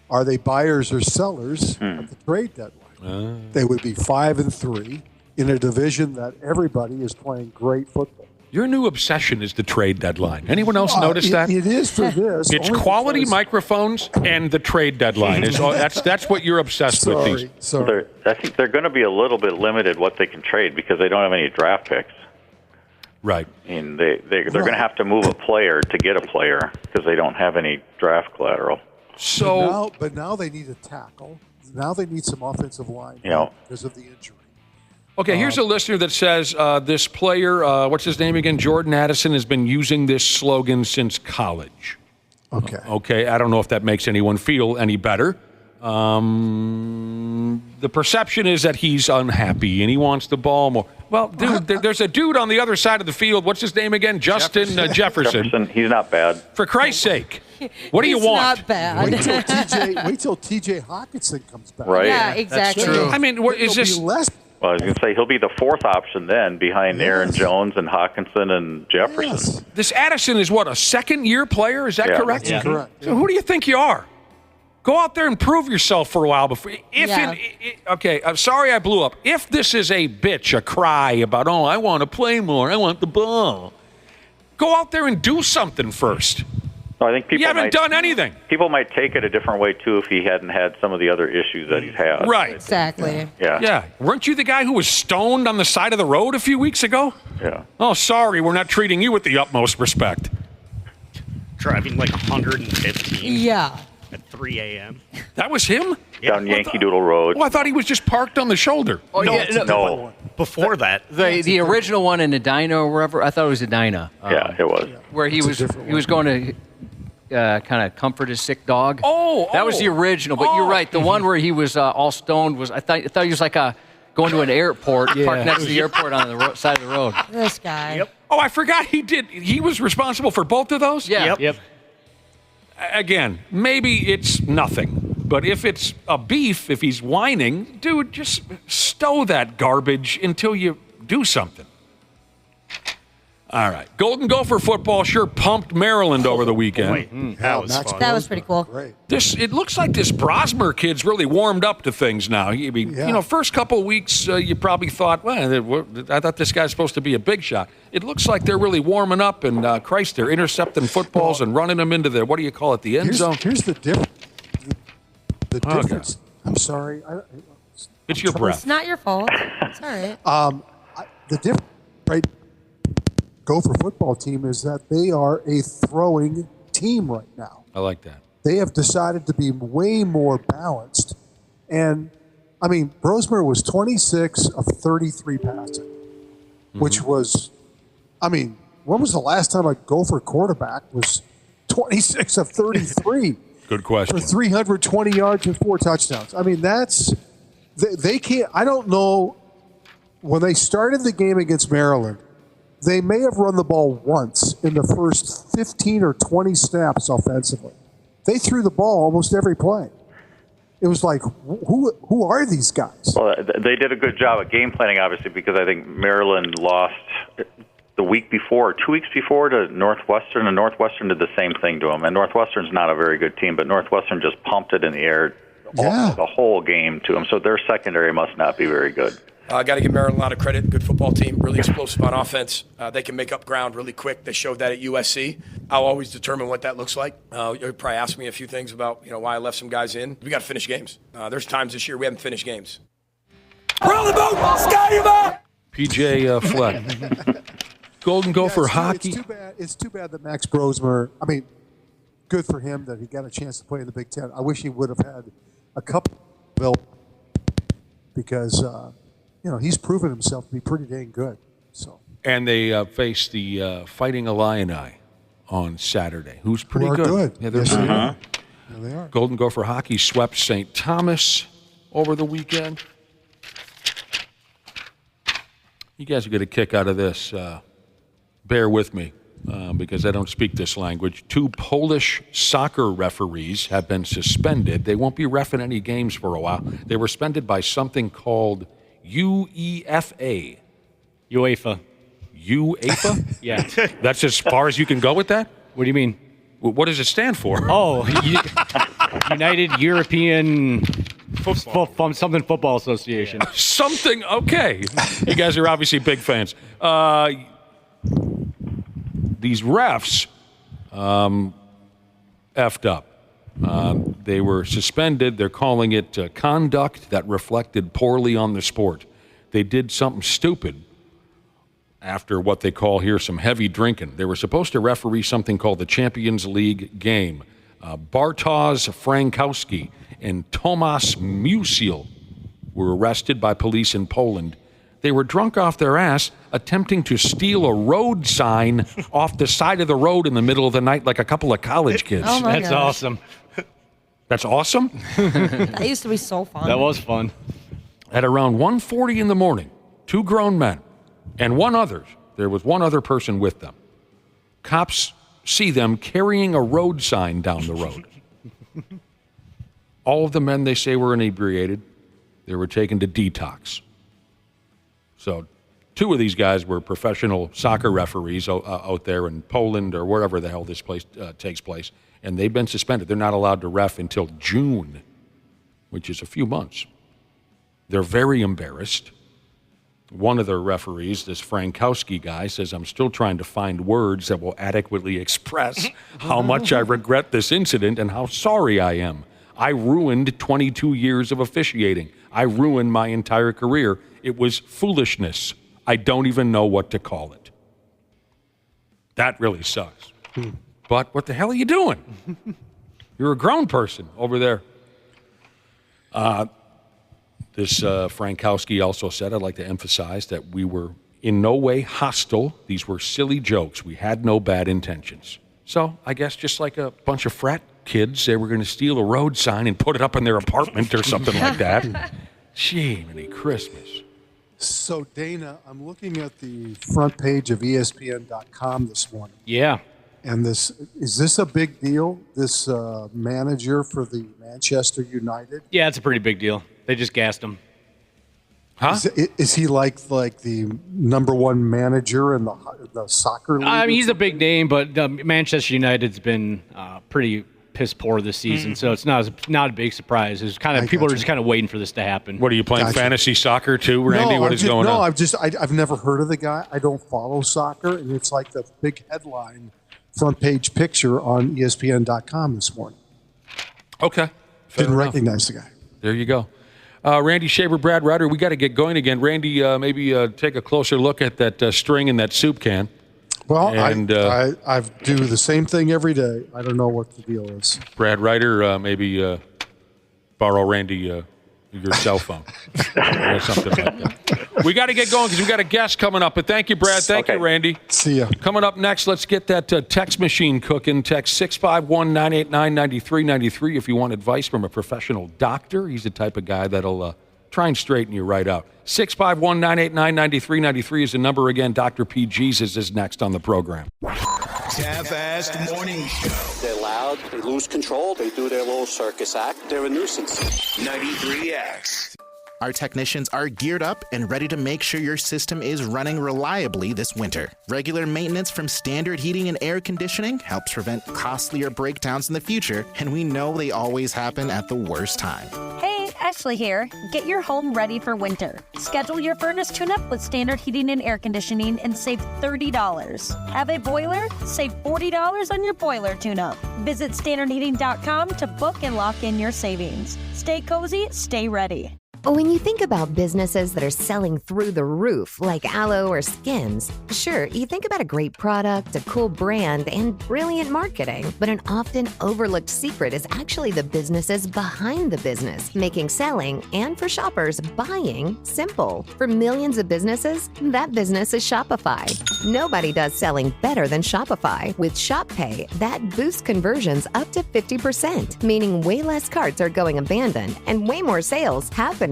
are they buyers or sellers at the trade deadline? They would be 5-3 in a division that everybody is playing great football. Your new obsession is the trade deadline. Anyone else notice that? It is for this. It's quality microphones and the trade deadline. That's what you're obsessed with. Sorry. I think they're going to be a little bit limited what they can trade because they don't have any draft picks. Right. I mean, they're going to have to move a player to get a player because they don't have any draft collateral. But now they need a tackle. Now they need some offensive line because of the injury. Okay, here's a listener that says this player, what's his name again? Jordan Addison has been using this slogan since college. Okay, I don't know if that makes anyone feel any better. The perception is that he's unhappy and he wants the ball more. Well, dude, there's a dude on the other side of the field. What's his name again? Justin Jefferson. He's not bad. For Christ's sake. What do you want? Not bad. Wait till TJ Hawkinson comes back. Right. Yeah, exactly. That's true. I mean, is this... Well, I was going to say he'll be the fourth option then behind Aaron Jones and Hawkinson and Jefferson. Yes. This Addison is what, a second-year player? Is that correct? Yeah. Correct. So who do you think you are? Go out there and prove yourself for a while before. Okay, I'm sorry I blew up. If this is a bitch, a cry about, I want to play more, I want the ball, go out there and do something first. I think people you haven't done anything. People might take it a different way, too, if he hadn't had some of the other issues that he's had. Right. Exactly. Yeah. Weren't you the guy who was stoned on the side of the road a few weeks ago? Yeah. Oh, sorry, we're not treating you with the utmost respect. Driving like 115. Yeah. At 3 a.m. That was him? Down Yankee Doodle Road. Oh, I thought he was just parked on the shoulder. Oh, No. Before that. The original one in Edina or wherever, I thought it was Edina. Yeah, it was. Where he was going to kind of comfort his sick dog. That was the original. But you're right. The one where he was all stoned was I thought he was like going to an airport, parked next to the airport on the side of the road. This guy. Yep. Oh, I forgot he was responsible for both of those? Yeah. Yep. Again, maybe it's nothing. But if it's a beef, if he's whining, dude, just stow that garbage until you do something. All right. Golden Gopher football sure pumped Maryland over the weekend. That was fun. That was pretty cool. Great. It looks like this Brosmer kid's really warmed up to things now. I mean, first couple of weeks, you probably thought, well, I thought this guy's supposed to be a big shot. It looks like they're really warming up, and Christ, they're intercepting footballs and running them into what do you call it, the end zone? Here's the difference. The difference. I'm sorry. It's your breath. It's not your fault. It's all right. The difference, right? Gopher football team is that they are a throwing team right now. I like that. They have decided to be way more balanced. And, I mean, Brosmer was 26 of 33 passing, which was, I mean, when was the last time a Gopher quarterback was 26 of 33? Good question. For 320 yards and 4 touchdowns. I mean, they can't, I don't know, when they started the game against Maryland, they may have run the ball once in the first 15 or 20 snaps offensively. They threw the ball almost every play. It was like, who are these guys? Well, they did a good job at game planning, obviously, because I think Maryland lost the week before, 2 weeks before, to Northwestern, and Northwestern did the same thing to them. And Northwestern's not a very good team, but Northwestern just pumped it in the air the whole game to them. So their secondary must not be very good. Got to give Maryland a lot of credit. Good football team, really explosive on offense. They can make up ground really quick. They showed that at USC. I'll always determine what that looks like. You'll probably ask me a few things about why I left some guys in. We got to finish games. There's times this year we haven't finished games. We're on the boat, Sky PJ Fleck. Golden Gopher hockey. It's too bad that Max Brosmer, I mean, good for him that he got a chance to play in the Big Ten. I wish he would have had a couple because he's proven himself to be pretty dang good. So. And they face the Fighting Illini on Saturday, who's pretty Who are good. Yeah, they're Yes, pretty they are. good. Yeah, they are. Golden Gopher hockey swept St. Thomas over the weekend. You guys are going to kick out of this. Bear with me because I don't speak this language. 2 Polish soccer referees have been suspended. They won't be reffing any games for a while. They were suspended by something called UEFA. UEFA? Yeah. That's as far as you can go with that? What do you mean? What does it stand for? Oh, United European something Football Association. Something, okay. You guys are obviously big fans. These refs effed up. They were suspended. They're calling it conduct that reflected poorly on the sport. They did something stupid after what they call here some heavy drinking. They were supposed to referee something called the Champions League game. Bartosz Frankowski and Tomasz Musial were arrested by police in Poland. They were drunk off their ass attempting to steal a road sign off the side of the road in the middle of the night like a couple of college kids. Oh my That's gosh. awesome. That's awesome? That used to be so fun. That was fun. At around 1:40 in the morning, 2 grown men and there was one other person with them. Cops see them carrying a road sign down the road. All of the men, they say, were inebriated. They were taken to detox. So 2 of these guys were professional soccer referees out there in Poland or wherever the hell this place takes place, and they've been suspended. They're not allowed to ref until June, which is a few months. They're very embarrassed. One of the referees, this Frankowski guy, says, I'm still trying to find words that will adequately express how much I regret this incident and how sorry I am. I ruined 22 years of officiating. I ruined my entire career. It was foolishness. I don't even know what to call it. That really sucks. But what the hell are you doing? You're a grown person over there. This Frankowski also said, I'd like to emphasize that we were in no way hostile. These were silly jokes. We had no bad intentions. So I guess just like a bunch of frat kids, they were going to steal a road sign and put it up in their apartment or something like that. Gee, many Christmas. So, Dana, I'm looking at the front page of ESPN.com this morning. Yeah. And is this a big deal, this manager for the Manchester United? Yeah, it's a pretty big deal. They just gassed him. Huh? Is he like the number one manager in the soccer league? I mean, he's a big name, but Manchester United's been pretty piss poor this season, so it's not a big surprise. It's kind of people are just kind of waiting for this to happen. What are you playing fantasy soccer too, Randy? No, what is going on? I've never heard of the guy. I don't follow soccer, and it's like the big headline front page picture on ESPN.com this morning. Okay. Didn't recognize the guy. There you go. Randy Shaver, Brad Ryder, we got to get going again. Randy, maybe take a closer look at that string in that soup can. Well, and, I do the same thing every day. I don't know what the deal is. Brad Ryder, maybe borrow Randy your cell phone or something like that. We got to get going because we got a guest coming up. But thank you, Brad. Thank you, Randy. See ya. Coming up next, let's get that text machine cooking. Text 651-989-9393 if you want advice from a professional doctor. He's the type of guy that'll try and straighten you right out. 651-989-9393 is the number again. Dr. P. Jesus is next on the program. Half-assed morning show. They're loud, they lose control, they do their little circus act. They're a nuisance. 93X. Our technicians are geared up and ready to make sure your system is running reliably this winter. Regular maintenance from Standard Heating and Air Conditioning helps prevent costlier breakdowns in the future, and we know they always happen at the worst time. Hey, Ashley here. Get your home ready for winter. Schedule your furnace tune-up with Standard Heating and Air Conditioning and save $30. Have a boiler? Save $40 on your boiler tune-up. Visit standardheating.com to book and lock in your savings. Stay cozy, stay ready. When you think about businesses that are selling through the roof, like aloe or Skims, sure, you think about a great product, a cool brand, and brilliant marketing. But an often overlooked secret is actually the businesses behind the business, making selling, and for shoppers, buying, simple. For millions of businesses, that business is Shopify. Nobody does selling better than Shopify. With Shop Pay, that boosts conversions up to 50%, meaning way less carts are going abandoned and way more sales happening.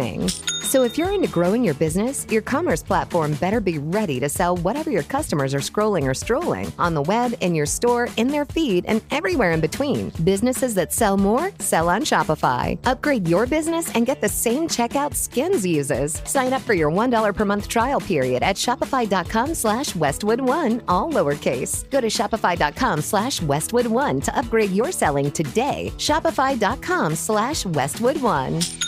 So if you're into growing your business, your commerce platform better be ready to sell whatever your customers are scrolling or strolling on the web, in your store, in their feed, and everywhere in between. Businesses that sell more, sell on Shopify. Upgrade your business and get the same checkout Skims uses. Sign up for your $1 per month trial period at shopify.com/Westwood1, all lowercase. Go to shopify.com/Westwood1 to upgrade your selling today. Shopify.com/Westwood1.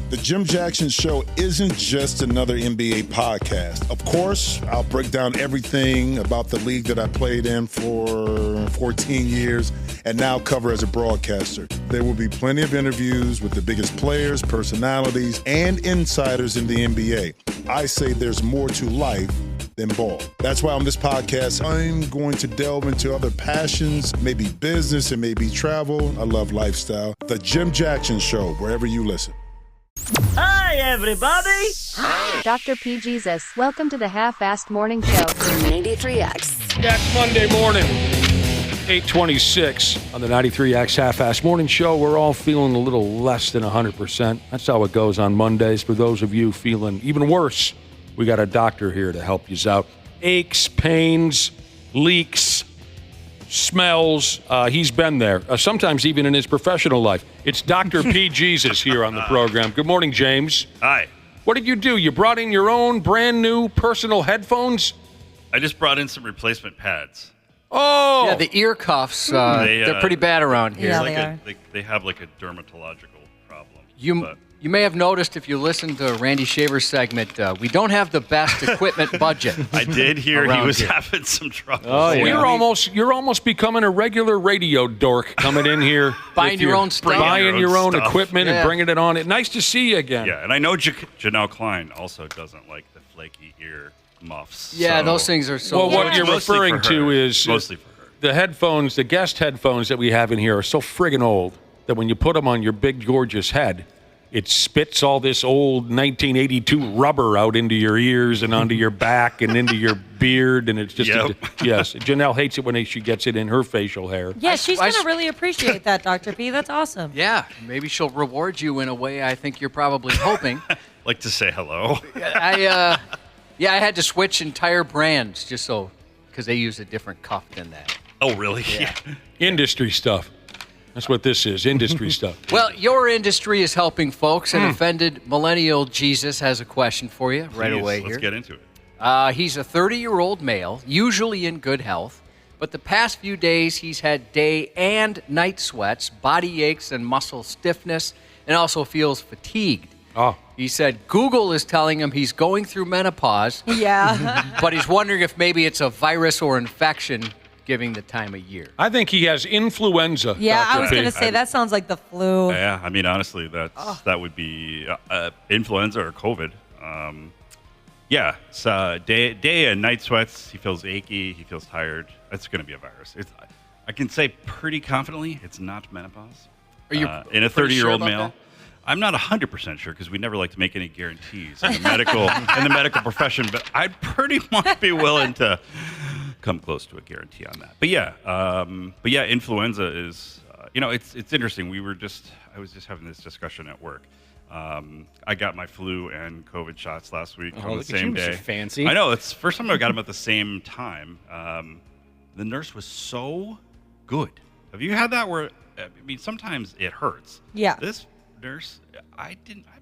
The Jim Jackson Show isn't just another NBA podcast. Of course, I'll break down everything about the league that I played in for 14 years and now cover as a broadcaster. There will be plenty of interviews with the biggest players, personalities, and insiders in the NBA. I say there's more to life than ball. That's why on this podcast, I'm going to delve into other passions, maybe business and maybe travel. I love lifestyle. The Jim Jackson Show, wherever you listen. Hi, everybody! Dr. P. Jesus, welcome to the Half-Assed Morning Show. 93X. That's Monday morning, 8:26 on the 93X Half-Assed Morning Show. We're all feeling a little less than 100%. That's how it goes on Mondays. For those of you feeling even worse, we got a doctor here to help you out. Aches, pains, leaks, smells. He's been there, sometimes even in his professional life. It's Dr. P. Jesus here on the program. Good morning, James. Hi. What did you do? You brought in your own brand new personal headphones? I just brought in some replacement pads. Oh! Yeah, the ear cuffs, they're pretty bad around here. Yeah, they have like a dermatological problem. You may have noticed if you listened to Randy Shaver's segment, we don't have the best equipment budget. I did hear he was here. having some trouble. Oh, yeah. You're almost becoming a regular radio dork coming in here. Buying your own stuff. Buying your own stuff. equipment and bringing it on. Nice to see you again. Yeah, and I know Janelle Klein also doesn't like the flaky ear muffs. Yeah, so. those things are so... Well, what you're referring to is... Mostly for her. The headphones, the guest headphones that we have in here are so friggin' old that when you put them on your big, gorgeous head, it spits all this old 1982 rubber out into your ears and onto your back and into your beard, and it's just yes. Janelle hates it when she gets it in her facial hair. Yeah, she's going to really appreciate that, Dr. P. That's awesome. Yeah, maybe she'll reward you in a way I think you're probably hoping. like to say hello. I had to switch entire brands just because they use a different cuff than that. Oh, really? Yeah. Industry stuff. That's what this is, industry stuff. Well, your industry is helping folks, and offended millennial Jesus has a question for you right away here. Let's get into it. He's a 30-year-old male, usually in good health, but the past few days he's had day and night sweats, body aches, and muscle stiffness, and also feels fatigued. Oh. He said Google is telling him he's going through menopause. Yeah. But he's wondering if maybe it's a virus or infection given the time of year. I think he has influenza. Yeah, Dr. I was going to say, that sounds like the flu. Yeah, I mean, honestly, that would be influenza or COVID. Yeah, it's day and night sweats. He feels achy. He feels tired. It's going to be a virus. I can say pretty confidently it's not menopause. Are you in a 30-year-old sure about male? that? I'm not 100% sure because we never like to make any guarantees in the medical profession, but I'd pretty much be willing to come close to a guarantee on that. But yeah, influenza is it's interesting. I was just having this discussion at work. I got my flu and COVID shots last week on the same day. Fancy. I know, it's the first time I got them at the same time. The nurse was so good. Have you had that where, I mean, sometimes it hurts. Yeah. This nurse, I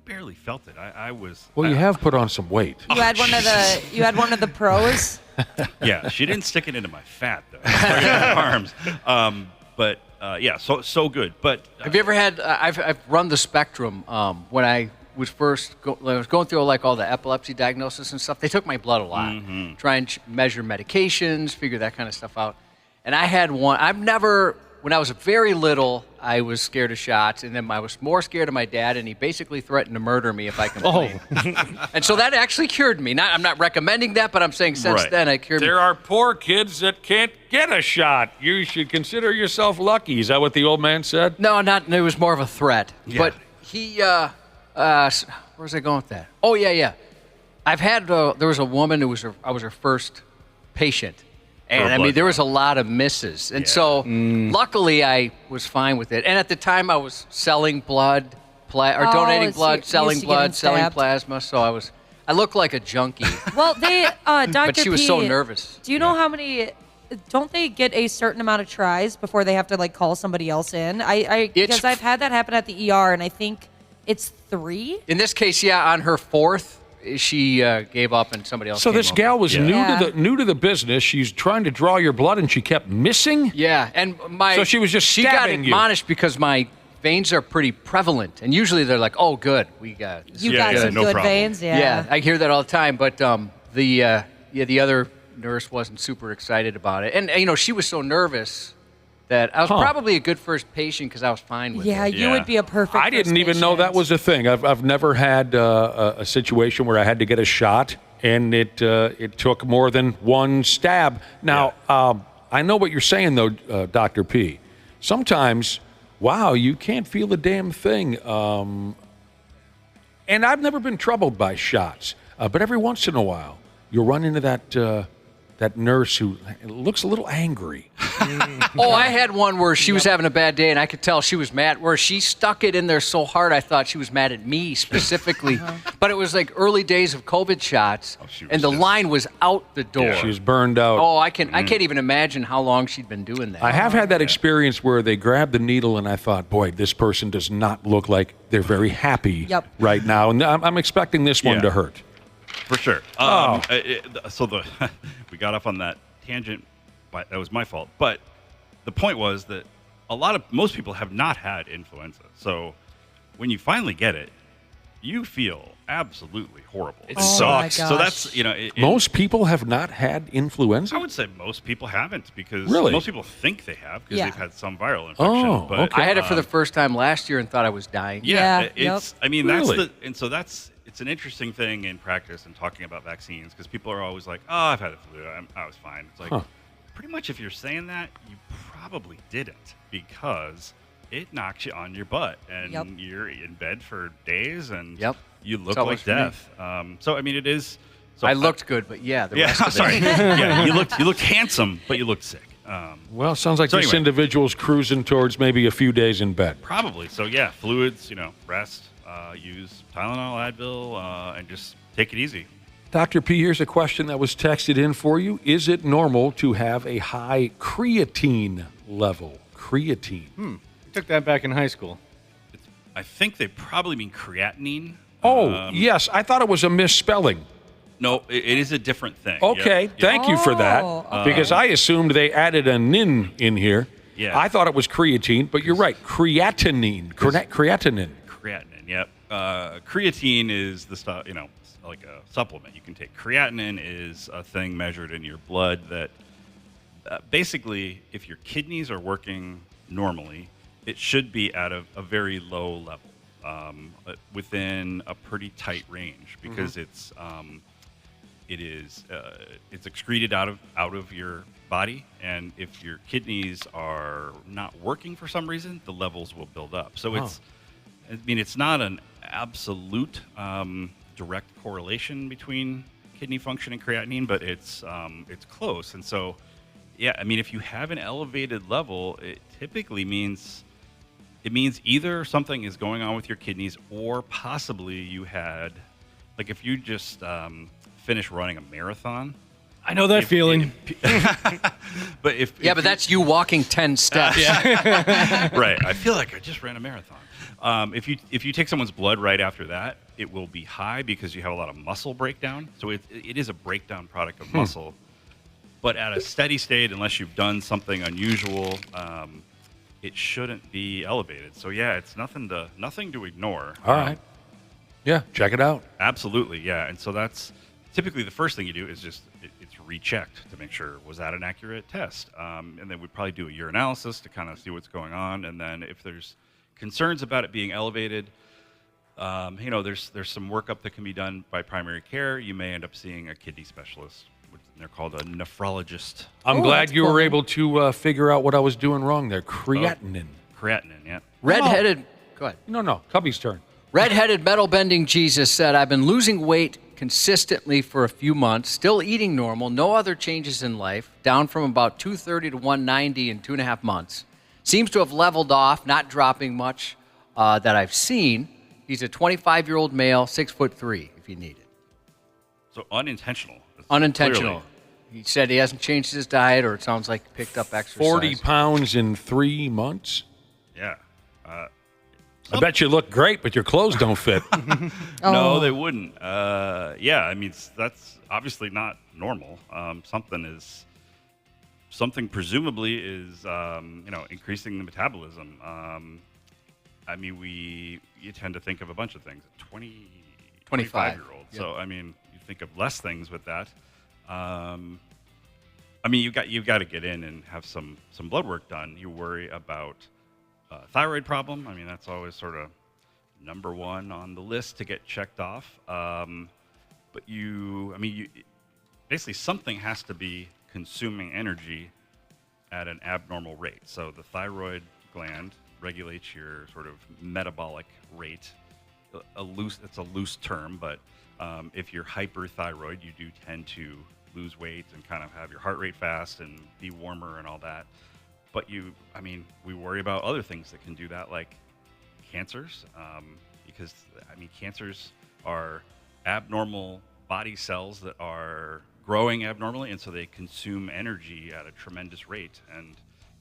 barely felt it. I was. Well, you have put on some weight. You had one of the pros. Yeah, she didn't stick it into my fat though. Stuck it in my arms. But yeah, so good. But have you ever had? I've run the spectrum. When I was going through like all the epilepsy diagnosis and stuff, they took my blood a lot, try and measure medications, figure that kind of stuff out. And I had one. When I was very little, I was scared of shots, and then I was more scared of my dad, and he basically threatened to murder me if I complained. And so that actually cured me. I'm not recommending that, but I'm saying since then it cured me. There are poor kids that can't get a shot. You should consider yourself lucky. Is that what the old man said? No, not. It was more of a threat. Yeah. But he, where was I going with that? Oh yeah. I've had. There was a woman who I was her first patient. And I mean, there was a lot of misses. And so luckily I was fine with it. And at the time I was selling blood, donating blood, selling blood, selling plasma. So I looked like a junkie. Well, Dr. But she was so nervous. Do you know how many, don't they get a certain amount of tries before they have to like call somebody else in? Because I've had that happen at the ER and I think it's 3. In this case, yeah, on her 4th. She gave up and somebody else. So came this over. gal was new to the business. She's trying to draw your blood, and she kept missing. Yeah, and so she was just she got stabbing admonished because my veins are pretty prevalent, and usually they're like, "Oh, good, we got you got some good veins." Yeah, I hear that all the time. But the other nurse wasn't super excited about it, and she was so nervous that I was probably a good first patient because I was fine with it. Yeah, you would be a perfect I didn't even know that was a thing. I've never had a situation where I had to get a shot, and it took more than one stab. Now, I know what you're saying, though, Dr. P. Sometimes, wow, you can't feel a damn thing. And I've never been troubled by shots, but every once in a while, you'll run into that nurse who looks a little angry. Oh, I had one where she was having a bad day, and I could tell she was mad, where she stuck it in there so hard I thought she was mad at me specifically. But it was like early days of COVID shots, and the line was out the door. She was burned out. Oh, I can't even imagine how long she'd been doing that. I have had that experience where they grabbed the needle, and I thought, boy, this person does not look like they're very happy right now. And I'm expecting this one to hurt. For sure. We got off on that tangent, but that was my fault. But the point was that most people have not had influenza. So when you finally get it, you feel absolutely horrible. It sucks. So that's, most people have not had influenza? I would say most people haven't because Really? most people think they have because they've had some viral infection. Oh, but, okay. I had it for the first time last year and thought I was dying. I mean, Really? it's an interesting thing in practice and talking about vaccines because people are always like, oh, I've had the flu. I was fine. It's like, pretty much if you're saying that, you probably didn't because it knocks you on your butt and you're in bed for days and you look like death. So, I mean, it is. So I looked good, but the rest of it. Sorry. Yeah, you looked handsome, but you looked sick. Well, sounds like this individual's cruising towards maybe a few days in bed. Probably. So, yeah, fluids, rest. use Tylenol, Advil, and just take it easy. Dr. P, here's a question that was texted in for you. Is it normal to have a high creatine level? Creatine. I took that back in high school. I think they probably mean creatinine. Oh, yes. I thought it was a misspelling. No, it is a different thing. Okay, Yep. thank you for that. okay. Because I assumed they added a nin in here. Yeah. I thought it was creatine, but you're right. Creatinine. Creatinine. Creatinine, yep. Creatine is the stuff, like a supplement you can take. Creatinine is a thing measured in your blood that basically, if your kidneys are working normally, it should be at a very low level, within a pretty tight range, because it's excreted out of your body, and if your kidneys are not working for some reason, the levels will build up. So it's not an absolute direct correlation between kidney function and creatinine, but it's close. And so, if you have an elevated level, it typically means either something is going on with your kidneys, or possibly you had, like, if you just finish running a marathon. I know that feeling. But but that's you walking 10 steps. Right. I feel like I just ran a marathon. If you take someone's blood right after that, it will be high because you have a lot of muscle breakdown. So it is a breakdown product of muscle. But at a steady state, unless you've done something unusual, it shouldn't be elevated. So it's nothing to ignore. All right. Yeah, check it out. Absolutely, yeah. And so that's typically the first thing you do is just it's rechecked to make sure, was that an accurate test? And then we'd probably do a urinalysis to kind of see what's going on. And then if there's concerns about it being elevated, there's some workup that can be done by primary care. You may end up seeing a kidney specialist. They're called a nephrologist. I'm glad you were able to figure out what I was doing wrong there. Creatinine. Creatinine, yeah. Redheaded. Go ahead. No. Cubby's turn. Redheaded metal bending Jesus said, I've been losing weight consistently for a few months, still eating normal, no other changes in life, down from about 230 to 190 in 2.5 months. Seems to have leveled off, not dropping much that I've seen. He's a 25-year-old male, 6'3", if you need it. So unintentional. Unintentional. Clearly. He said he hasn't changed his diet, or it sounds like he picked up exercise. 40 pounds in 3 months? Yeah. I bet you look great, but your clothes don't fit. No, they wouldn't. That's obviously not normal. Something presumably is, increasing the metabolism. You tend to think of a bunch of things. 25-year-old. Yep. So, you think of less things with that. You've got to get in and have some blood work done. You worry about thyroid problem. That's always sort of number one on the list to get checked off. But basically something has to be consuming energy at an abnormal rate. So the thyroid gland regulates your sort of metabolic rate. It's a loose term, but if you're hyperthyroid, you do tend to lose weight and kind of have your heart rate fast and be warmer and all that. But we worry about other things that can do that, like cancers, because cancers are abnormal body cells that are growing abnormally, and so they consume energy at a tremendous rate and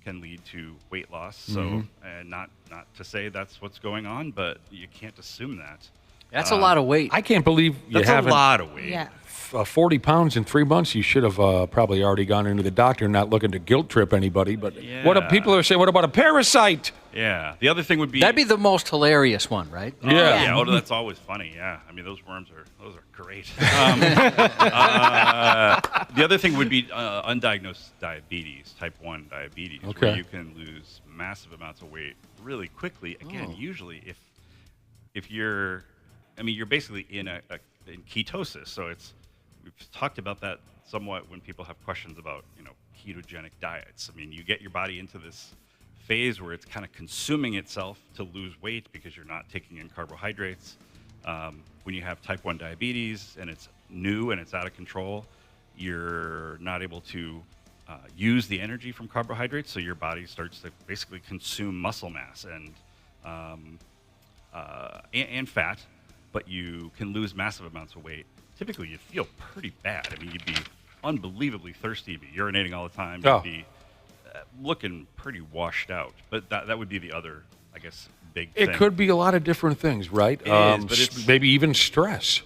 can lead to weight loss. So, and not to say that's what's going on, but you can't assume that. That's a lot of weight. I can't believe you That's haven't. a lot of weight. Yeah. 40 pounds in 3 months. You should have probably already gone into the doctor, not looking to guilt trip anybody. But what do people are saying? What about a parasite? Yeah. The other thing would be That'd be the most hilarious one, right? Yeah. Oh, that's always funny. Yeah. Those worms are great. The other thing would be undiagnosed diabetes, type 1 diabetes, where you can lose massive amounts of weight really quickly. Again, usually if you're basically in ketosis. So we've talked about that somewhat when people have questions about, ketogenic diets. You get your body into this phase where it's kind of consuming itself to lose weight because you're not taking in carbohydrates. When you have type 1 diabetes and it's new and it's out of control, you're not able to use the energy from carbohydrates, so your body starts to basically consume muscle mass. And and fat, but you can lose massive amounts of weight. Typically, you'd feel pretty bad. I mean, you'd be unbelievably thirsty, you'd be urinating all the time, you'd be looking pretty washed out. But that would be the other, I guess, big thing. It could be a lot of different things, right? It is, but it's, maybe even stress.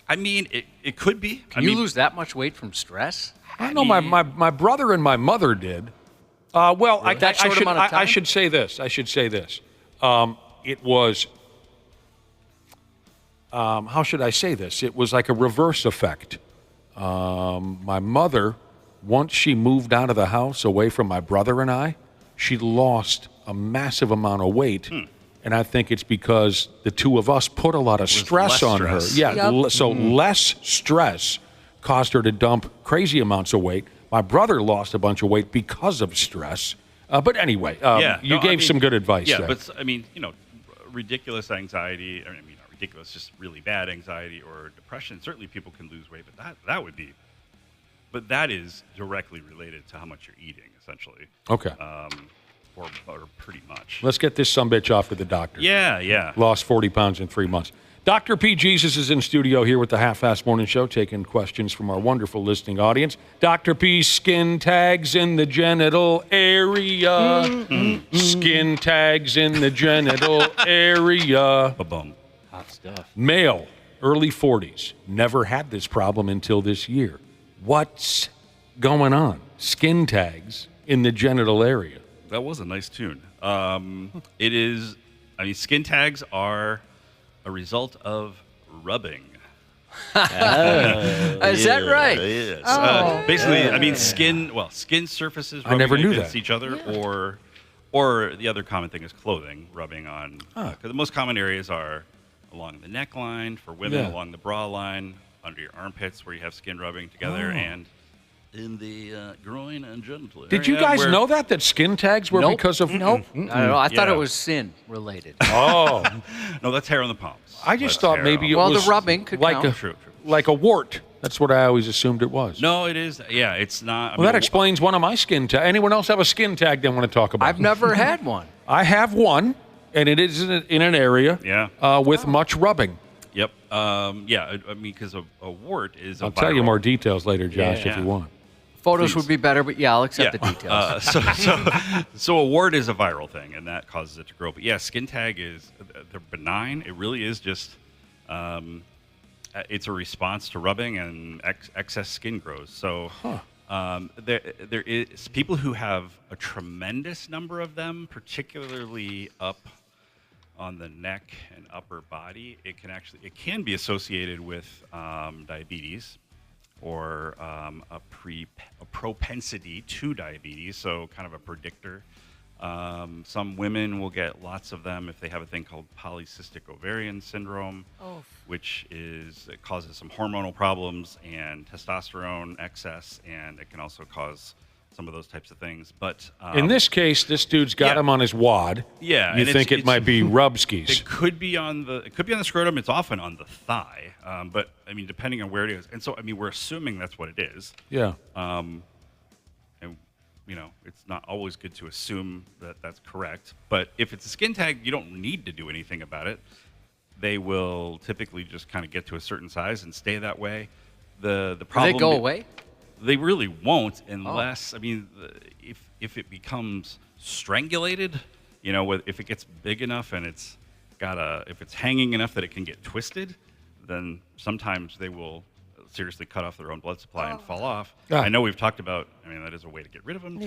I mean, it could be. Can you lose that much weight from stress? I know my brother and my mother did. Well, Really? That short amount of time? I should say this. It was, how should I say this? It was like a reverse effect. My mother, once she moved out of the house away from my brother and I, she lost a massive amount of weight. And I think it's because the two of us put a lot of stress on her. Yeah, so less stress caused her to dump crazy amounts of weight. My brother lost a bunch of weight because of stress. But anyway, you gave some good advice there. Yeah, but I mean, ridiculous anxiety, I mean, not ridiculous, just really bad anxiety or depression. Certainly people can lose weight, but that would be, but that is directly related to how much you're eating, essentially. Okay. Or pretty much. Let's get this sumbitch off to the doctor. Yeah. Lost 40 pounds in 3 months. Dr. P. Jesus is in studio here with the Half-Fast Morning Show, taking questions from our wonderful listening audience. Dr. P. Skin tags in the genital area. Skin tags in the genital area. Ba-boom. Hot stuff. Male, early 40s. Never had this problem until this year. What's going on? Skin tags in the genital area. That was a nice tune. It is, skin tags are a result of rubbing. Is that right? Yes. Oh. Basically, skin surfaces rubbing never knew against that. each other, or the other common thing is clothing rubbing on. Because the most common areas are along the neckline for women, along the bra line, under your armpits where you have skin rubbing together, and in the groin and genital area. Did you guys know that skin tags were because of... Nope. I don't know. I thought it was sin related. Oh. No, that's hair on the palms. I just thought maybe it was was the rubbing could like count. like a wart. That's what I always assumed it was. No, it is. Yeah, it's not. Well, that explains one of my skin tags. Anyone else have a skin tag they want to talk about? I've never had one. I have one, and it is in an area with much rubbing. Yep. Because a wart is a I'll tell you more details later, Josh, if you want. Photos would be better, but I'll accept the details. So a wart is a viral thing, and that causes it to grow. But yeah, skin tag they're benign. It really is just, it's a response to rubbing and excess skin grows. So there is people who have a tremendous number of them, particularly up on the neck and upper body. It can be associated with diabetes. Or a propensity to diabetes, so kind of a predictor. Some women will get lots of them if they have a thing called polycystic ovarian syndrome, which it causes some hormonal problems and testosterone excess, and it can also cause some of those types of things. But in this case, this dude's got him on his wad. Yeah, you think it might be Rubskis? It could be on the scrotum. It's often on the thigh, but I mean, depending on where it is. And so, I mean, we're assuming that's what it is. Yeah. And it's not always good to assume that that's correct. But if it's a skin tag, you don't need to do anything about it. They will typically just kind of get to a certain size and stay that way. The problem. Do they go away? They really won't unless, if it becomes strangulated, if it gets big enough and if it's hanging enough that it can get twisted, then sometimes they will seriously cut off their own blood supply and fall off. I know we've talked about, that is a way to get rid of them.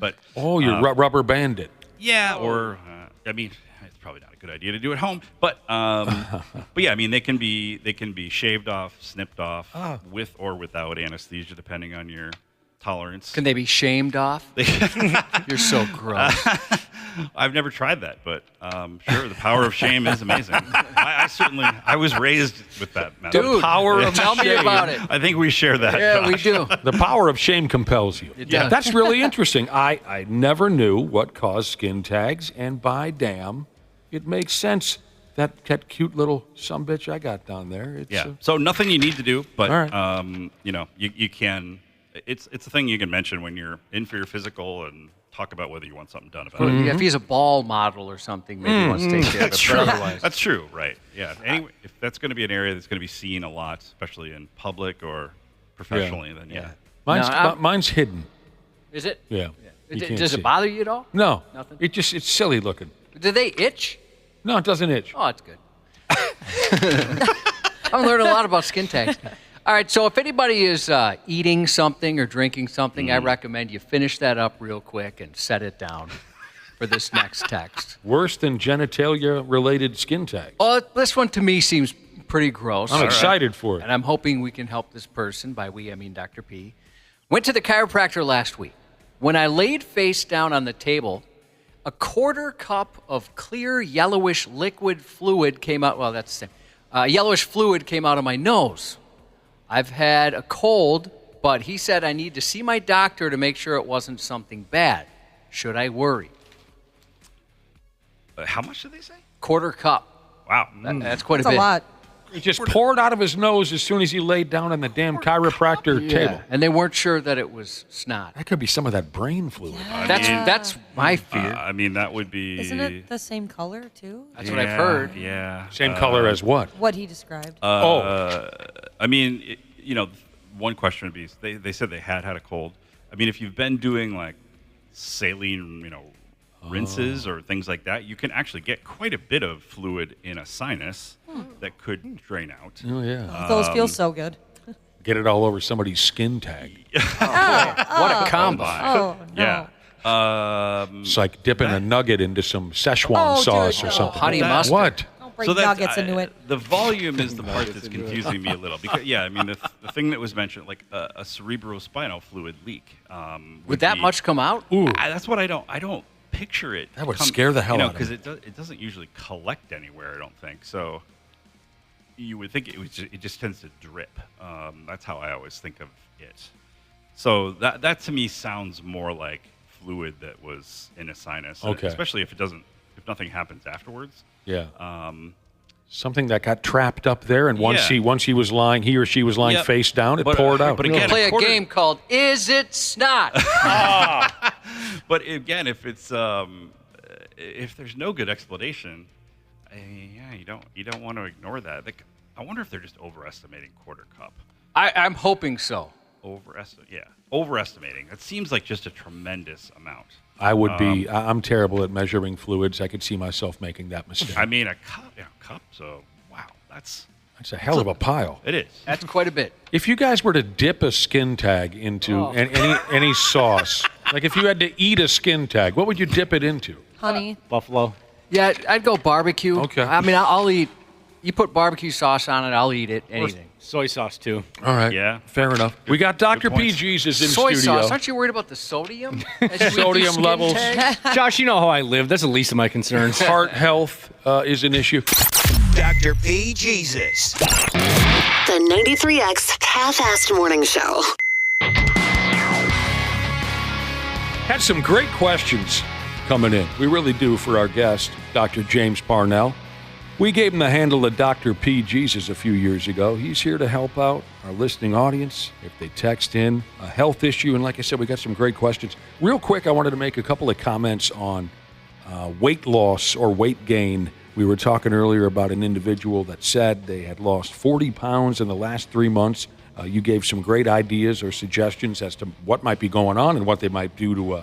But you rubber band it. Yeah, or, it's probably not a good idea to do at home, but yeah, they can be shaved off, snipped off, with or without anesthesia, depending on your tolerance. Can they be shamed off? You're so gross. I've never tried that, but sure, the power of shame is amazing. I was raised with that method. Dude, tell me about it. I think we share that. Yeah, Josh. we do. The power of shame compels you. It does. That's really interesting. I never knew what caused skin tags, and by damn, it makes sense. That cute little sumbitch I got down there. So nothing you need to do, but right. you can. It's a thing you can mention when you're in for your physical and talk about whether you want something done about Well, it. yeah, if he's a ball model or something, maybe he wants to take care of it. That's But true. otherwise, That's true, right? Yeah. Anyway, if that's going to be an area that's going to be seen a lot, especially in public or professionally, then yeah. Mine's hidden. is it? Yeah. You can't Does see it bother you at all? No. Nothing? It's silly looking. Do they itch? No, it doesn't itch. Oh, that's good. I'm learning a lot about skin tags. All right, so if anybody is eating something or drinking something, I recommend you finish that up real quick and set it down for this next text. Worse than genitalia-related skin tags. Oh, this one to me seems pretty gross. I'm excited for it. And I'm hoping we can help this person. By we, I mean Dr. P. Went to the chiropractor last week. When I laid face down on the table, a quarter cup of clear yellowish liquid fluid came out. Well, that's the same. Yellowish fluid came out of my nose. I've had a cold, but he said I need to see my doctor to make sure it wasn't something bad. Should I worry? How much did they say? Quarter cup. Wow. That's quite That's a bit. a lot. It just poured out of his nose as soon as he laid down on the damn chiropractor table. And they weren't sure that it was snot. That could be some of that brain fluid. That's my fear. I mean, that would be. Isn't it the same color too? That's what I've heard. Yeah. Same color as what? What he described. I mean, one question would be, they said they had a cold. I mean, if you've been doing like saline, rinses or things like that, you can actually get quite a bit of fluid in a sinus that could drain out. Oh, yeah. Those feel so good. Get it all over somebody's skin tag. What a combo. Oh, no. Yeah. It's like dipping a nugget into some Szechuan Oh, sauce dude, or no. something. Honey mustard. What? Don't bring nuggets into it. The volume is the part that's confusing me a little. Because, I mean, the thing that was mentioned, like a cerebrospinal fluid leak. Would that much come out? Ooh. That's what I don't picture it. That would scare the hell out of me. Because it doesn't usually collect anywhere, I don't think. So you would think it just tends to drip. That's how I always think of it. So that to me sounds more like fluid that was in a sinus. Okay. Especially if nothing happens afterwards. Yeah. Something that got trapped up there, and once he was lying, he or she was lying face down, it poured out. But We'll again, play a game called Is It Snot? But again, if it's if there's no good explanation, you don't want to ignore that. I wonder if they're just overestimating quarter cup. I'm hoping so. Overestimating. That seems like just a tremendous amount. I would be. I'm terrible at measuring fluids. I could see myself making that mistake. I mean, a cup. So wow, that's a hell of a pile. It is. That's quite a bit. If you guys were to dip a skin tag into any sauce, like if you had to eat a skin tag, what would you dip it into? Honey. Buffalo. Yeah, I'd go barbecue. Okay. I mean, I'll eat. You put barbecue sauce on it, I'll eat it. Anything. Soy sauce, too. All right. Yeah. Fair enough. We got Dr. P. Jesus in Soy studio. sauce. Aren't you worried about the sodium? As you eat these Sodium skin levels. tags? Josh, you know how I live. That's the least of my concerns. Heart health is an issue. Dr. P. Jesus. The 93X Half-Assed Morning Show. Had some great questions coming in. We really do for our guest, Dr. James Parnell. We gave him the handle of Dr. P. Jesus a few years ago. He's here to help out our listening audience if they text in a health issue. And like I said, we got some great questions. Real quick, I wanted to make a couple of comments on weight loss or weight gain. We were talking earlier about an individual that said they had lost 40 pounds in the last 3 months. You gave some great ideas or suggestions as to what might be going on and what they might do to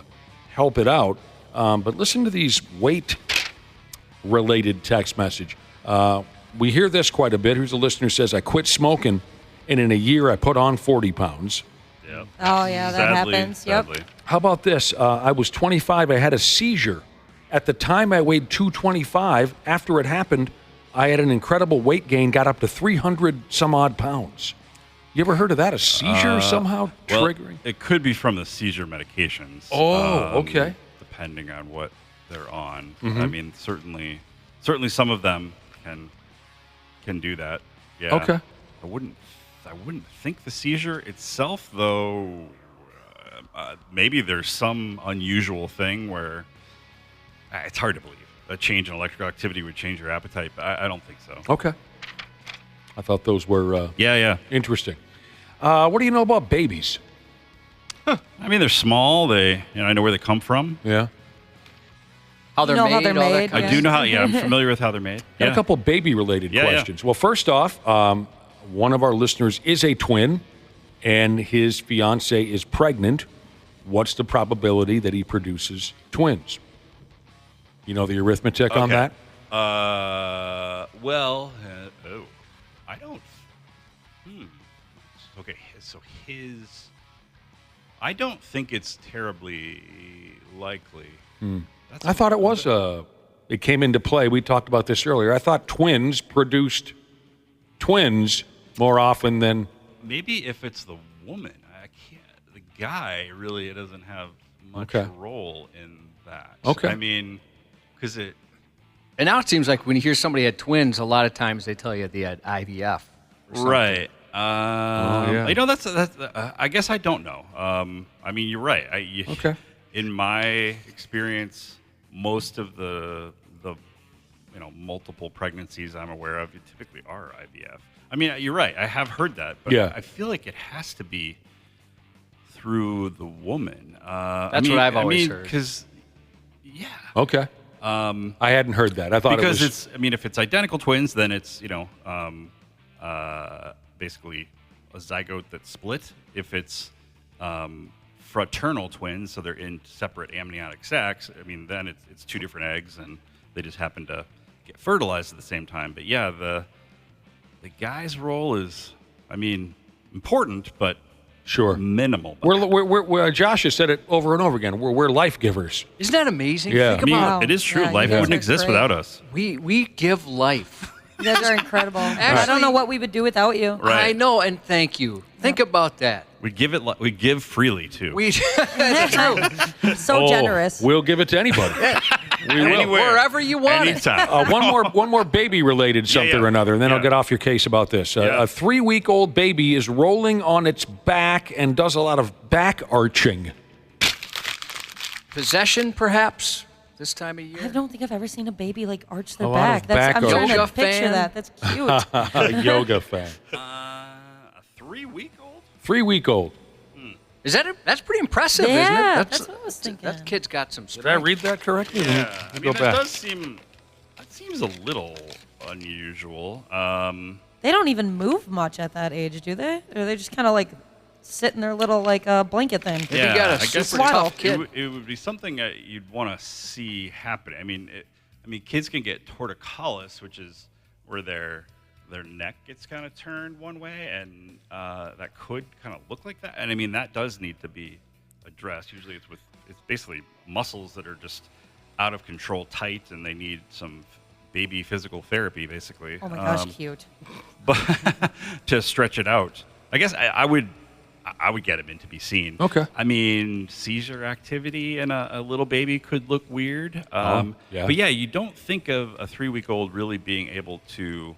help it out. But listen to these weight-related text message. We hear this quite a bit. Here's a listener who says, I quit smoking, and in a year I put on 40 pounds. Yeah. Oh, yeah, that happens. Sadly. Yep. How about this? I was 25. I had a seizure. At the time, I weighed 225. After it happened, I had an incredible weight gain, got up to 300 some odd pounds. You ever heard of that? A seizure somehow triggering? It could be from the seizure medications. Oh, okay. Depending on what they're on. Mhm. I mean, certainly some of them can do that. Yeah. Okay. I wouldn't think the seizure itself, though. Maybe there's some unusual thing where it's hard to believe a change in electrical activity would change your appetite. But I don't think so. Okay. I thought those were yeah interesting. What do you know about babies? I mean, they're small. I know where they come from. Yeah. How they're made. I do know how. Yeah, I'm familiar with how they're made. Got a couple baby-related questions. Well, first off, one of our listeners is a twin, and his fiance is pregnant. What's the probability that he produces twins? You know the arithmetic on that? I don't. Okay, so I don't think it's terribly likely. I thought it was. It came into play. We talked about this earlier. I thought twins produced twins more often than. Maybe if it's the woman, I can't. The guy really doesn't have much role in that. Okay. I mean, because it. And now it seems like when you hear somebody had twins, a lot of times they tell you they had IVF. Right. You know, that's I guess I don't know. I mean, you're right. Okay. In my experience, most of the multiple pregnancies I'm aware of typically are IVF. I mean, you're right. I have heard that, but I feel like it has to be through the woman. That's what I've always heard. Because, Okay. I hadn't heard that. I thought because it was. I mean, if it's identical twins, then it's basically a zygote that's split. If it's fraternal twins, so they're in separate amniotic sacs, I mean, then it's two different eggs, and they just happen to get fertilized at the same time. But yeah, the guy's role is, I mean, important, but minimal. We're Josh has said it over and over again. We're life givers. Isn't that amazing? Yeah. Think about it is true. Life wouldn't exist without us. We give life. You guys are incredible. I don't know what we would do without you. Right. I know, and thank you. Think about that. We give freely too. That's true. So generous. We'll give it to anybody. We will. Anywhere, wherever you want anytime. One more baby related something or another, and then I'll get off your case about this. A 3-week-old baby is rolling on its back and does a lot of back arching. Possession, perhaps, this time of year. I don't think I've ever seen a baby arch their A lot of back. back I'm trying to arch. picture Fan. that. That's cute. Yoga fan. A 3-week-old? 3-week-old. That's pretty impressive, isn't it? That's what I was thinking. That kid's got some strength. Did I read that correctly? Yeah. I Go mean, back. that seems a little unusual. They don't even move much at that age, do they? Or they just kind of sit in their little blanket thing. If you got a I guess super tough kid. it would be something that you'd want to see happen. I mean, kids can get torticollis, which is where their neck gets kind of turned one way, and that could kind of look like that. And I mean, that does need to be addressed. Usually, it's basically muscles that are just out of control, tight, and they need some baby physical therapy, basically. Oh my gosh, cute. But to stretch it out, I guess I would get him in to be seen. Okay. I mean, seizure activity in a little baby could look weird. Yeah. But yeah, you don't think of a 3-week-old really being able to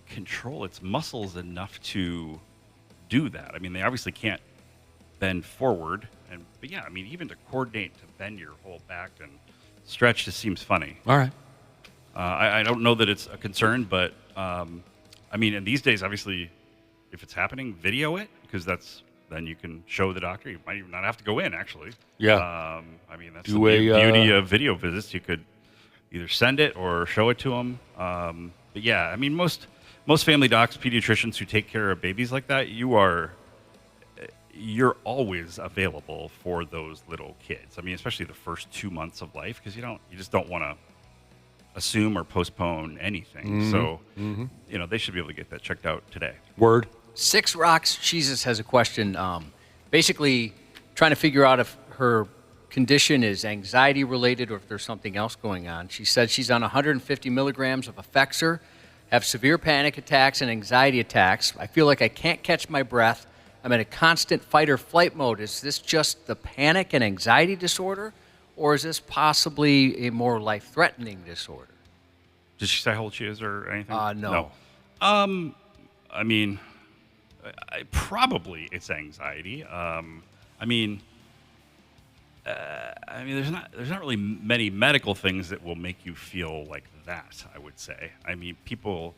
control its muscles enough to do that. I mean, they obviously can't bend forward, but yeah, I mean, even to coordinate to bend your whole back and stretch just seems funny. All right. I don't know that it's a concern, but I mean, in these days, obviously, if it's happening, video it, because then you can show the doctor. You might even not have to go in, actually. Yeah. I mean, that's the beauty of video visits. You could either send it or show it to them. But yeah, I mean, most family docs, pediatricians who take care of babies like that, you're always available for those little kids. I mean, especially the first 2 months of life, because you just don't want to assume or postpone anything. So, they should be able to get that checked out today. Word. 6 Rocks Jesus has a question. Basically, trying to figure out if her condition is anxiety related or if there's something else going on. She said she's on 150 milligrams of Effexor, have severe panic attacks and anxiety attacks. I feel like I can't catch my breath. I'm in a constant fight or flight mode. Is this just the panic and anxiety disorder, or is this possibly a more life-threatening disorder? Did she say how old she is or anything? No. I mean, probably it's anxiety. There's not really many medical things that will make you feel like that, I would say. I mean, people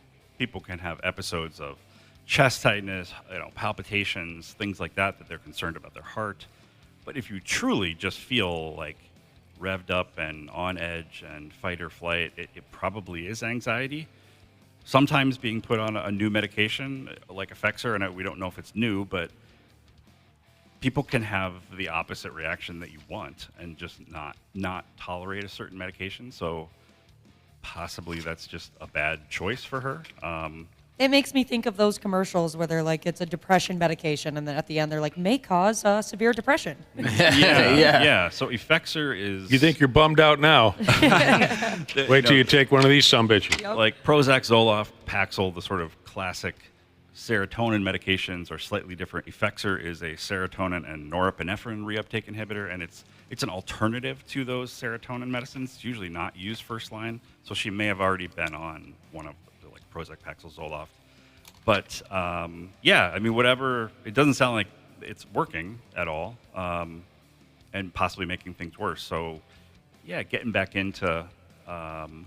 can have episodes of chest tightness, palpitations, things like that they're concerned about their heart. But if you truly just feel like revved up and on edge and fight or flight, it probably is anxiety. Sometimes being put on a new medication like Effexor, and we don't know if it's new, but people can have the opposite reaction that you want and just not tolerate a certain medication. So possibly that's just a bad choice for her. It makes me think of those commercials where they're like, it's a depression medication, and then at the end they're like, may cause severe depression. Yeah. So Effexor is... You think you're bummed out now? Wait till you take one of these sumbitches. Yep. Like Prozac, Zoloft, Paxil, the sort of classic serotonin medications are slightly different. Effexor is a serotonin and norepinephrine reuptake inhibitor, and it's an alternative to those serotonin medicines. It's usually not used first line, so she may have already been on one of the, like Prozac, Paxil, Zoloft. But whatever. It doesn't sound like it's working at all, and possibly making things worse. So, yeah, getting back into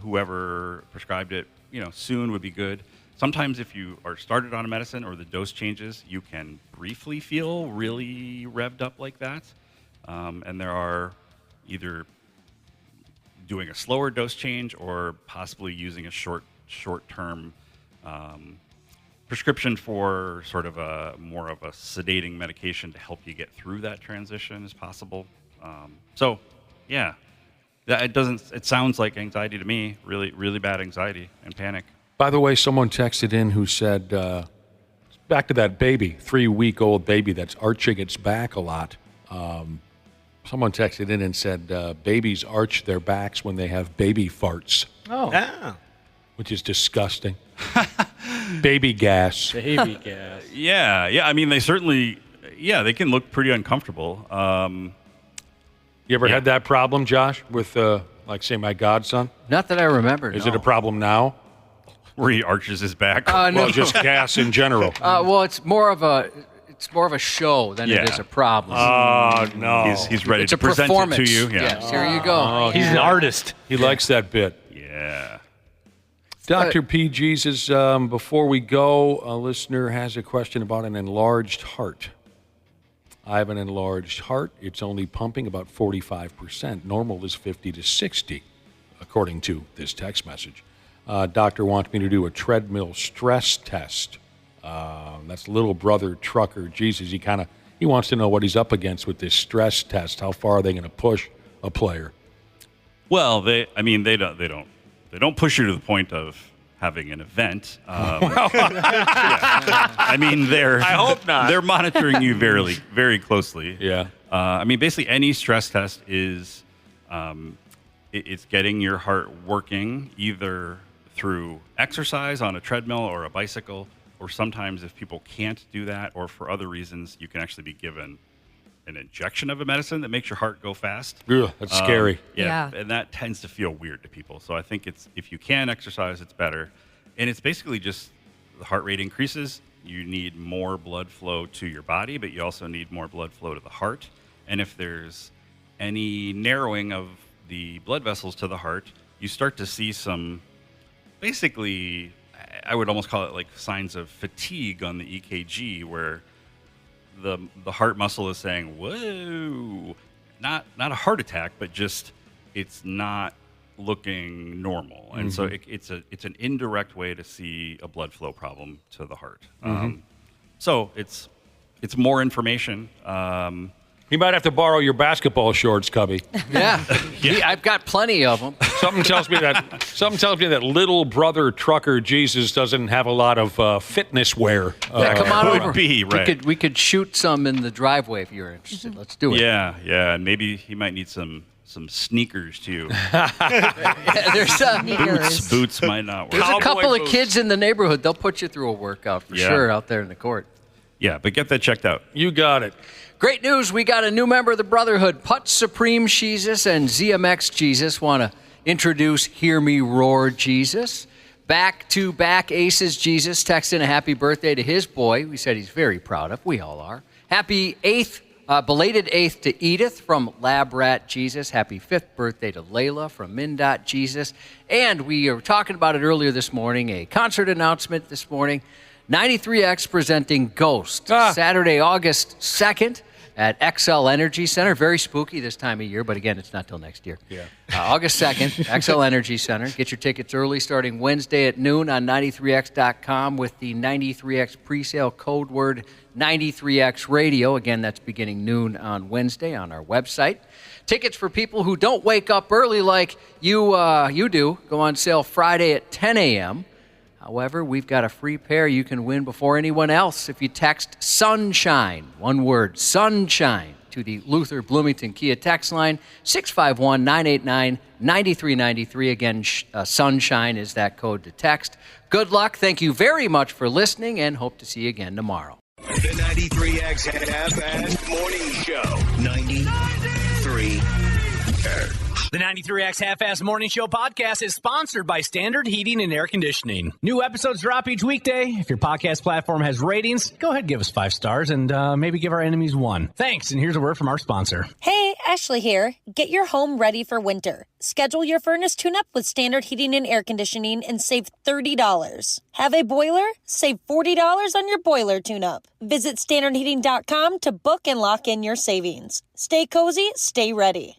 whoever prescribed it, soon would be good. Sometimes if you are started on a medicine or the dose changes, you can briefly feel really revved up like that. And there are either doing a slower dose change or possibly using a short-term prescription for sort of more of a sedating medication to help you get through that transition is possible. It sounds like anxiety to me, really, really bad anxiety and panic. By the way, someone texted in who said, back to that baby, 3-week-old baby that's arching its back a lot. Someone texted in and said, babies arch their backs when they have baby farts. Oh. Yeah. Which is disgusting. Baby gas. Baby gas. Yeah. I mean, they certainly, they can look pretty uncomfortable. You ever had that problem, Josh, with, say, my godson? Not that I remember. Is it a problem now? Where he arches his back? No. Well, just gas in general. Well, it's more of a show than it is a problem. Oh, no. He's ready It's to a present performance. it to you. Yes, here you go. He's an artist. He likes that bit. Yeah. Dr. P. Jesus, before we go, a listener has a question about an enlarged heart. I have an enlarged heart. It's only pumping about 45%. Normal is 50 to 60, according to this text message. Doctor wants me to do a treadmill stress test. That's little brother trucker Jesus. He wants to know what he's up against with this stress test. How far are they going to push a player? Well, they don't push you to the point of having an event. I mean, I hope not. They're monitoring you very, very closely. Yeah. Basically, any stress test is it's getting your heart working either through exercise on a treadmill or a bicycle, or sometimes if people can't do that or for other reasons, you can actually be given an injection of a medicine that makes your heart go fast. Ugh, that's scary. Yeah. And that tends to feel weird to people. So I think if you can exercise, it's better. And it's basically just the heart rate increases. You need more blood flow to your body, but you also need more blood flow to the heart. And if there's any narrowing of the blood vessels to the heart, you start to see some, basically, I would almost call it like signs of fatigue on the EKG, where the heart muscle is saying, whoa, not a heart attack, but just it's not looking normal. And so it's an indirect way to see a blood flow problem to the heart. So it's more information. You might have to borrow your basketball shorts, Cubby. Yeah. I've got plenty of them. Something tells me that little brother trucker Jesus doesn't have a lot of fitness wear. Come on could over. be, right. We could shoot some in the driveway if you're interested. Let's do it. Yeah, and maybe he might need some sneakers too. There's Boots might not work. There's a couple of kids in the neighborhood. They'll put you through a workout for sure out there in the court. Yeah, but get that checked out. You got it. Great news. We got a new member of the Brotherhood. Putz Supreme Jesus and ZMX Jesus want to introduce Hear Me Roar Jesus. Back-to-back aces Jesus texting a happy birthday to his boy. We said he's very proud of. We all are. Happy 8th, belated 8th to Edith from Lab Rat Jesus. Happy 5th birthday to Layla from Mindot Jesus. And we were talking about it earlier this morning, a concert announcement this morning. 93X presenting Ghost. Saturday, August 2nd at XL Energy Center. Very spooky this time of year, but again, it's not till next year. Yeah. August 2nd, XL Energy Center. Get your tickets early starting Wednesday at noon on 93X.com with the 93X presale code word 93X Radio. Again, that's beginning noon on Wednesday on our website. Tickets for people who don't wake up early like you do go on sale Friday at 10 a.m. However, we've got a free pair you can win before anyone else if you text Sunshine, one word, Sunshine, to the Luther Bloomington Kia text line, 651-989-9393. Again, Sunshine is that code to text. Good luck. Thank you very much for listening, and hope to see you again tomorrow. The 93X Half-Assed Morning Show. 93X. The 93X Half-Assed Morning Show podcast is sponsored by Standard Heating and Air Conditioning. New episodes drop each weekday. If your podcast platform has ratings, go ahead and give us 5 stars and maybe give our enemies 1. Thanks, and here's a word from our sponsor. Hey, Ashley here. Get your home ready for winter. Schedule your furnace tune-up with Standard Heating and Air Conditioning and save $30. Have a boiler? Save $40 on your boiler tune-up. Visit standardheating.com to book and lock in your savings. Stay cozy, stay ready.